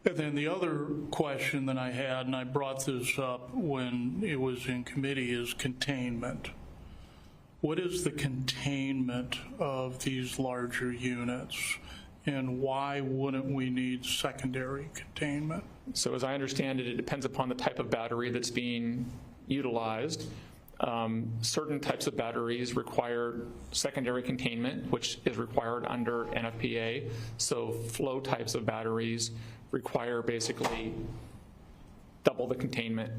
And then the other question that I had, and I brought this up when it was in committee, is containment. What is the containment of these larger units, and why wouldn't we need secondary containment? So as I understand it, it depends upon the type of battery that's being utilized. Certain types of batteries require secondary containment, which is required under NFPA. So flow types of batteries require basically double the containment.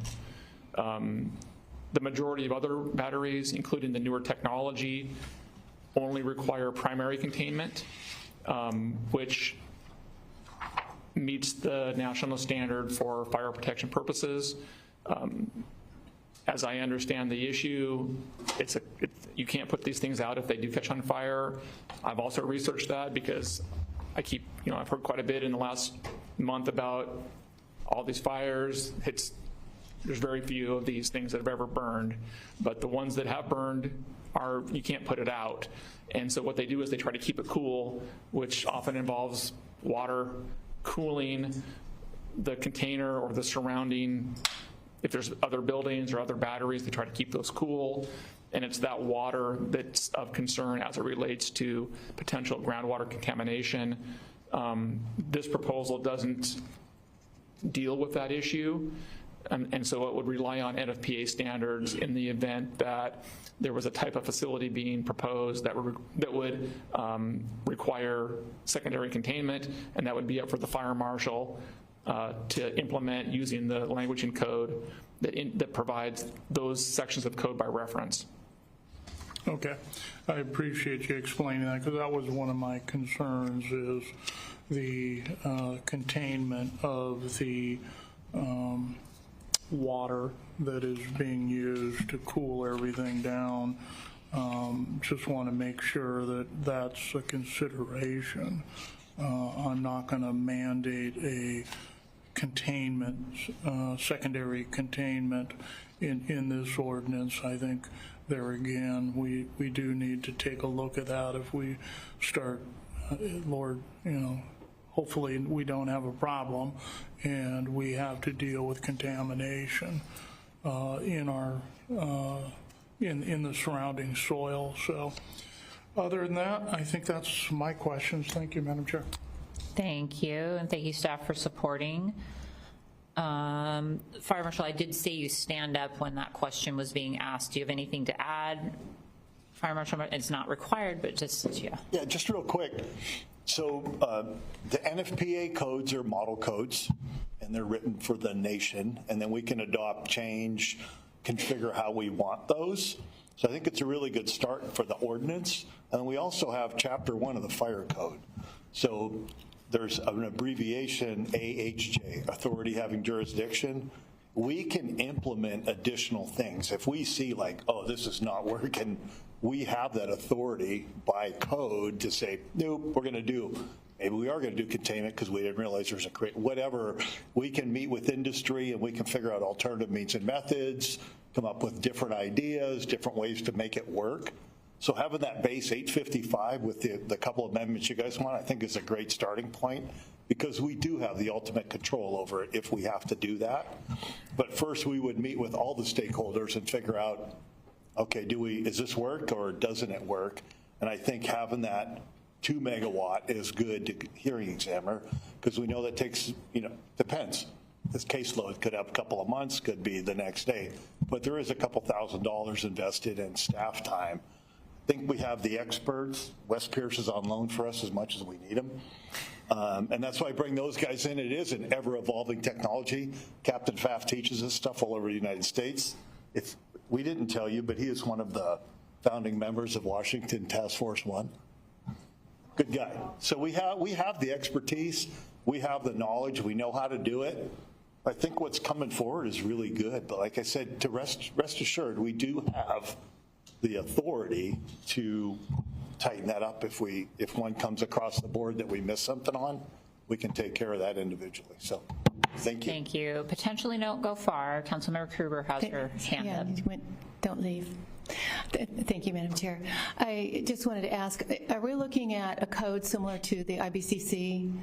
The majority of other batteries, including the newer technology, only require primary containment, which meets the national standard for fire protection purposes. As I understand the issue, you can't put these things out if they do catch on fire. I've also researched that because I've heard quite a bit in the last month about all these fires. There's very few of these things that have ever burned, but the ones that have burned you can't put it out. And so what they do is they try to keep it cool, which often involves water cooling the container or the surrounding. If there's other buildings or other batteries, they try to keep those cool. And it's that water that's of concern as it relates to potential groundwater contamination. This proposal doesn't deal with that issue. And so it would rely on NFPA standards in the event that there was a type of facility being proposed that would require secondary containment, and that would be up for the fire marshal to implement using the language in code that provides those sections of code by reference. Okay, I appreciate you explaining that, because that was one of my concerns, is the containment of the water that is being used to cool everything down. Just want to make sure that that's a consideration. I'm not going to mandate a containment, secondary containment in this ordinance. I think there again, we do need to take a look at that if we start, Lord, hopefully we don't have a problem and we have to deal with contamination in the surrounding soil. So other than that, I think that's my questions. Thank you, Madam Chair. Thank you, and thank you, staff, for supporting. Fire Marshal, I did say you stand up when that question was being asked. Do you have anything to add? Fire Marshal, it's not required, but just, yeah. Yeah, just real quick. So the NFPA codes are model codes, and they're written for the nation, and then we can adopt, change, configure how we want those. So I think it's a really good start for the ordinance. And we also have Chapter 1 of the Fire Code. So there's an abbreviation, AHJ, Authority Having Jurisdiction. We can implement additional things. If we see like, oh, this is not working, we have that authority by code to say, nope, we're going to do, maybe we are going to do containment because we didn't realize there's whatever. We can meet with industry and we can figure out alternative means and methods, come up with different ideas, different ways to make it work. So having that base 855 with the couple of amendments you guys want, I think is a great starting point, because we do have the ultimate control over it if we have to do that. But first we would meet with all the stakeholders and figure out, okay, does this work or doesn't it work? And I think having that 2 megawatt is good to hearing examiner, because we know that takes, depends. This caseload could have a couple of months, could be the next day, but there is a couple $1,000s invested in staff time. I think we have the experts. West Pierce is on loan for us as much as we need them. And that's why I bring those guys in. It is an ever-evolving technology. Captain Pfaff teaches this stuff all over the United States. We didn't tell you, but he is one of the founding members of Washington Task Force 1. Good guy. So we have the expertise. We have the knowledge. We know how to do it. I think what's coming forward is really good, but like I said, to rest assured, we do have the authority to tighten that up if one comes across the board that we miss something on, we can take care of that individually. So thank you. Thank you. Potentially don't go far. Councilmember Kruger has her hand up. Don't leave. Thank you, Madam Chair. I just wanted to ask, are we looking at a code similar to the IBCC?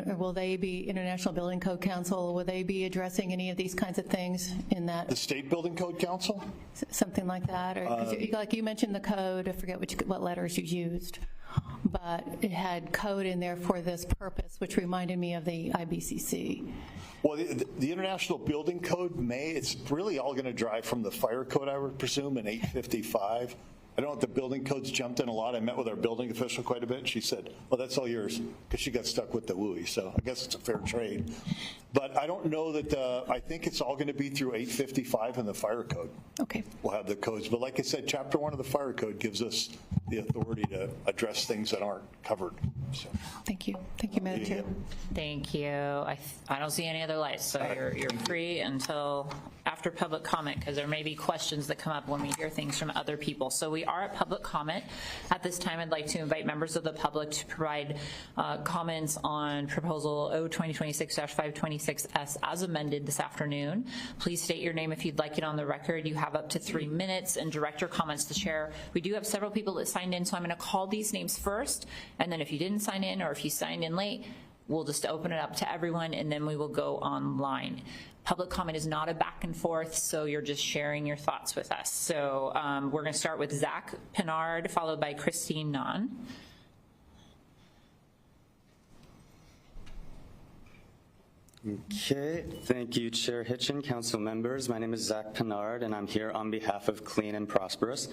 Or will they be International Building Code Council? Will they be addressing any of these kinds of things in that? The State Building Code Council? Something like that? Or, like you mentioned the code, I forget what letters you used, but it had code in there for this purpose, which reminded me of the IBCC. Well, the International Building Code it's really all going to drive from the fire code, I would presume, in 855. I don't know if the building codes jumped in a lot. I met with our building official quite a bit. She said, well, that's all yours, because she got stuck with the WUI. So I guess it's a fair trade. But I don't know that, I think it's all going to be through 855 in the fire code. Okay. We'll have the codes. But like I said, Chapter 1 of the fire code gives us the authority to address things that aren't covered. So. Thank you. Thank you, Madam Chair. Thank you. I don't see any other lights, so you're free until after public comment, because there may be questions that come up when we hear things from other people. So we are at public comment. At this time, I'd like to invite members of the public to provide comments on Proposal O-2026-526S as amended this afternoon. Please state your name if you'd like it on the record. You have up to 3 minutes and direct your comments to the chair. We do have several people that signed in, so I'm going to call these names first, and then if you didn't sign in or if you signed in late, we'll just open it up to everyone, and then we will go online. Public comment is not a back and forth, so you're just sharing your thoughts with us. So we're going to start with Zach Pinard, followed by Christine Nahn. Okay, thank you, Chair Hitchen, council members. My name is Zach Pinard, and I'm here on behalf of Clean and Prosperous.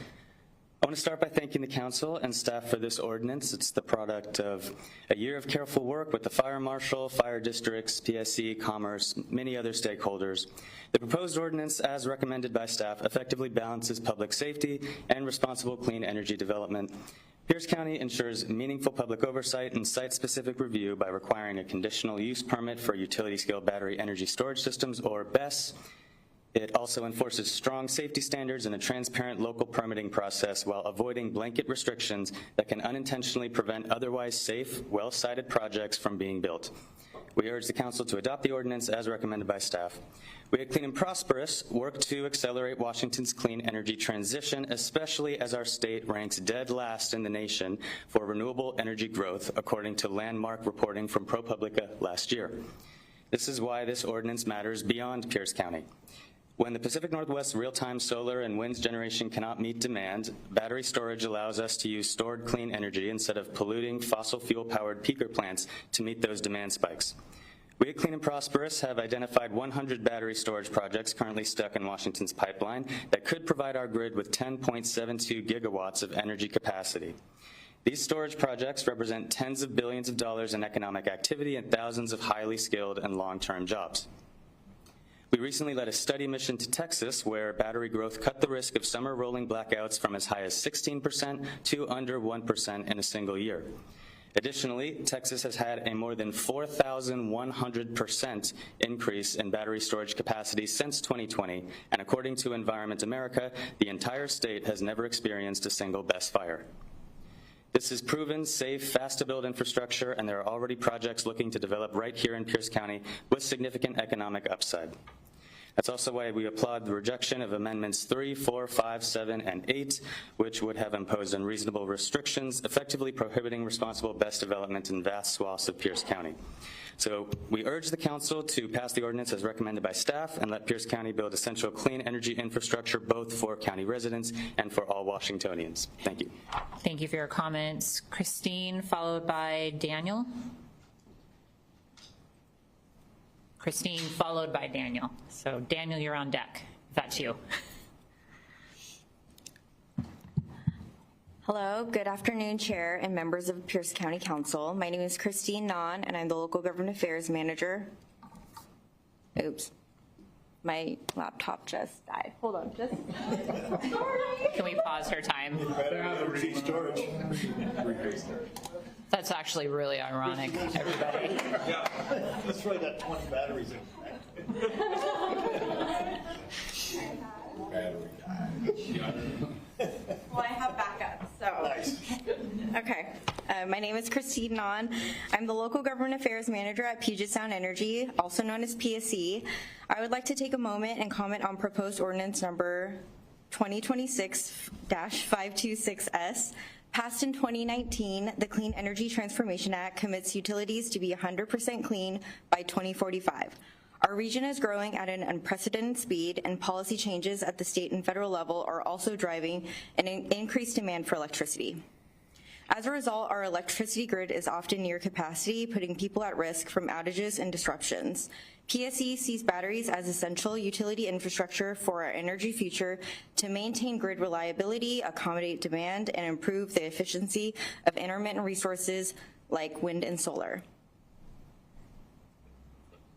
I want to start by thanking the council and staff for this ordinance. It's the product of a year of careful work with the fire marshal, fire districts, PSC, Commerce, many other stakeholders. The proposed ordinance, as recommended by staff, effectively balances public safety and responsible clean energy development. Pierce County ensures meaningful public oversight and site-specific review by requiring a conditional use permit for utility-scale battery energy storage systems, or BESS. It also enforces strong safety standards and a transparent local permitting process while avoiding blanket restrictions that can unintentionally prevent otherwise safe, well-sited projects from being built. We urge the council to adopt the ordinance as recommended by staff. We at Clean and Prosperous work to accelerate Washington's clean energy transition, especially as our state ranks dead last in the nation for renewable energy growth, according to landmark reporting from ProPublica last year. This is why this ordinance matters beyond Pierce County. When the Pacific Northwest real-time solar and wind generation cannot meet demand, battery storage allows us to use stored clean energy instead of polluting fossil fuel-powered peaker plants to meet those demand spikes. We at Clean and Prosperous have identified 100 battery storage projects currently stuck in Washington's pipeline that could provide our grid with 10.72 gigawatts of energy capacity. These storage projects represent tens of billions of dollars in economic activity and thousands of highly skilled and long-term jobs. We recently led a study mission to Texas where battery growth cut the risk of summer rolling blackouts from as high as 16% to under 1% in a single year. Additionally, Texas has had a more than 4,100% increase in battery storage capacity since 2020, and according to Environment America, the entire state has never experienced a single BESS fire. This is proven, safe, fast-to-build infrastructure, and there are already projects looking to develop right here in Pierce County with significant economic upside. That's also why we applaud the rejection of Amendments 3, 4, 5, 7, and 8, which would have imposed unreasonable restrictions, effectively prohibiting responsible BESS development in vast swaths of Pierce County. So we urge the council to pass the ordinance as recommended by staff and let Pierce County build essential clean energy infrastructure both for county residents and for all Washingtonians. Thank you. Thank you for your comments. Christine, followed by Daniel. Christine, followed by Daniel. So Daniel, you're on deck. That's you. Hello, good afternoon, Chair and members of Pierce County Council. My name is Christine Nahn, and I'm the Local Government Affairs Manager. Oops, my laptop just died. Hold on, just. Sorry. Can we pause her time? That's actually really ironic, everybody. Yeah, that's right, that 20 batteries in. Well, I have backup, so. Nice. Okay. My name is Christine Nahn. I'm the Local Government Affairs Manager at Puget Sound Energy, also known as PSE. I would like to take a moment and comment on proposed ordinance number 2026-526S. Passed in 2019, the Clean Energy Transformation Act commits utilities to be 100% clean by 2045. Our region is growing at an unprecedented speed, and policy changes at the state and federal level are also driving an increased demand for electricity. As a result, our electricity grid is often near capacity, putting people at risk from outages and disruptions. PSE sees batteries as essential utility infrastructure for our energy future to maintain grid reliability, accommodate demand, and improve the efficiency of intermittent resources like wind and solar.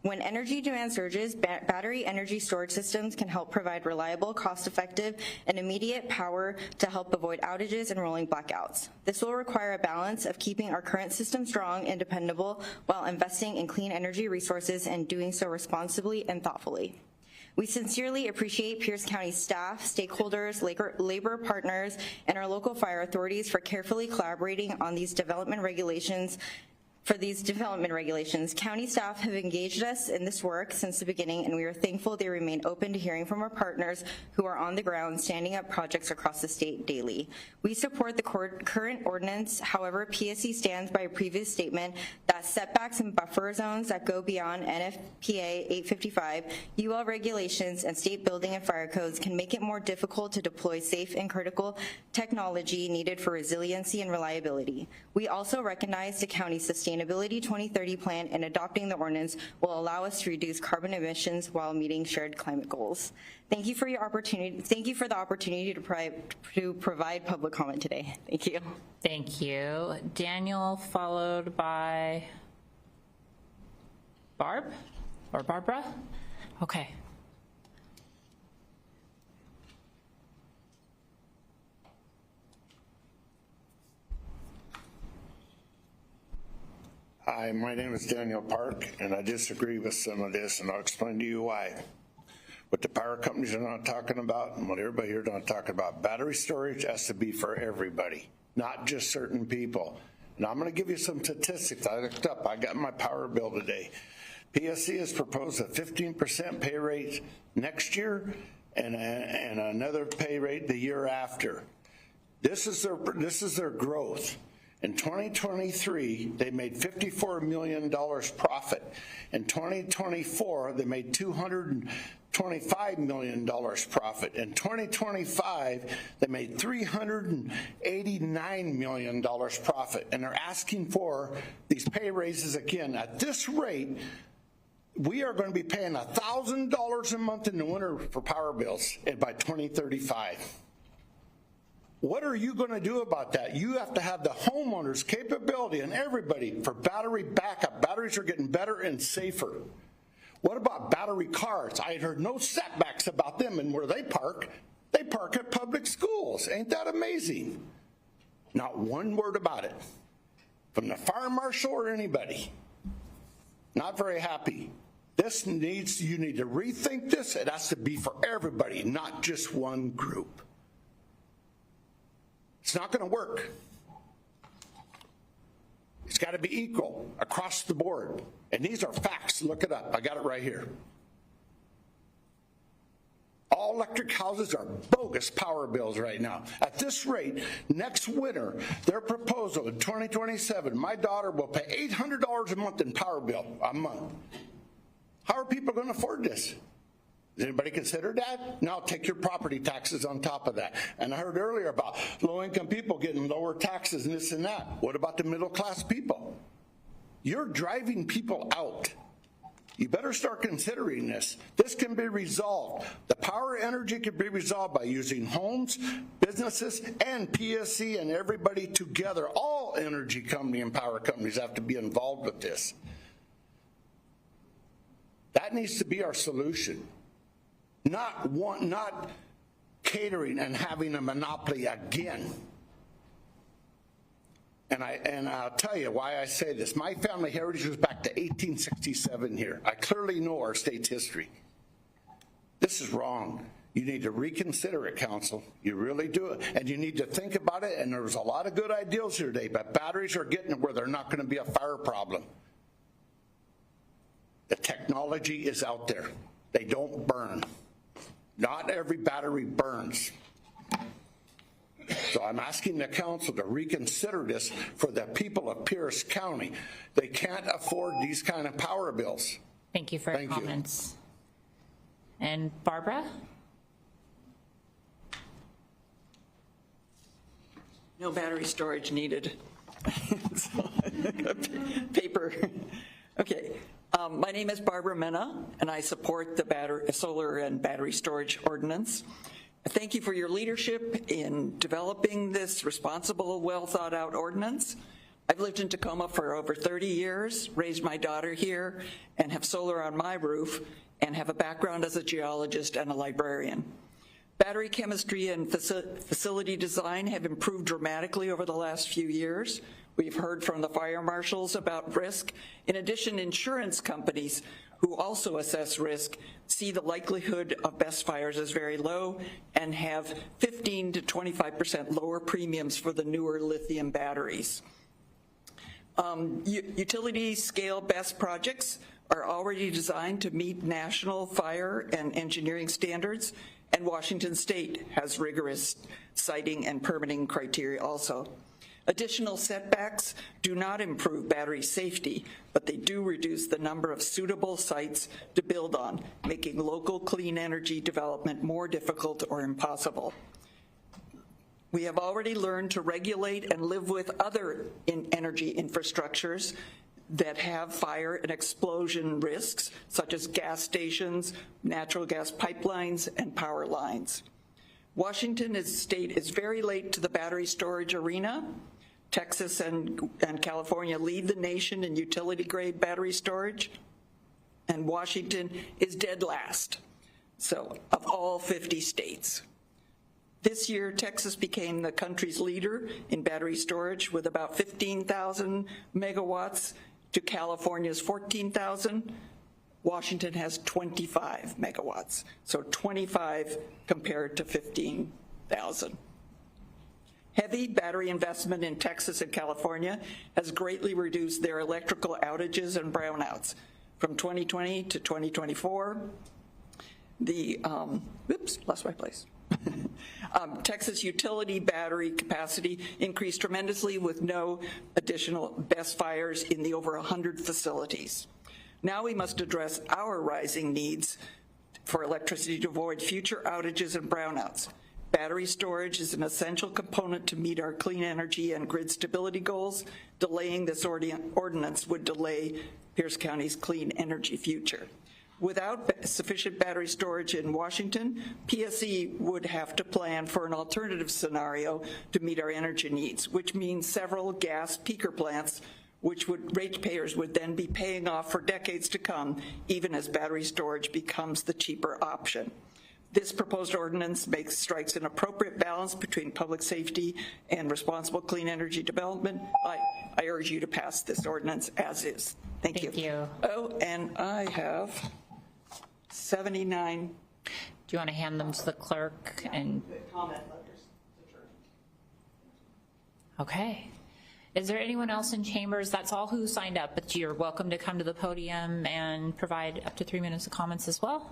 When energy demand surges, battery energy storage systems can help provide reliable, cost-effective, and immediate power to help avoid outages and rolling blackouts. This will require a balance of keeping our current system strong and dependable while investing in clean energy resources and doing so responsibly and thoughtfully. We sincerely appreciate Pierce County staff, stakeholders, labor partners, and our local fire authorities for carefully collaborating on these development regulations. County staff have engaged us in this work since the beginning, and we are thankful they remain open to hearing from our partners who are on the ground standing up projects across the state daily. We support the current ordinance. However, PSE stands by a previous statement that setbacks and buffer zones that go beyond NFPA 855, UL regulations, and state building and fire codes can make it more difficult to deploy safe and critical technology needed for resiliency and reliability. We also recognize the county's Sustainability 2030 plan, and adopting the ordinance will allow us to reduce carbon emissions while meeting shared climate goals. Thank you for your opportunity. Thank you for the opportunity to provide public comment today. Thank you. Thank you. Daniel, followed by Barb or Barbara? Okay. Hi, my name is Daniel Park, and I disagree with some of this, and I'll explain to you why. What the power companies are not talking about, and what everybody here is not talking about, battery storage has to be for everybody, not just certain people. And I'm going to give you some statistics I looked up. I got my power bill today. PSC has proposed a 15% pay rate next year and another pay rate the year after. This is their growth. In 2023, they made $54 million profit. In 2024, they made $225 million profit. In 2025, they made $389 million profit. And they're asking for these pay raises again. At this rate, we are going to be paying $1,000 a month in the winter for power bills by 2035. What are you going to do about that? You have to have the homeowners' capability and everybody for battery backup. Batteries are getting better and safer. What about battery cars? I had heard no setbacks about them and where they park. They park at public schools. Ain't that amazing? Not one word about it from the fire marshal or anybody. Not very happy. You need to rethink this. It has to be for everybody, not just one group. It's not going to work. It's got to be equal across the board. And these are facts. Look it up. I got it right here. All electric houses are bogus power bills right now. At this rate, next winter, their proposal in 2027, my daughter will pay $800 a month in power bill a month. How are people going to afford this? Has anybody considered that? Now take your property taxes on top of that. And I heard earlier about low-income people getting lower taxes and this and that. What about the middle-class people? You're driving people out. You better start considering this. This can be resolved. The power energy can be resolved by using homes, businesses, and PSC and everybody together. All energy company and power companies have to be involved with this. That needs to be our solution. Not catering and having a monopoly again. And I'll tell you why I say this. My family heritage goes back to 1867 here. I clearly know our state's history. This is wrong. You need to reconsider it, council. You really do it. And you need to think about it, and there's a lot of good ideas here today, but batteries are getting where they're not going to be a fire problem. The technology is out there. They don't burn. Not every battery burns. So I'm asking the council to reconsider this for the people of Pierce County. They can't afford these kind of power bills. Thank you for your comments. And Barbara? No battery storage needed. Paper. Okay. My name is Barbara Mena, and I support the solar and battery storage ordinance. Thank you for your leadership in developing this responsible, well thought out ordinance. I've lived in Tacoma for over 30 years, raised my daughter here, and have solar on my roof, and have a background as a geologist and a librarian. Battery chemistry and facility design have improved dramatically over the last few years. We've heard from the fire marshals about risk. In addition, insurance companies who also assess risk see the likelihood of best fires as very low and have 15 to 25% lower premiums for the newer lithium batteries. Utility scale BESS projects are already designed to meet national fire and engineering standards, and Washington State has rigorous siting and permitting criteria also. Additional setbacks do not improve battery safety, but they do reduce the number of suitable sites to build on, making local clean energy development more difficult or impossible. We have already learned to regulate and live with other energy infrastructures that have fire and explosion risks, such as gas stations, natural gas pipelines, and power lines. Washington State is very late to the battery storage arena. Texas and California lead the nation in utility-grade battery storage, and Washington is dead last, so of all 50 states. This year, Texas became the country's leader in battery storage with about 15,000 megawatts to California's 14,000. Washington has 25 megawatts, so 25 compared to 15,000. Heavy battery investment in Texas and California has greatly reduced their electrical outages and brownouts. From 2020 to 2024, Texas utility battery capacity increased tremendously with no additional BESS fires in the over 100 facilities. Now we must address our rising needs for electricity to avoid future outages and brownouts. Battery storage is an essential component to meet our clean energy and grid stability goals. Delaying this ordinance would delay Pierce County's clean energy future. Without sufficient battery storage in Washington, PSE would have to plan for an alternative scenario to meet our energy needs, which means several gas peaker plants, which ratepayers would then be paying off for decades to come, even as battery storage becomes the cheaper option. This proposed ordinance strikes an appropriate balance between public safety and responsible clean energy development. I urge you to pass this ordinance as is. Thank you. Oh, and I have 79. Do you want to hand them to the clerk? And okay. Is there anyone else in chambers? That's all who signed up, but you're welcome to come to the podium and provide up to 3 minutes of comments as well.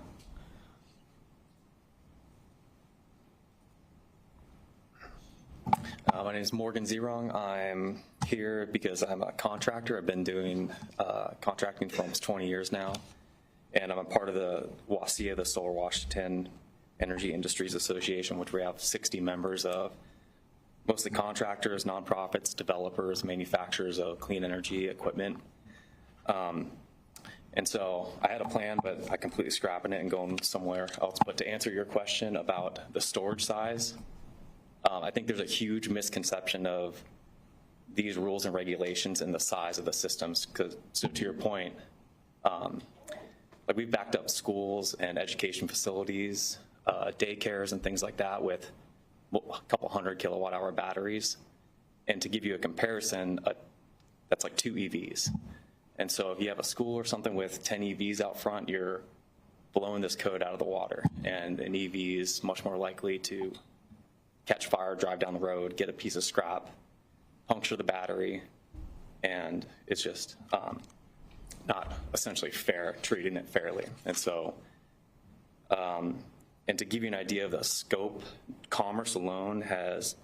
My name is Morgan Zerong. I'm here because I'm a contractor. I've been doing contracting for almost 20 years now, and I'm a part of the WASIA, the Solar Washington Energy Industries Association, which we have 60 members of, mostly contractors, nonprofits, developers, manufacturers of clean energy equipment. And so I had a plan, but I completely scrapping it and going somewhere else. But to answer your question about the storage size, I think there's a huge misconception of these rules and regulations and the size of the systems. So to your point, like we've backed up schools and education facilities, daycares and things like that with a couple 100 kilowatt hour batteries. And to give you a comparison, that's like 2 EVs. And so if you have a school or something with 10 EVs out front, you're blowing this code out of the water. And an EV is much more likely to catch fire, drive down the road, get a piece of scrap, puncture the battery, and it's just not essentially fair, treating it fairly. And so, and to give you an idea of the scope, Commerce alone has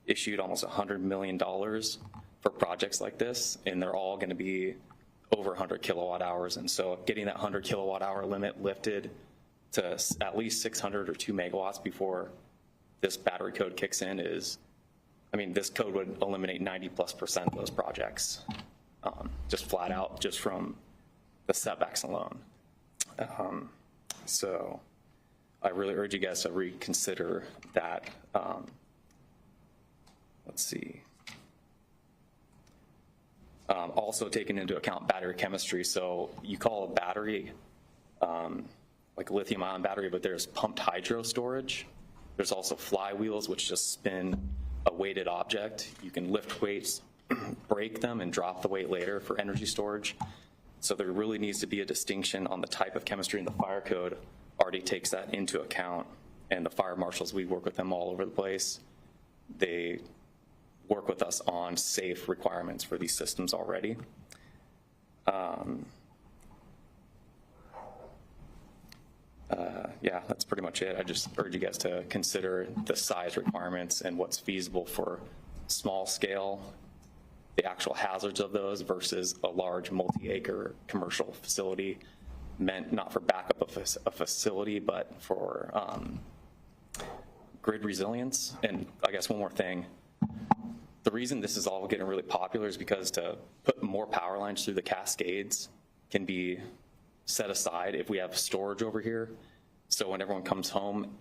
issued almost $100 million for projects like this, and they're all going to be over 100 kilowatt hours. And so getting that 100 kilowatt hour limit lifted to at least 600 or 2 megawatts before this battery code kicks in is, I mean, this code would eliminate 90+% of those projects, just flat out, just from the setbacks alone. So I really urge you guys to reconsider that. Let's see. Also taking into account battery chemistry. So you call a battery like a lithium ion battery, but there's pumped hydro storage. There's also flywheels, which just spin a weighted object. You can lift weights, break them, and drop the weight later for energy storage. So there really needs to be a distinction on the type of chemistry, and the fire code already takes that into account. And the fire marshals, we work with them all over the place. They work with us on safe requirements for these systems already. Yeah, that's pretty much it. I just urge you guys to consider the size requirements and what's feasible for small scale, the actual hazards of those versus a large multi-acre commercial facility meant not for backup of a facility, but for grid resilience. And I guess one more thing, the reason this is all getting really popular is because to put more power lines through the Cascades can be set aside if we have storage over here. So when everyone comes home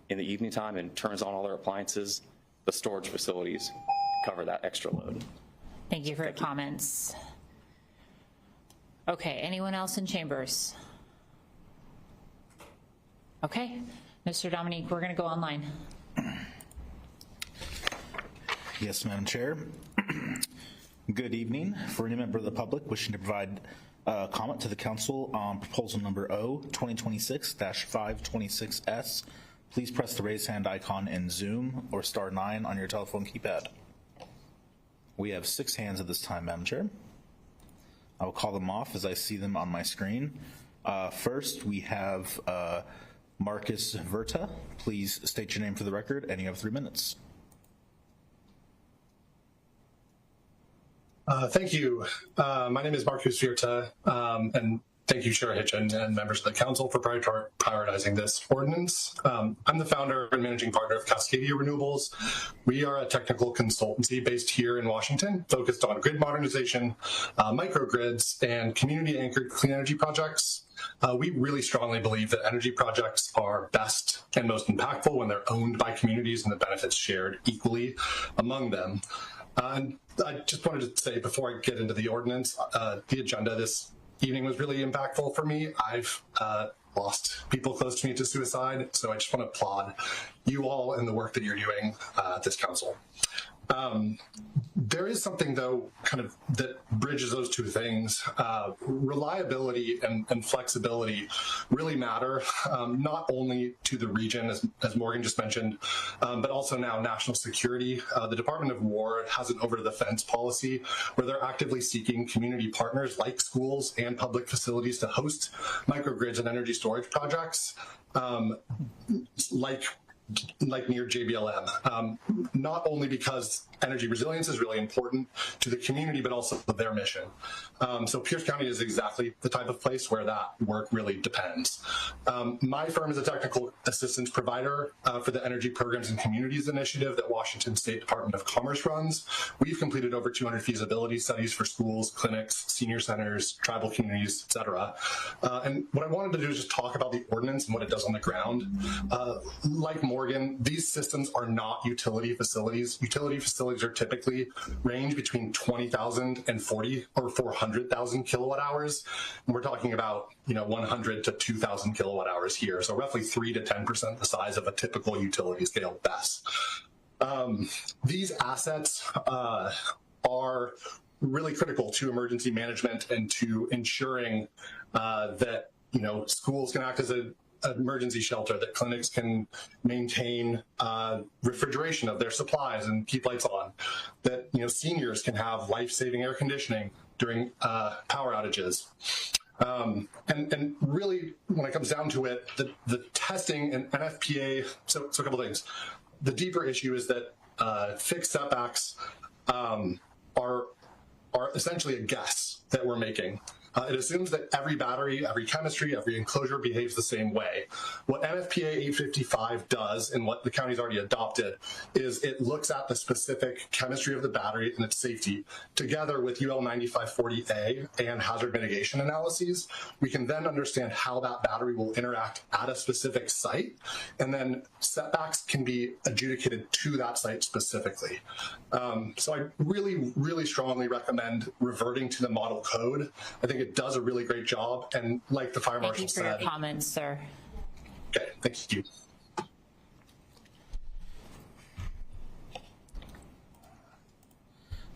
in the evening time and turns on all their appliances, the storage facilities cover that extra load. Thank you for your comments. Okay, anyone else in chambers? Okay, Mr. Dominique, we're going to go online. Yes, Madam Chair. Good evening. For any member of the public wishing to provide comment to the council on proposal number O 2026-526S, please press the raise hand icon in Zoom or *9 on your telephone keypad. We have 6 hands at this time, Madam Chair. I will call them off as I see them on my screen. First, we have Marcus Verta. Please state your name for the record, and you have 3 minutes. Thank you. My name is Marcus Verta, and thank you, Chair Hitchen and members of the council for prioritizing this ordinance. I'm the founder and managing partner of Cascadia Renewables. We are a technical consultancy based here in Washington, focused on grid modernization, microgrids, and community-anchored clean energy projects. We really strongly believe that energy projects are best and most impactful when they're owned by communities and the benefits shared equally among them. And I just wanted to say, before I get into the ordinance, the agenda this evening was really impactful for me. I've lost people close to me to suicide, so I just want to applaud you all and the work that you're doing at this council. There is something, though, kind of that bridges those two things. Reliability and flexibility really matter, not only to the region, as Morgan just mentioned, but also now national security. The Department of War has an over-the-fence policy where they're actively seeking community partners like schools and public facilities to host microgrids and energy storage projects, like near JBLM, not only because energy resilience is really important to the community, but also their mission. So Pierce County is exactly the type of place where that work really depends. My firm is a technical assistance provider for the Energy Programs and Communities Initiative that Washington State Department of Commerce runs. We've completed over 200 feasibility studies for schools, clinics, senior centers, tribal communities, et cetera. And what I wanted to do is just talk about the ordinance and what it does on the ground. Like Morgan, these systems are not utility facilities. Utility facilities are typically range between 20,000 and 40 or 400,000 kilowatt hours. And we're talking about 100 to 2,000 kilowatt hours here. So roughly 3 to 10% the size of a typical utility scale BESS. These assets are really critical to emergency management and to ensuring that schools can act as an emergency shelter, that clinics can maintain refrigeration of their supplies and keep lights on, that seniors can have life-saving air conditioning during power outages. And really, when it comes down to it, the testing and NFPA, so a couple things. The deeper issue is that fixed setbacks are essentially a guess that we're making. It assumes that every battery, every chemistry, every enclosure behaves the same way. What NFPA 855 does, and what the county's already adopted, is it looks at the specific chemistry of the battery and its safety. Together with UL 9540A and hazard mitigation analyses, we can then understand how that battery will interact at a specific site, and then setbacks can be adjudicated to that site specifically. So I really, really strongly recommend reverting to the model code. I think it does a really great job, and like the fire marshal said. Thank you for your comments, sir. Okay, thank you. All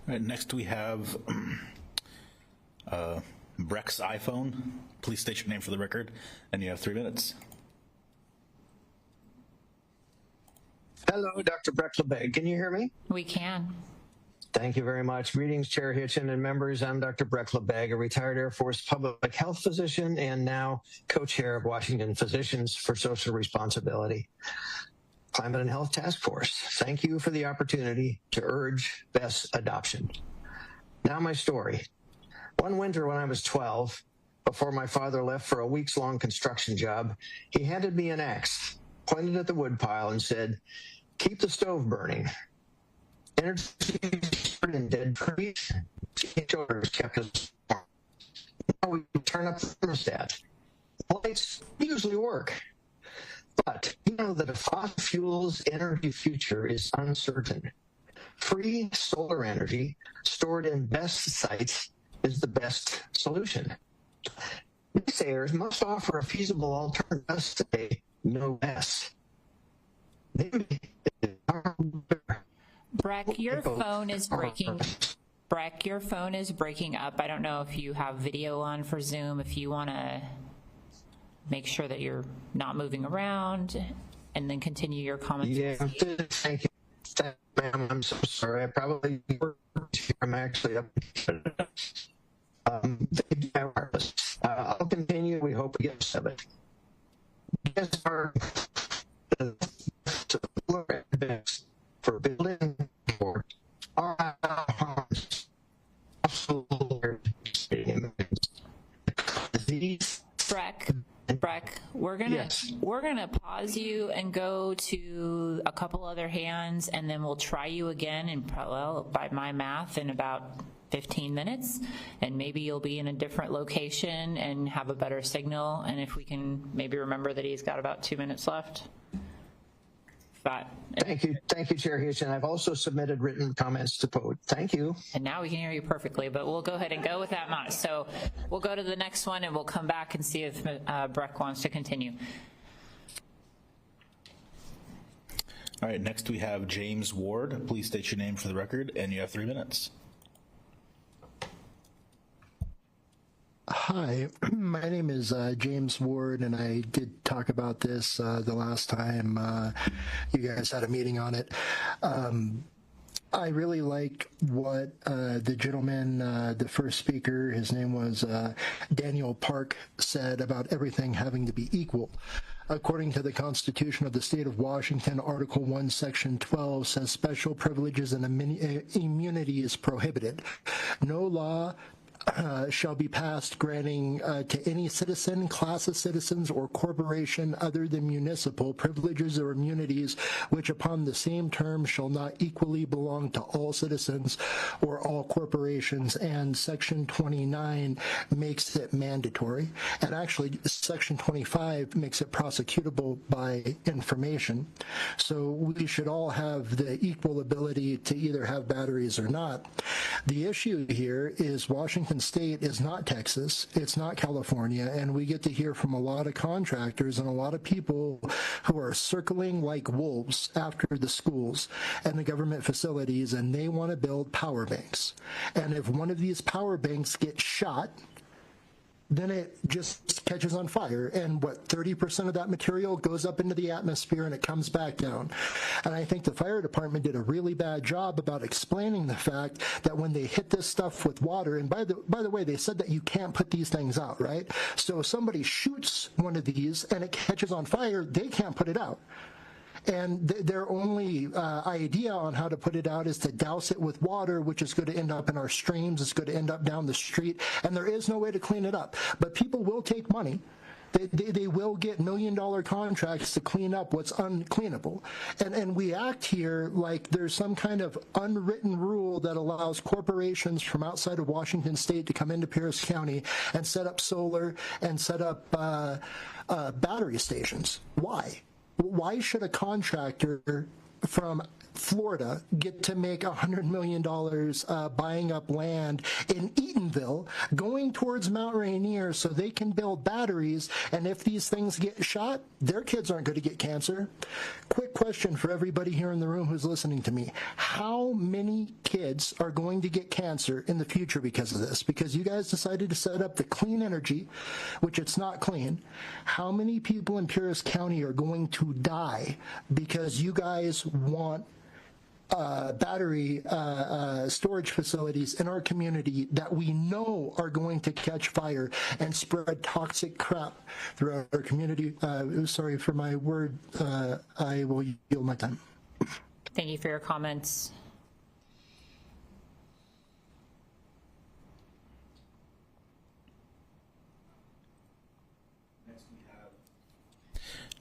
right, next we have Breck's iPhone. Please state your name for the record, and you have 3 minutes. Hello, Dr. Breck-LeBeg. Can you hear me? We can. Thank you very much. Greetings, Chair Hitchin and members. I'm Dr. Breck-LeBeg, a retired Air Force public health physician and now co-chair of Washington Physicians for Social Responsibility Climate and Health Task Force. Thank you for the opportunity to urge BESS adoption. Now my story. One winter when I was 12, before my father left for a weeks-long construction job, he handed me an axe, pointed at the woodpile and said, "Keep the stove burning." Energy in dead trees, children kept us warm. Now we turn up the thermostat. Lights usually work. But you know that a fossil fuels energy future is uncertain. Free solar energy stored in BESS sites is the best solution. Naysayers must offer a feasible alternative to say no BESS. Breck, your phone is breaking. Breck, your phone is breaking up. I don't know if you have video on for Zoom. If you want to make sure that you're not moving around and then continue your comments. Yeah, thank you. Ma'am, I'm so sorry. I probably I'm actually up. I'll continue. We hope we get some of it. For building for our homes. Breck, we're gonna pause you and go to a couple other hands, and then we'll try you again. And by my math, in about 15 minutes, and maybe you'll be in a different location and have a better signal. And if we can maybe remember that he's got about 2 minutes left. Thank you, Chair Hitchin. I've also submitted written comments to POD. Thank you. And now we can hear you perfectly, but we'll go ahead and go with that. So we'll go to the next one, and we'll come back and see if Breck wants to continue. All right, next we have James Ward. Please state your name for the record, and you have 3 minutes. Hi, my name is James Ward, and I did talk about this the last time you guys had a meeting on it. I really like what the gentleman, the first speaker, his name was Daniel Park, said about everything having to be equal. According to the Constitution of the State of Washington, Article 1, Section 12 says special privileges and immunity is prohibited. No law shall be passed granting to any citizen, class of citizens, or corporation other than municipal privileges or immunities which upon the same term shall not equally belong to all citizens or all corporations. And Section 29 makes it mandatory. And actually, Section 25 makes it prosecutable by information. So we should all have the equal ability to either have batteries or not. The issue here is Washington Washington State is not Texas, it's not California, and we get to hear from a lot of contractors and a lot of people who are circling like wolves after the schools and the government facilities, and they want to build power banks. And if one of these power banks gets shot, then it just catches on fire. And 30% of that material goes up into the atmosphere and it comes back down. And I think the fire department did a really bad job about explaining the fact that when they hit this stuff with water, and by the way, they said that you can't put these things out, right? So if somebody shoots one of these and it catches on fire, they can't put it out. And their only idea on how to put it out is to douse it with water, which is going to end up in our streams. It's going to end up down the street, and there is no way to clean it up. But people will take money. They will get $1 million contracts to clean up what's uncleanable. And we act here like there's some kind of unwritten rule that allows corporations from outside of Washington State to come into Pierce County and set up solar and set up battery stations. Why? Why should a contractor from Florida get to make $100 million buying up land in Eatonville, going towards Mount Rainier so they can build batteries, and if these things get shot, their kids aren't going to get cancer? Quick question for everybody here in the room who's listening to me. How many kids are going to get cancer in the future because of this? Because you guys decided to set up the clean energy, which it's not clean. How many people in Pierce County are going to die because you guys want battery storage facilities in our community that we know are going to catch fire and spread toxic crap throughout our community? Sorry for my word. I will yield my time. Thank you for your comments.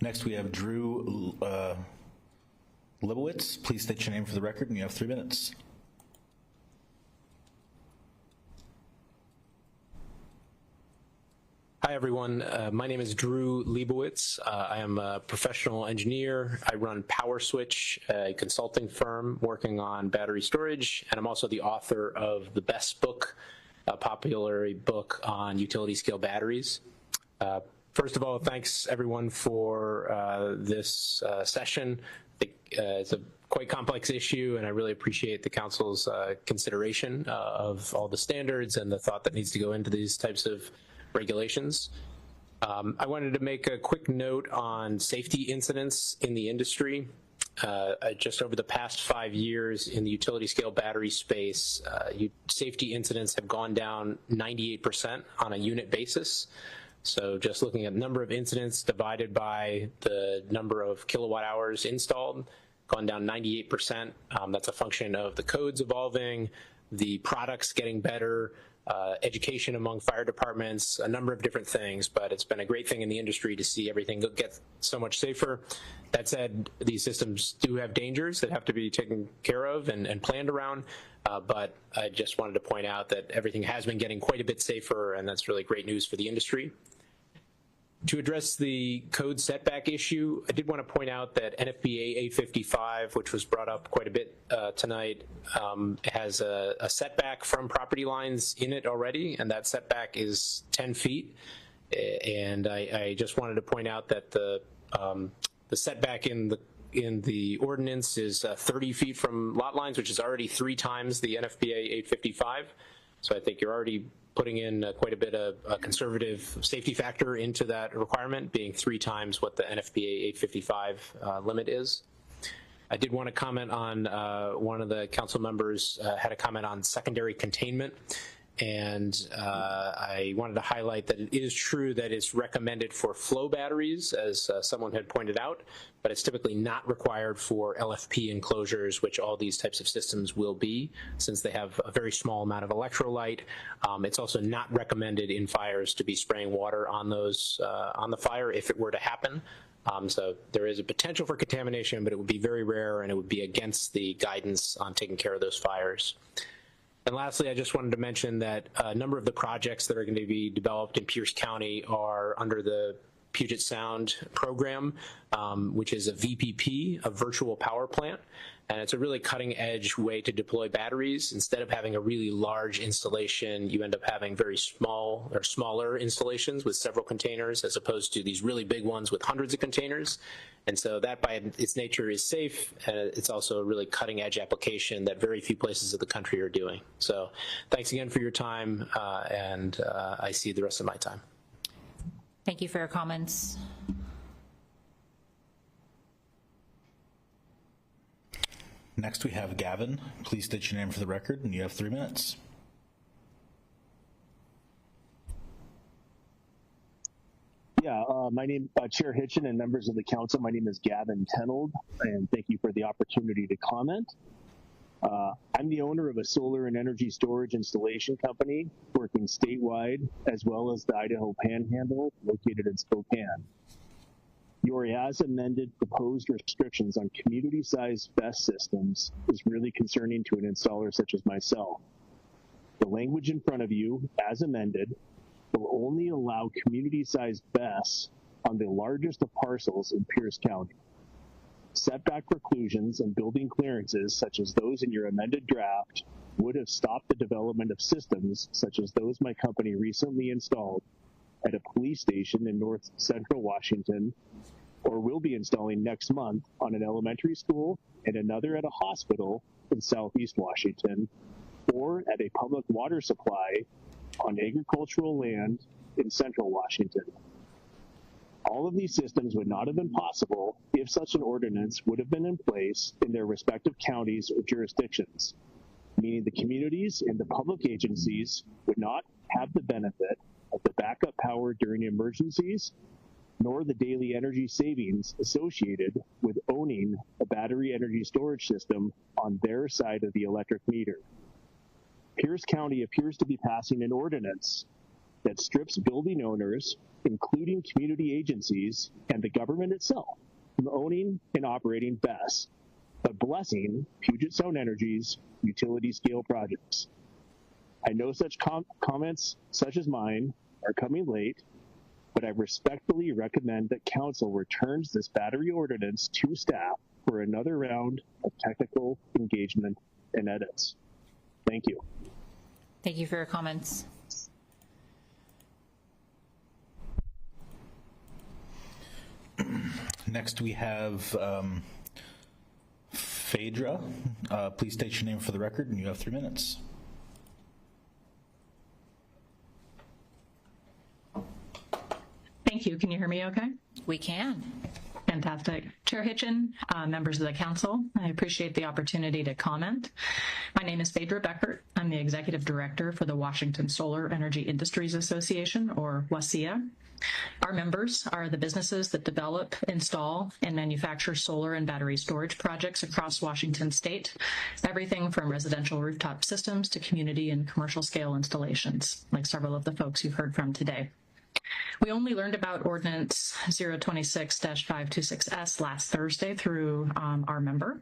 Next we have Drew Libowitz. Please state your name for the record, and you have 3 minutes. Hi, everyone. My name is Drew Libowitz. I am a professional engineer. I run PowerSwitch, a consulting firm working on battery storage, and I'm also the author of The Best Book, a popular book on utility scale batteries. First of all, thanks everyone for this session. I think it's a quite complex issue, and I really appreciate the council's consideration of all the standards and the thought that needs to go into these types of regulations. I wanted to make a quick note on safety incidents in the industry. Just over the past 5 years in the utility scale battery space, safety incidents have gone down 98% on a unit basis. So just looking at the number of incidents divided by the number of kilowatt hours installed, gone down 98%. That's a function of the codes evolving, the products getting better, education among fire departments, a number of different things, but it's been a great thing in the industry to see everything get so much safer. That said, these systems do have dangers that have to be taken care of and planned around, but I just wanted to point out that everything has been getting quite a bit safer, and that's really great news for the industry. To address the code setback issue, I did want to point out that NFPA 855, which was brought up quite a bit tonight, has a setback from property lines in it already, and that setback is 10 feet. And I just wanted to point out that the setback in the ordinance is 30 feet from lot lines, which is already 3 times the NFPA 855. So I think you're already putting in quite a bit of a conservative safety factor into that requirement, being 3 times what the NFPA 855 limit is. I did want to comment on one of the council members had a comment on secondary containment. And I wanted to highlight that it is true that it's recommended for flow batteries, as someone had pointed out, but it's typically not required for LFP enclosures, which all these types of systems will be, since they have a very small amount of electrolyte. It's also not recommended in fires to be spraying water on those on the fire if it were to happen. So there is a potential for contamination, but it would be very rare, and it would be against the guidance on taking care of those fires. And lastly, I just wanted to mention that a number of the projects that are going to be developed in Pierce County are under the Puget Sound program, which is a VPP, a virtual power plant. And it's a really cutting edge way to deploy batteries. Instead of having a really large installation, you end up having very small or smaller installations with several containers as opposed to these really big ones with hundreds of containers. And so that by its nature is safe, and it's also a really cutting edge application that very few places of the country are doing. So thanks again for your time, and I see the rest of my time. Thank you for your comments. Next, we have Gavin. Please state your name for the record, and you have 3 minutes. Yeah, my name, Chair Hitchen and members of the council, my name is Gavin Tenold, and thank you for the opportunity to comment. I'm the owner of a solar and energy storage installation company working statewide as well as the Idaho Panhandle located in Spokane. Your as amended proposed restrictions on community-sized BESS systems is really concerning to an installer such as myself. The language in front of you, as amended, will only allow community-sized BESS on the largest of parcels in Pierce County. Setback preclusions and building clearances, such as those in your amended draft, would have stopped the development of systems such as those my company recently installed at a police station in north central Washington, or will be installing next month on an elementary school and another at a hospital in southeast Washington, or at a public water supply on agricultural land in central Washington. All of these systems would not have been possible if such an ordinance would have been in place in their respective counties or jurisdictions, meaning the communities and the public agencies would not have the benefit of the backup power during emergencies, nor the daily energy savings associated with owning a battery energy storage system on their side of the electric meter. Pierce County appears to be passing an ordinance that strips building owners, including community agencies and the government itself, from owning and operating BESS, but blessing Puget Sound Energy's utility scale projects. I know such comments such as mine are coming late, but I respectfully recommend that council returns this battery ordinance to staff for another round of technical engagement and edits. Thank you. Thank you for your comments. Next, we have Phaedra. Please state your name for the record, and you have 3 minutes. Thank you. Can you hear me okay? We can. Fantastic. Chair Hitchen, members of the council, I appreciate the opportunity to comment. My name is Phaedra Beckert. I'm the Executive Director for the Washington Solar Energy Industries Association, or WASIA. Our members are the businesses that develop, install, and manufacture solar and battery storage projects across Washington state, everything from residential rooftop systems to community and commercial scale installations, like several of the folks you've heard from today. We only learned about Ordinance 026-526S last Thursday through our member.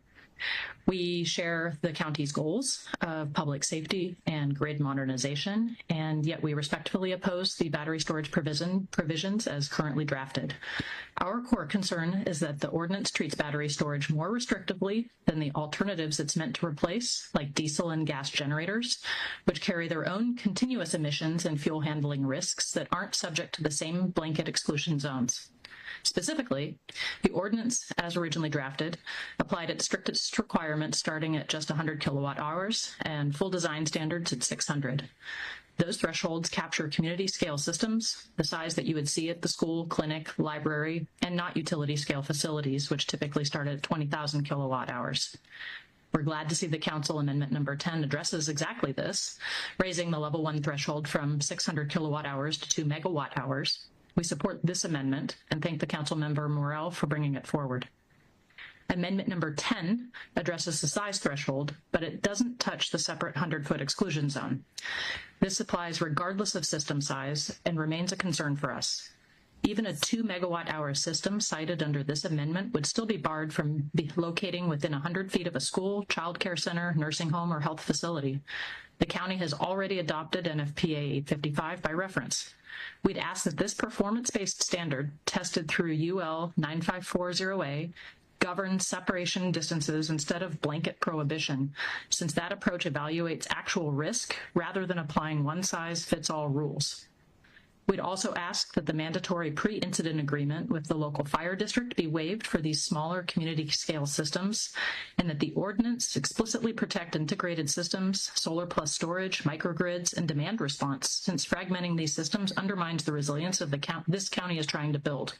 We share the county's goals of public safety and grid modernization, and yet we respectfully oppose the battery storage provisions as currently drafted. Our core concern is that the ordinance treats battery storage more restrictively than the alternatives it's meant to replace, like diesel and gas generators, which carry their own continuous emissions and fuel handling risks that aren't subject to the same blanket exclusion zones. Specifically, the ordinance, as originally drafted, applied its strictest requirements starting at just 100 kilowatt hours and full design standards at 600. Those thresholds capture community-scale systems, the size that you would see at the school, clinic, library, and not utility-scale facilities, which typically start at 20,000 kilowatt hours. We're glad to see the Council Amendment number 10 addresses exactly this, raising the level 1 threshold from 600 kilowatt hours to 2 megawatt hours. We support this amendment and thank the Council Member Morell for bringing it forward. Amendment number 10 addresses the size threshold, but it doesn't touch the separate 100-foot exclusion zone. This applies regardless of system size and remains a concern for us. Even a 2 megawatt hour system cited under this amendment would still be barred from locating within 100 feet of a school, child care center, nursing home, or health facility. The county has already adopted NFPA 855 by reference. We'd ask that this performance-based standard, tested through UL 9540A, govern separation distances instead of blanket prohibition, since that approach evaluates actual risk rather than applying one-size-fits-all rules. We'd also ask that the mandatory pre-incident agreement with the local fire district be waived for these smaller community-scale systems, and that the ordinance explicitly protect integrated systems, solar plus storage, microgrids, and demand response, since fragmenting these systems undermines the resilience of this county is trying to build.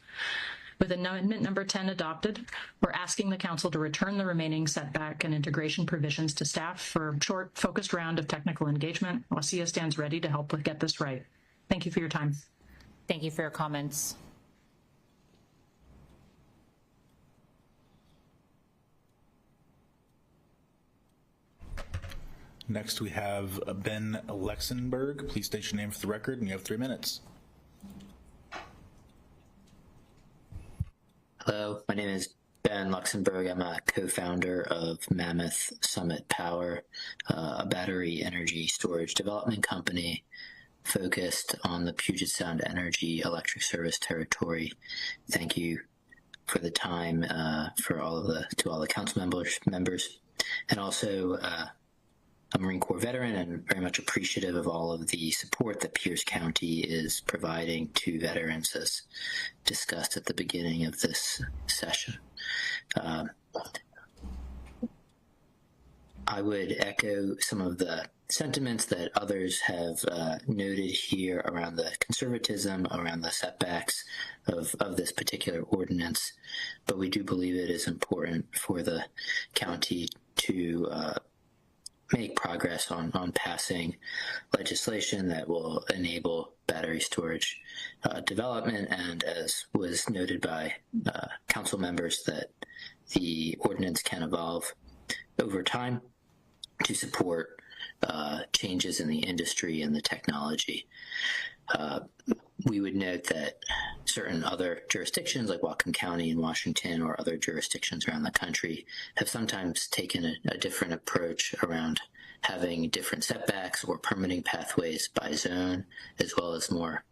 With amendment number 10 adopted, we're asking the council to return the remaining setback and integration provisions to staff for a short, focused round of technical engagement. WASIA stands ready to help get this right. Thank you for your time. Thank you for your comments. Next, we have Ben Lexenberg. Please state your name for the record, and you have 3 minutes. Hello, my name is Ben Luxembourg. I'm a co-founder of Mammoth Summit Power, a battery energy storage development company focused on the Puget Sound Energy Electric Service Territory. Thank you for the time to all the council members, and also a Marine Corps veteran, and very much appreciative of all of the support that Pierce County is providing to veterans, as discussed at the beginning of this session. I would echo some of the sentiments that others have noted here around the conservatism, around the setbacks of this particular ordinance, but we do believe it is important for the county to make progress on passing legislation that will enable battery storage development, and as was noted by council members, that the ordinance can evolve over time to support changes in the industry and the technology. We would note that certain other jurisdictions like Whatcom County in Washington, or other jurisdictions around the country, have sometimes taken a different approach around having different setbacks or permitting pathways by zone, as well as more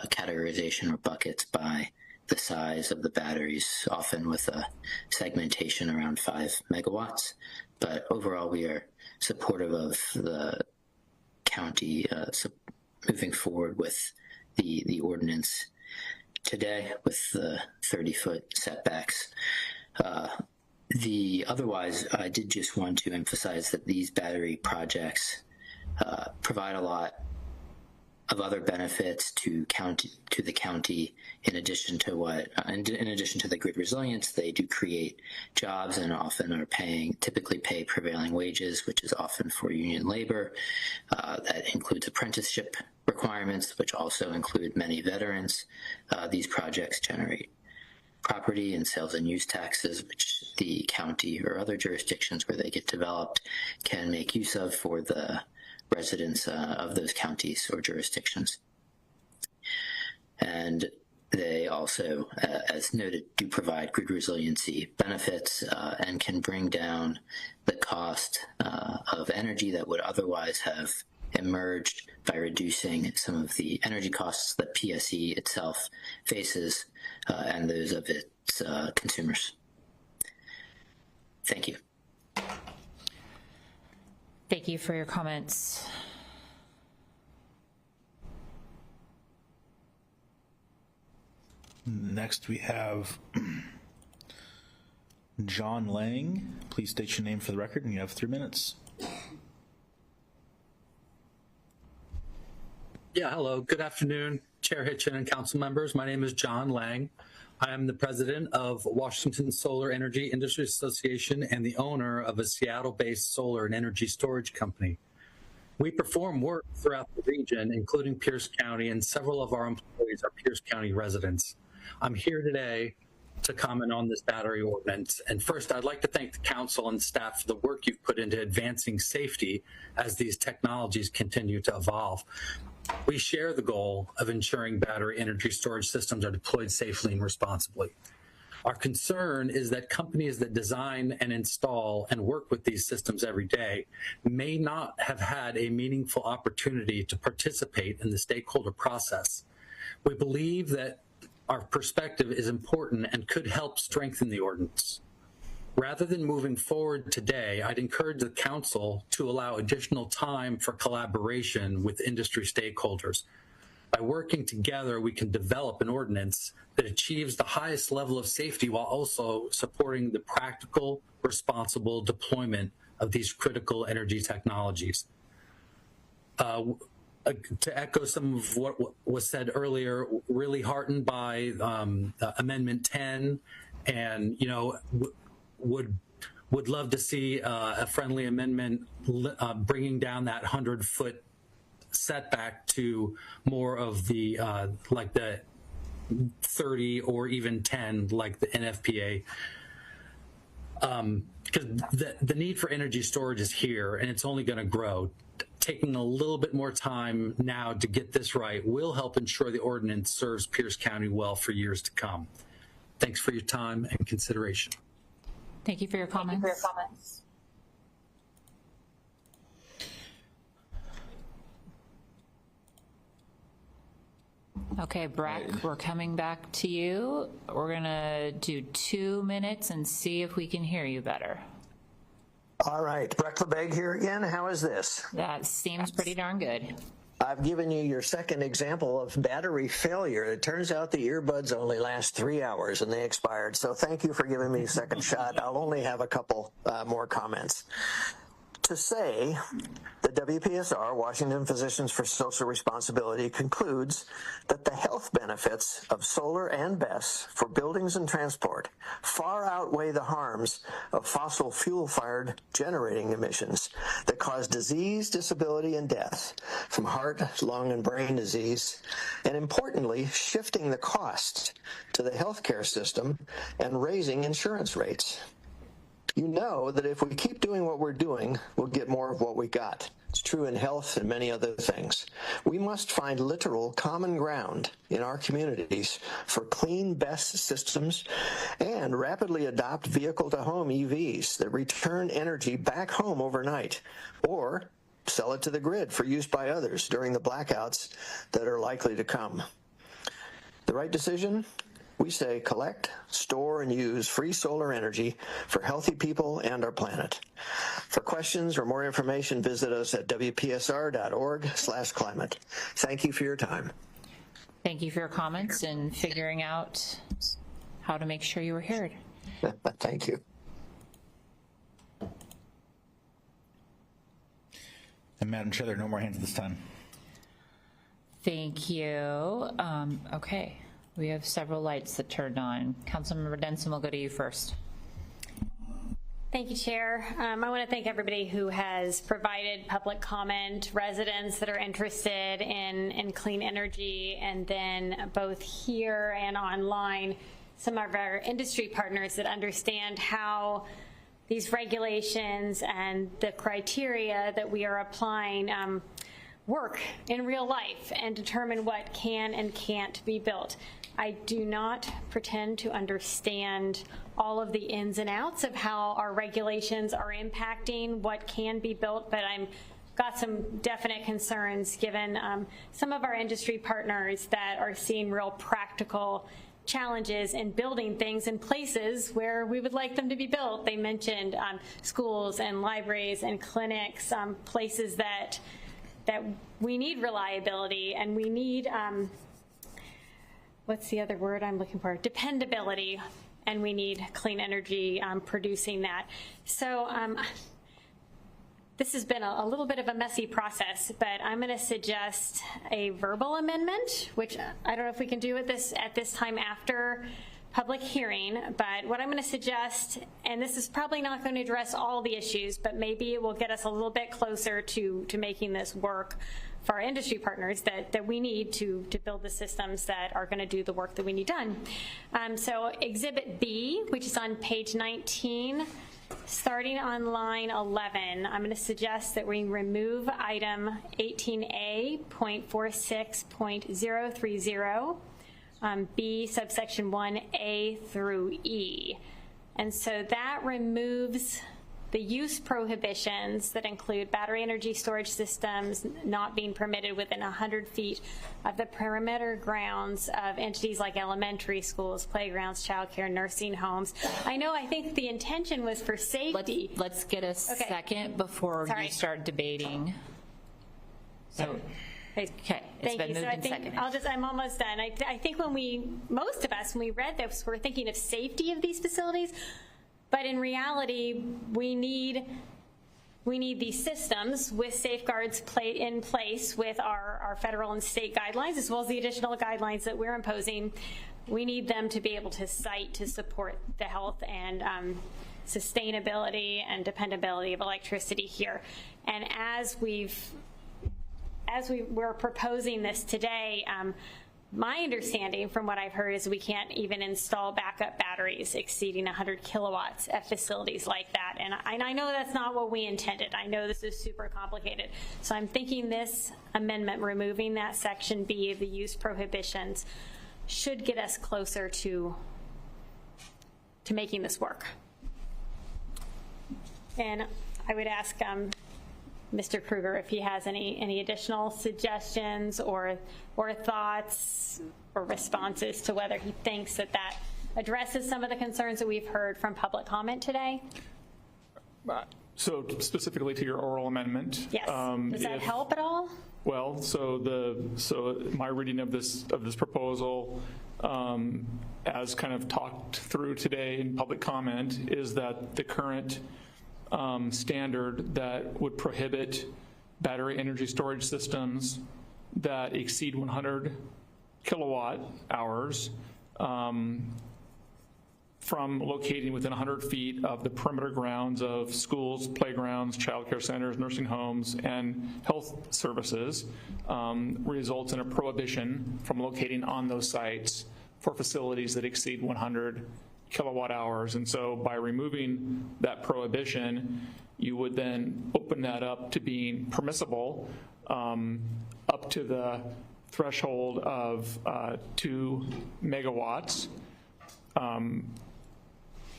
categorization or buckets by the size of the batteries, often with a segmentation around 5 megawatts. But overall, we are supportive of the county moving forward with the ordinance today with the 30-foot setbacks. Otherwise, I did just want to emphasize that these battery projects provide a lot of other benefits to the county. In addition to the grid resilience, they do create jobs and often typically pay prevailing wages, which is often for union labor. That includes apprenticeship requirements, which also include many veterans. These projects generate property and sales and use taxes, which the county or other jurisdictions where they get developed can make use of for the residents of those counties or jurisdictions. And they also, as noted, do provide grid resiliency benefits and can bring down the cost of energy that would otherwise have emerged by reducing some of the energy costs that PSE itself faces and those of its consumers. Thank you. Thank you for your comments. Next, we have John Lang. Please state your name for the record, and you have 3 minutes. Yeah, hello. Good afternoon, Chair Hitchin and council members. My name is John Lang. I am the president of Washington Solar Energy Industry Association and the owner of a Seattle-based solar and energy storage company. We perform work throughout the region, including Pierce County, and several of our employees are Pierce County residents. I'm here today to comment on this battery ordinance. And first, I'd like to thank the council and staff for the work you've put into advancing safety as these technologies continue to evolve. We share the goal of ensuring battery energy storage systems are deployed safely and responsibly. Our concern is that companies that design and install and work with these systems every day may not have had a meaningful opportunity to participate in the stakeholder process. We believe that our perspective is important and could help strengthen the ordinance. Rather than moving forward today, I'd encourage the council to allow additional time for collaboration with industry stakeholders. By working together, we can develop an ordinance that achieves the highest level of safety while also supporting the practical, responsible deployment of these critical energy technologies. To echo some of what was said earlier, really heartened by Amendment 10, and would love to see a friendly amendment bringing down that 100-foot setback to more of the like the 30 or even 10 like the NFPA, because the need for energy storage is here and it's only going to grow. Taking a little bit more time now to get this right will help ensure the ordinance serves Pierce County well for years to come. Thanks for your time and consideration. Thank you for your comments. Okay, Breck, we're coming back to you. We're gonna do 2 minutes and see if we can hear you better. All right, Breck LeBeg here again. How is this? That seems pretty darn good. I've given you your second example of battery failure. It turns out the earbuds only last 3 hours and they expired. So thank you for giving me a second shot. I'll only have a couple more comments. To say the WPSR, Washington Physicians for Social Responsibility, concludes that the health benefits of solar and BESS for buildings and transport far outweigh the harms of fossil fuel-fired generating emissions that cause disease, disability, and death from heart, lung, and brain disease, and importantly, shifting the cost to the healthcare system and raising insurance rates. You know that if we keep doing what we're doing, we'll get more of what we got. It's true in health and many other things. We must find literal common ground in our communities for clean BESS systems and rapidly adopt vehicle-to-home EVs that return energy back home overnight, or sell it to the grid for use by others during the blackouts that are likely to come. The right decision? We say collect, store, and use free solar energy for healthy people and our planet. For questions or more information, visit us at wpsr.org/climate. Thank you for your time. Thank you for your comments and figuring out how to make sure you were heard. Thank you. And Madam Chair, there are no more hands at this time. Thank you. Okay. We have several lights that turned on. Councilmember Denson, we'll go to you first. Thank you, Chair. I want to thank everybody who has provided public comment, residents that are interested in clean energy, and then both here and online, some of our industry partners that understand how these regulations and the criteria that we are applying work in real life and determine what can and can't be built. I do not pretend to understand all of the ins and outs of how our regulations are impacting what can be built, but I'm got some definite concerns given some of our industry partners that are seeing real practical challenges in building things in places where we would like them to be built. They mentioned schools and libraries and clinics, places that we need reliability and we need what's the other word I'm looking for? Dependability, and we need clean energy producing that. So this has been a little bit of a messy process, but I'm going to suggest a verbal amendment, which I don't know if we can do at this time after public hearing, but what I'm going to suggest, and this is probably not going to address all the issues, but maybe it will get us a little bit closer to making this work for our industry partners that we need to build the systems that are going to do the work that we need done. So Exhibit B, which is on page 19, starting on line 11, I'm going to suggest that we remove item 18A.46.030, B subsection 1A through E. And so that removes the use prohibitions that include battery energy storage systems not being permitted within 100 feet of the perimeter grounds of entities like elementary schools, playgrounds, childcare, nursing homes. I think the intention was for safety. Let's get a second before you start debating. So, okay, it's been moved and seconded. I'm almost done. I think most of us, when we read this, we're thinking of safety of these facilities. But in reality, we need these systems with safeguards in place with our federal and state guidelines, as well as the additional guidelines that we're imposing. We need them to be able to cite to support the health and sustainability and dependability of electricity here. And as we're proposing this today, my understanding from what I've heard is we can't even install backup batteries exceeding 100 kilowatts at facilities like that. And I know that's not what we intended. I know this is super complicated. So I'm thinking this amendment, removing that section B of the use prohibitions, should get us closer to making this work. And I would ask Mr. Kruger if he has any additional suggestions or thoughts or responses to whether he thinks that addresses some of the concerns that we've heard from public comment today. So specifically to your oral amendment. Yes. Does that help at all? Well, so my reading of this proposal, as kind of talked through today in public comment, is that the current standard that would prohibit battery energy storage systems that exceed 100 kilowatt hours from locating within 100 feet of the perimeter grounds of schools, playgrounds, childcare centers, nursing homes, and health services results in a prohibition from locating on those sites for facilities that exceed 100 kilowatt hours. And so by removing that prohibition, you would then open that up to being permissible up to the threshold of 2 megawatts.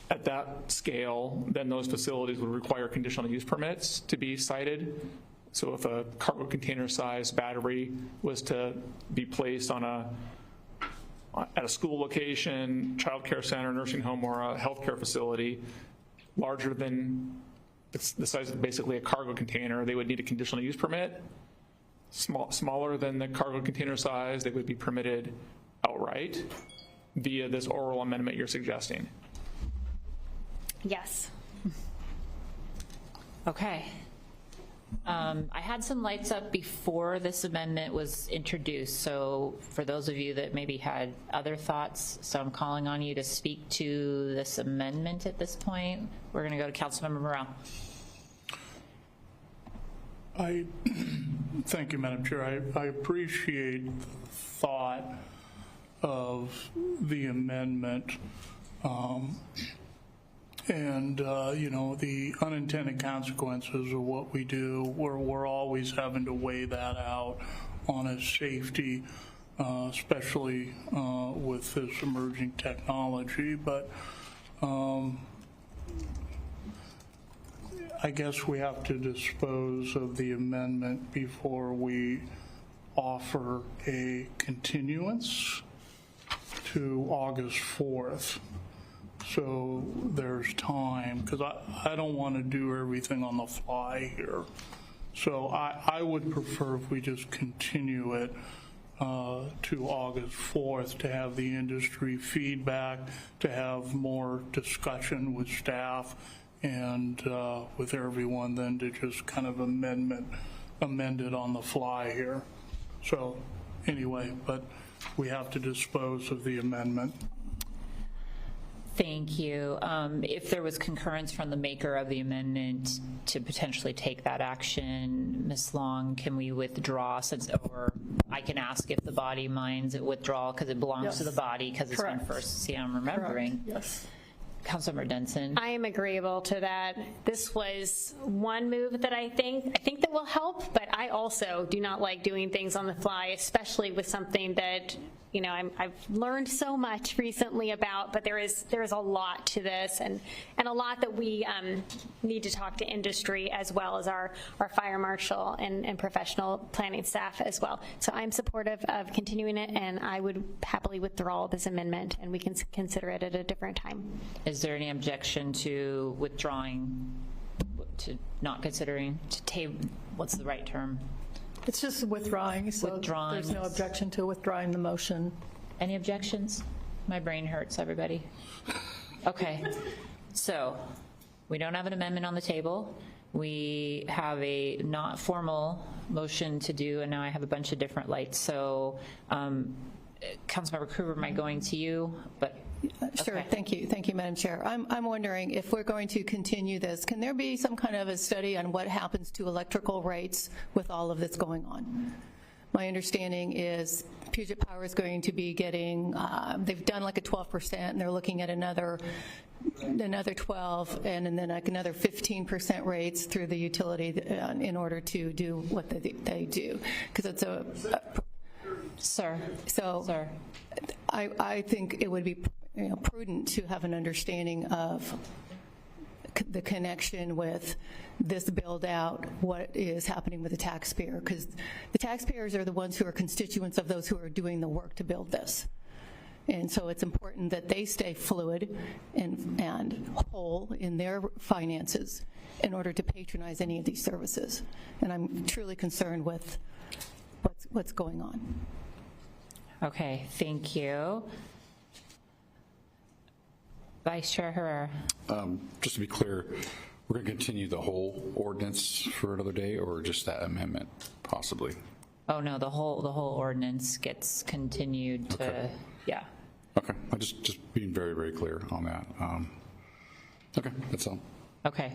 At that scale, then those facilities would require conditional use permits to be cited. So if a cargo container size battery was to be placed at a school location, childcare center, nursing home, or a healthcare facility larger than the size of basically a cargo container, they would need a conditional use permit. Smaller than the cargo container size, they would be permitted outright via this oral amendment you're suggesting. Yes. Okay. I had some lights up before this amendment was introduced, so for those of you that maybe had other thoughts, so I'm calling on you to speak to this amendment at this point. We're going to go to Councilmember Morrell. Thank you, Madam Chair. I appreciate the thought of the amendment and the unintended consequences of what we do. We're always having to weigh that out on a safety, especially with this emerging technology. But I guess we have to dispose of the amendment before we offer a continuance to August 4th. So there's time, because I don't want to do everything on the fly here. So I would prefer if we just continue it to August 4th to have the industry feedback, to have more discussion with staff and with everyone, then to just kind of amend it on the fly here. So anyway, but we have to dispose of the amendment. Thank you. If there was concurrence from the maker of the amendment to potentially take that action, Ms. Long, can we withdraw or I can ask if the body minds it withdraw because it belongs to the body because it's been first. See, I'm remembering. Correct. Yes. Councilmember Denson. I am agreeable to that. This was one move that I think that will help, but I also do not like doing things on the fly, especially with something that I've learned so much recently about, but there is a lot to this, and a lot that we need to talk to industry as well as our fire marshal and professional planning staff as well. So I'm supportive of continuing it, and I would happily withdraw this amendment, and we can consider it at a different time. Is there any objection to withdrawing, to not considering, to table, what's the right term? It's just withdrawing, so there's no objection to withdrawing the motion. Any objections? My brain hurts, everybody. Okay, so we don't have an amendment on the table. We have a not formal motion to do, and now I have a bunch of different lights. So Councilmember Kruger, am I going to you? But Sure. Okay. Thank you, Madam Chair. I'm wondering if we're going to continue this, can there be some kind of a study on what happens to electrical rates with all of this going on? My understanding is Puget Power is going to be getting, they've done like a 12%, and they're looking at another 12, and then like another 15% rates through the utility in order to do what they do. Because it's a Sir. So Sir. I think it would be prudent to have an understanding of the connection with this build out, what is happening with the taxpayer, because the taxpayers are the ones who are constituents of those who are doing the work to build this. And so it's important that they stay fluid and whole in their finances in order to patronize any of these services. And I'm truly concerned with what's going on. Okay, thank you. Vice Chair Herrera. Just to be clear, we're going to continue the whole ordinance for another day, or just that amendment, possibly? Oh no, the whole ordinance gets continued to, Okay. Yeah. Okay, I just being very, very clear on that. Okay, that's all. Okay.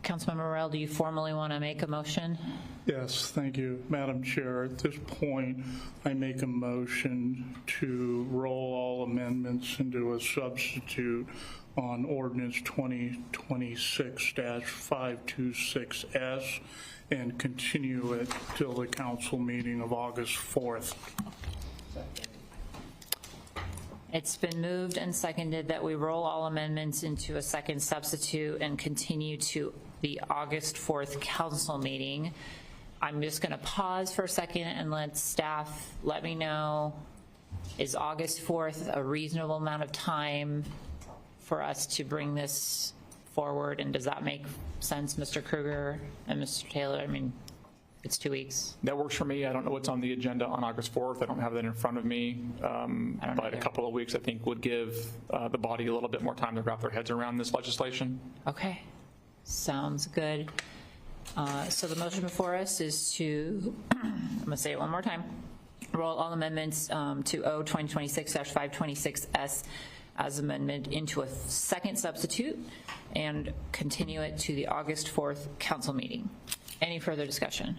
Councilmember Morrell, do you formally want to make a motion? Yes, thank you, Madam Chair. At this point, I make a motion to roll all amendments into a substitute on ordinance 2026-526S and continue it till the council meeting of August 4th. It's been moved and seconded that we roll all amendments into a second substitute and continue to the August 4th council meeting. I'm just going to pause for a second and let staff let me know, is August 4th a reasonable amount of time for us to bring this forward? And does that make sense, Mr. Kruger and Mr. Taylor? I mean, it's 2 weeks. That works for me. I don't know what's on the agenda on August 4th. I don't have that in front of me. But a couple of weeks, I think, would give the body a little bit more time to wrap their heads around this legislation. Okay, sounds good. So the motion before us is to, I'm going to say it one more time, roll all amendments to O 2026-526S as amendment into a second substitute and continue it to the August 4th council meeting. Any further discussion?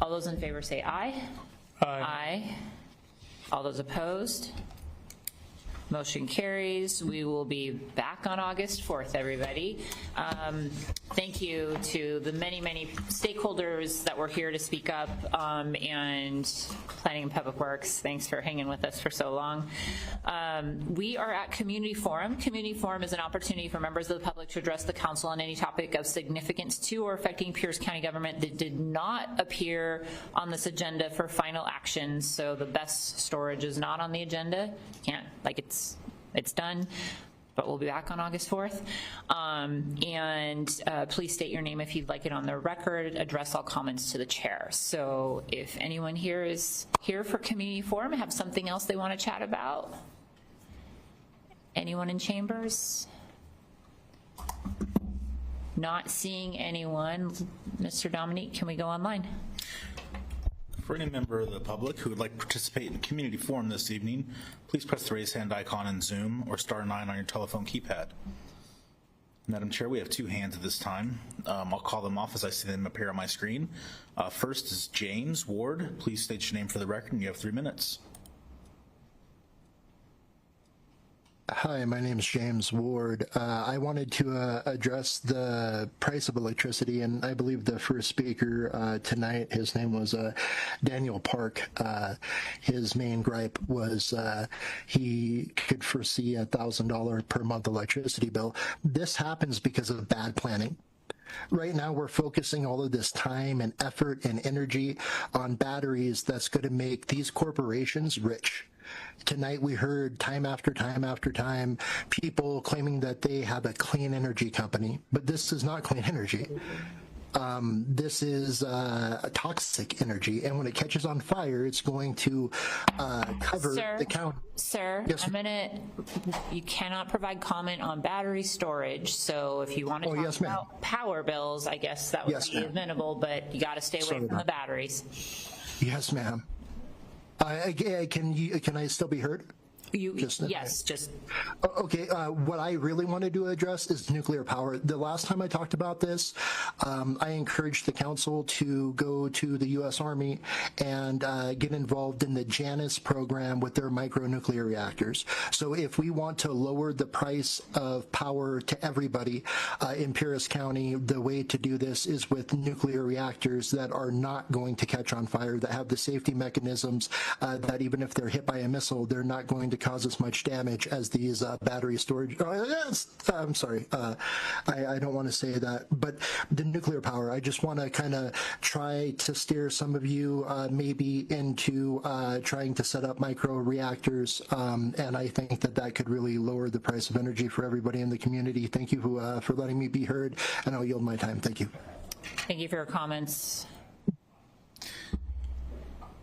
All those in favor say aye. Aye. Aye. All those opposed? Motion carries. We will be back on August 4th, everybody. Thank you to the many, many stakeholders that were here to speak up, and Planning and Public Works. Thanks for hanging with us for so long. We are at Community Forum. Community Forum is an opportunity for members of the public to address the council on any topic of significance to or affecting Pierce County government that did not appear on this agenda for final action. So the best storage is not on the agenda. Can't, like, it's done, but we'll be back on August 4th. Please state your name if you'd like it on the record, address all comments to the chair. So if anyone here is here for Community Forum, have something else they want to chat about? Anyone in chambers? Not seeing anyone. Mr. Dominique, can we go online? For any member of the public who would like to participate in community forum this evening, please press the raise hand icon in Zoom or *9 on your telephone keypad. Madam Chair, we have 2 hands at this time. I'll call them off as I see them appear on my screen. First is James Ward. Please state your name for the record, and you have 3 minutes. Hi, my name is James Ward. I wanted to address the price of electricity, and I believe the first speaker tonight, his name was Daniel Park. His main gripe was he could foresee a $1,000 per month electricity bill. This happens because of bad planning. Right now, we're focusing all of this time and effort and energy on batteries that's going to make these corporations rich. Tonight, we heard time after time after time people claiming that they have a clean energy company, but this is not clean energy. This is toxic energy, and when it catches on fire, it's going to cover the county. Sir, Yes. you cannot provide comment on battery storage, so if you want to talk about power bills, I guess that would be amenable, but you got to stay away from the batteries. Yes, ma'am. Can I still be heard? Okay. What I really wanted to address is nuclear power. The last time I talked about this, I encouraged the council to go to the U.S. Army and get involved in the Janus program with their micronuclear reactors. So if we want to lower the price of power to everybody in Pierce County, the way to do this is with nuclear reactors that are not going to catch on fire, that have the safety mechanisms that even if they're hit by a missile, they're not going to cause as much damage as these battery storage. I'm sorry, I don't want to say that, but the nuclear power, I just want to kind of try to steer some of you maybe into trying to set up micro reactors, and I think that could really lower the price of energy for everybody in the community. Thank you for letting me be heard, and I'll yield my time. Thank you. Thank you for your comments.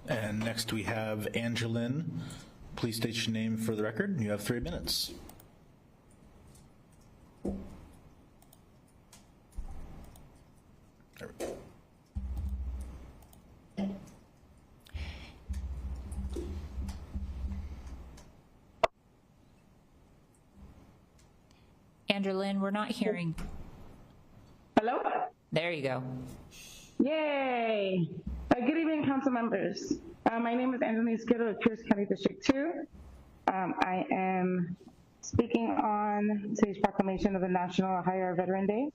And next we have Angeline. Please state your name for the record. You have 3 minutes. There we go. Angeline, we're not hearing. Hello? There you go. Yay! Good evening, council members. My name is Angeline Skittle of Pierce County District 2. I am speaking on today's proclamation of the National Hire Veteran Day.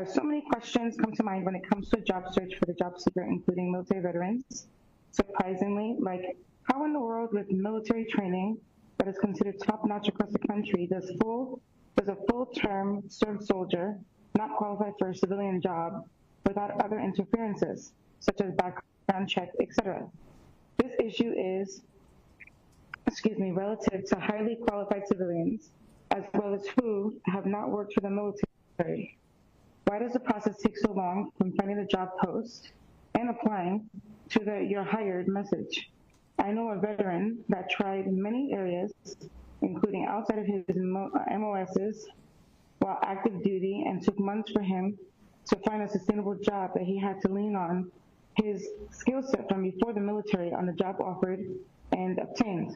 So many questions come to mind when it comes to a job search for the job seeker, including military veterans. Surprisingly, like how in the world with military training that is considered top-notch across the country does a full-term served soldier not qualify for a civilian job without other interferences, such as background check, etc. This issue is, relative to highly qualified civilians, as well as who have not worked for the military. Why does the process take so long from finding the job post and applying to the "you're hired" message? I know a veteran that tried many areas, including outside of his MOSs, while active duty, and took months for him to find a sustainable job that he had to lean on his skill set from before the military on the job offered and obtained.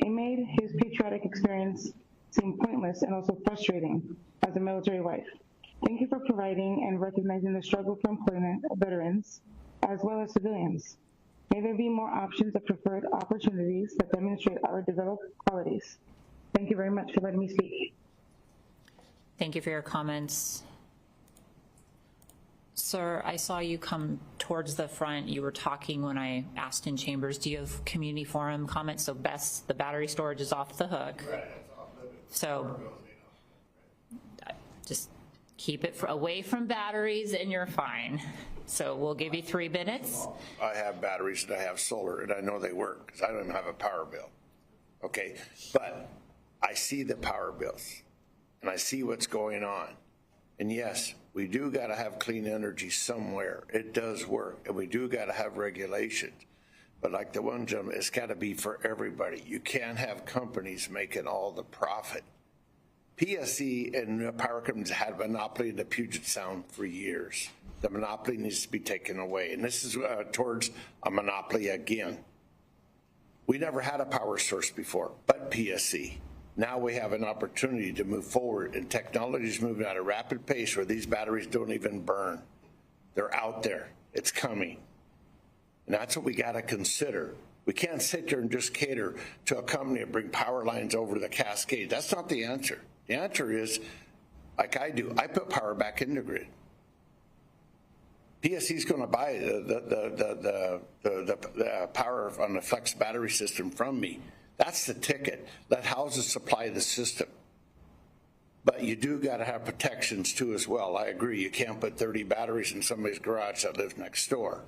It made his patriotic experience seem pointless and also frustrating as a military wife. Thank you for providing and recognizing the struggle for employment of veterans as well as civilians. May there be more options of preferred opportunities that demonstrate our developed qualities. Thank you very much for letting me speak. Thank you for your comments. Sir, I saw you come towards the front. You were talking when I asked in chambers. Do you have community forum comments? So Bess, the battery storage is off the hook. So just keep it away from batteries and you're fine. So we'll give you 3 minutes. I have batteries and I have solar and I know they work because I don't even have a power bill. Okay, but I see the power bills and I see what's going on. And yes, we do got to have clean energy somewhere. It does work, and we do got to have regulations. But like the one gentleman, it's got to be for everybody. You can't have companies making all the profit. PSE and power companies had a monopoly in the Puget Sound for years. The monopoly needs to be taken away, and this is towards a monopoly again. We never had a power source before, but PSE. Now we have an opportunity to move forward, and technology is moving at a rapid pace where these batteries don't even burn. They're out there. It's coming. And that's what we got to consider. We can't sit there and just cater to a company and bring power lines over the Cascade. That's not the answer. The answer is, like I do, I put power back in the grid. PSC is going to buy the power on the flex battery system from me. That's the ticket. Let houses supply the system. But you do got to have protections too as well. I agree. You can't put 30 batteries in somebody's garage that lives next door.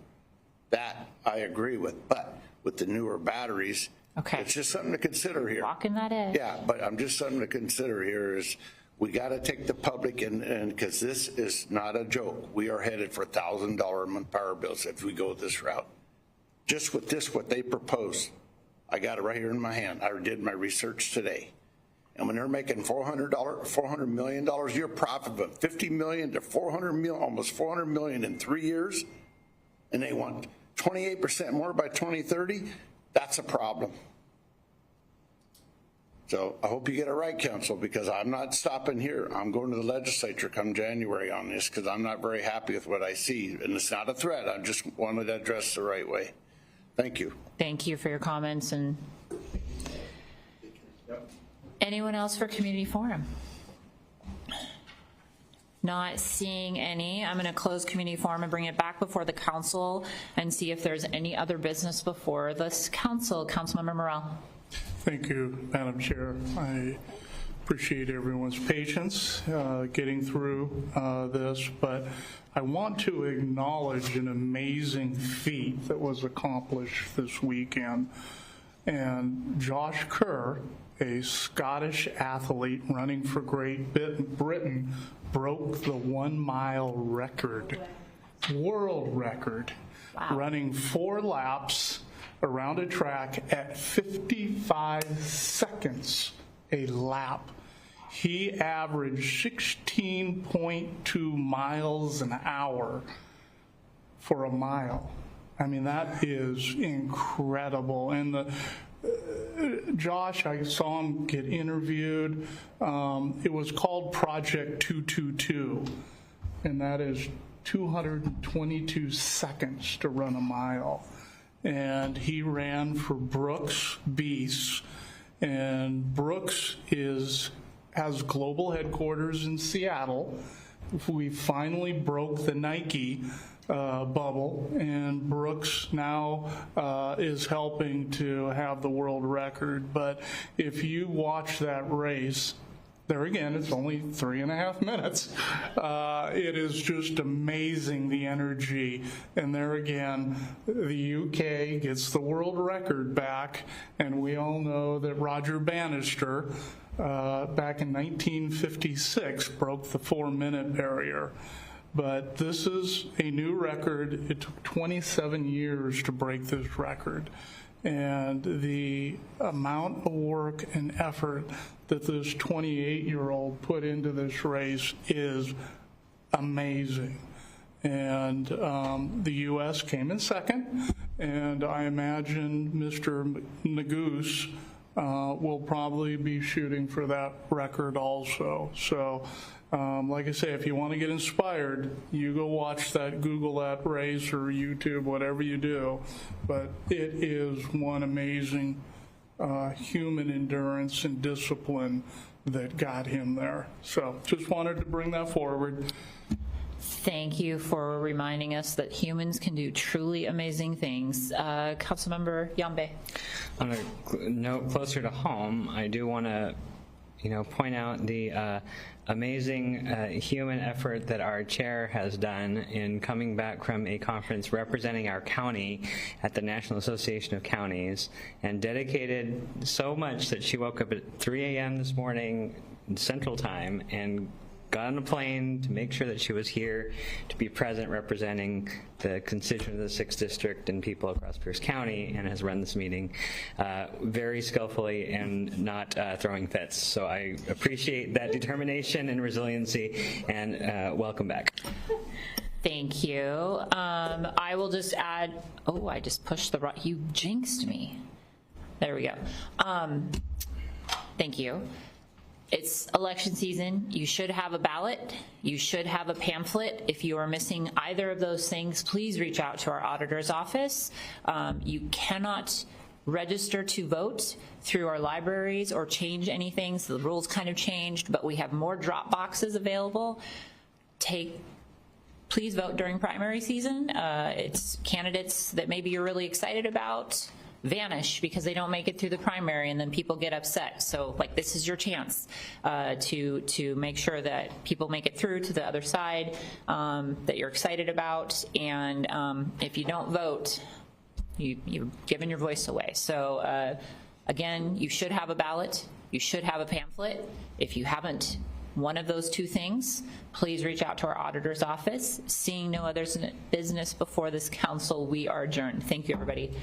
That I agree with. But with the newer batteries, it's just something to consider here. Walking that edge. Yeah, but I'm just something to consider here is we got to take the public and because this is not a joke. We are headed for $1,000 a month power bills if we go this route. Just with this, what they propose, I got it right here in my hand. I did my research today. And when they're making $400 million a year profit of $50 million to $400 million, almost $400 million in 3 years, and they want 28% more by 2030, that's a problem. So I hope you get it right, Council, because I'm not stopping here. I'm going to the legislature come January on this because I'm not very happy with what I see. And it's not a threat. I just wanted to address the right way. Thank you. Thank you for your comments. And anyone else for community forum? Not seeing any. I'm going to close community forum and bring it back before the council and see if there's any other business before this council. Councilmember Morrell. Thank you, Madam Chair. I appreciate everyone's patience getting through this, but I want to acknowledge an amazing feat that was accomplished this weekend. And Josh Kerr, a Scottish athlete running for Great Britain, broke the 1 mile record, world record, running 4 laps around a track at 55 seconds a lap. He averaged 16.2 miles an hour for a mile. I mean, that is incredible. And Josh, I saw him get interviewed. It was called Project 222, and that is 222 seconds to run a mile. And he ran for Brooks Beast, and Brooks has global headquarters in Seattle. We finally broke the Nike bubble, and Brooks now is helping to have the world record. But if you watch that race, there again, it's only 3.5 minutes. It is just amazing, the energy. And there again, the UK gets the world record back, and we all know that Roger Bannister, back in 1956, broke the 4-minute barrier. But this is a new record. It took 27 years to break this record. And the amount of work and effort that this 28-year-old put into this race is amazing. And the U.S. came in second, and I imagine Mr. Nagoose will probably be shooting for that record also. So, like I say, if you want to get inspired, you go watch that, Google that race or YouTube, whatever you do. But it is one amazing human endurance and discipline that got him there. So just wanted to bring that forward. Thank you for reminding us that humans can do truly amazing things. Councilmember Yambe. On a note closer to home, I do want to point out the amazing human effort that our chair has done in coming back from a conference representing our county at the National Association of Counties, and dedicated so much that she woke up at 3 a.m. this morning Central Time and got on a plane to make sure that she was here to be present representing the constituents of the 6th District and people across Pierce County, and has run this meeting very skillfully and not throwing fits. So I appreciate that determination and resiliency, and welcome back. Thank you. I will just add, I just pushed the right, you jinxed me. There we go. Thank you. It's election season. You should have a ballot. You should have a pamphlet. If you are missing either of those things, please reach out to our auditor's office. You cannot register to vote through our libraries or change anything. So the rules kind of changed, but we have more drop boxes available. Please vote during primary season. It's candidates that maybe you're really excited about vanish because they don't make it through the primary, and then people get upset. So like, this is your chance to make sure that people make it through to the other side that you're excited about. And if you don't vote, you've given your voice away. So again, you should have a ballot. You should have a pamphlet. If you haven't one of those two things, please reach out to our auditor's office. Seeing no other business before this council, we are adjourned. Thank you, everybody.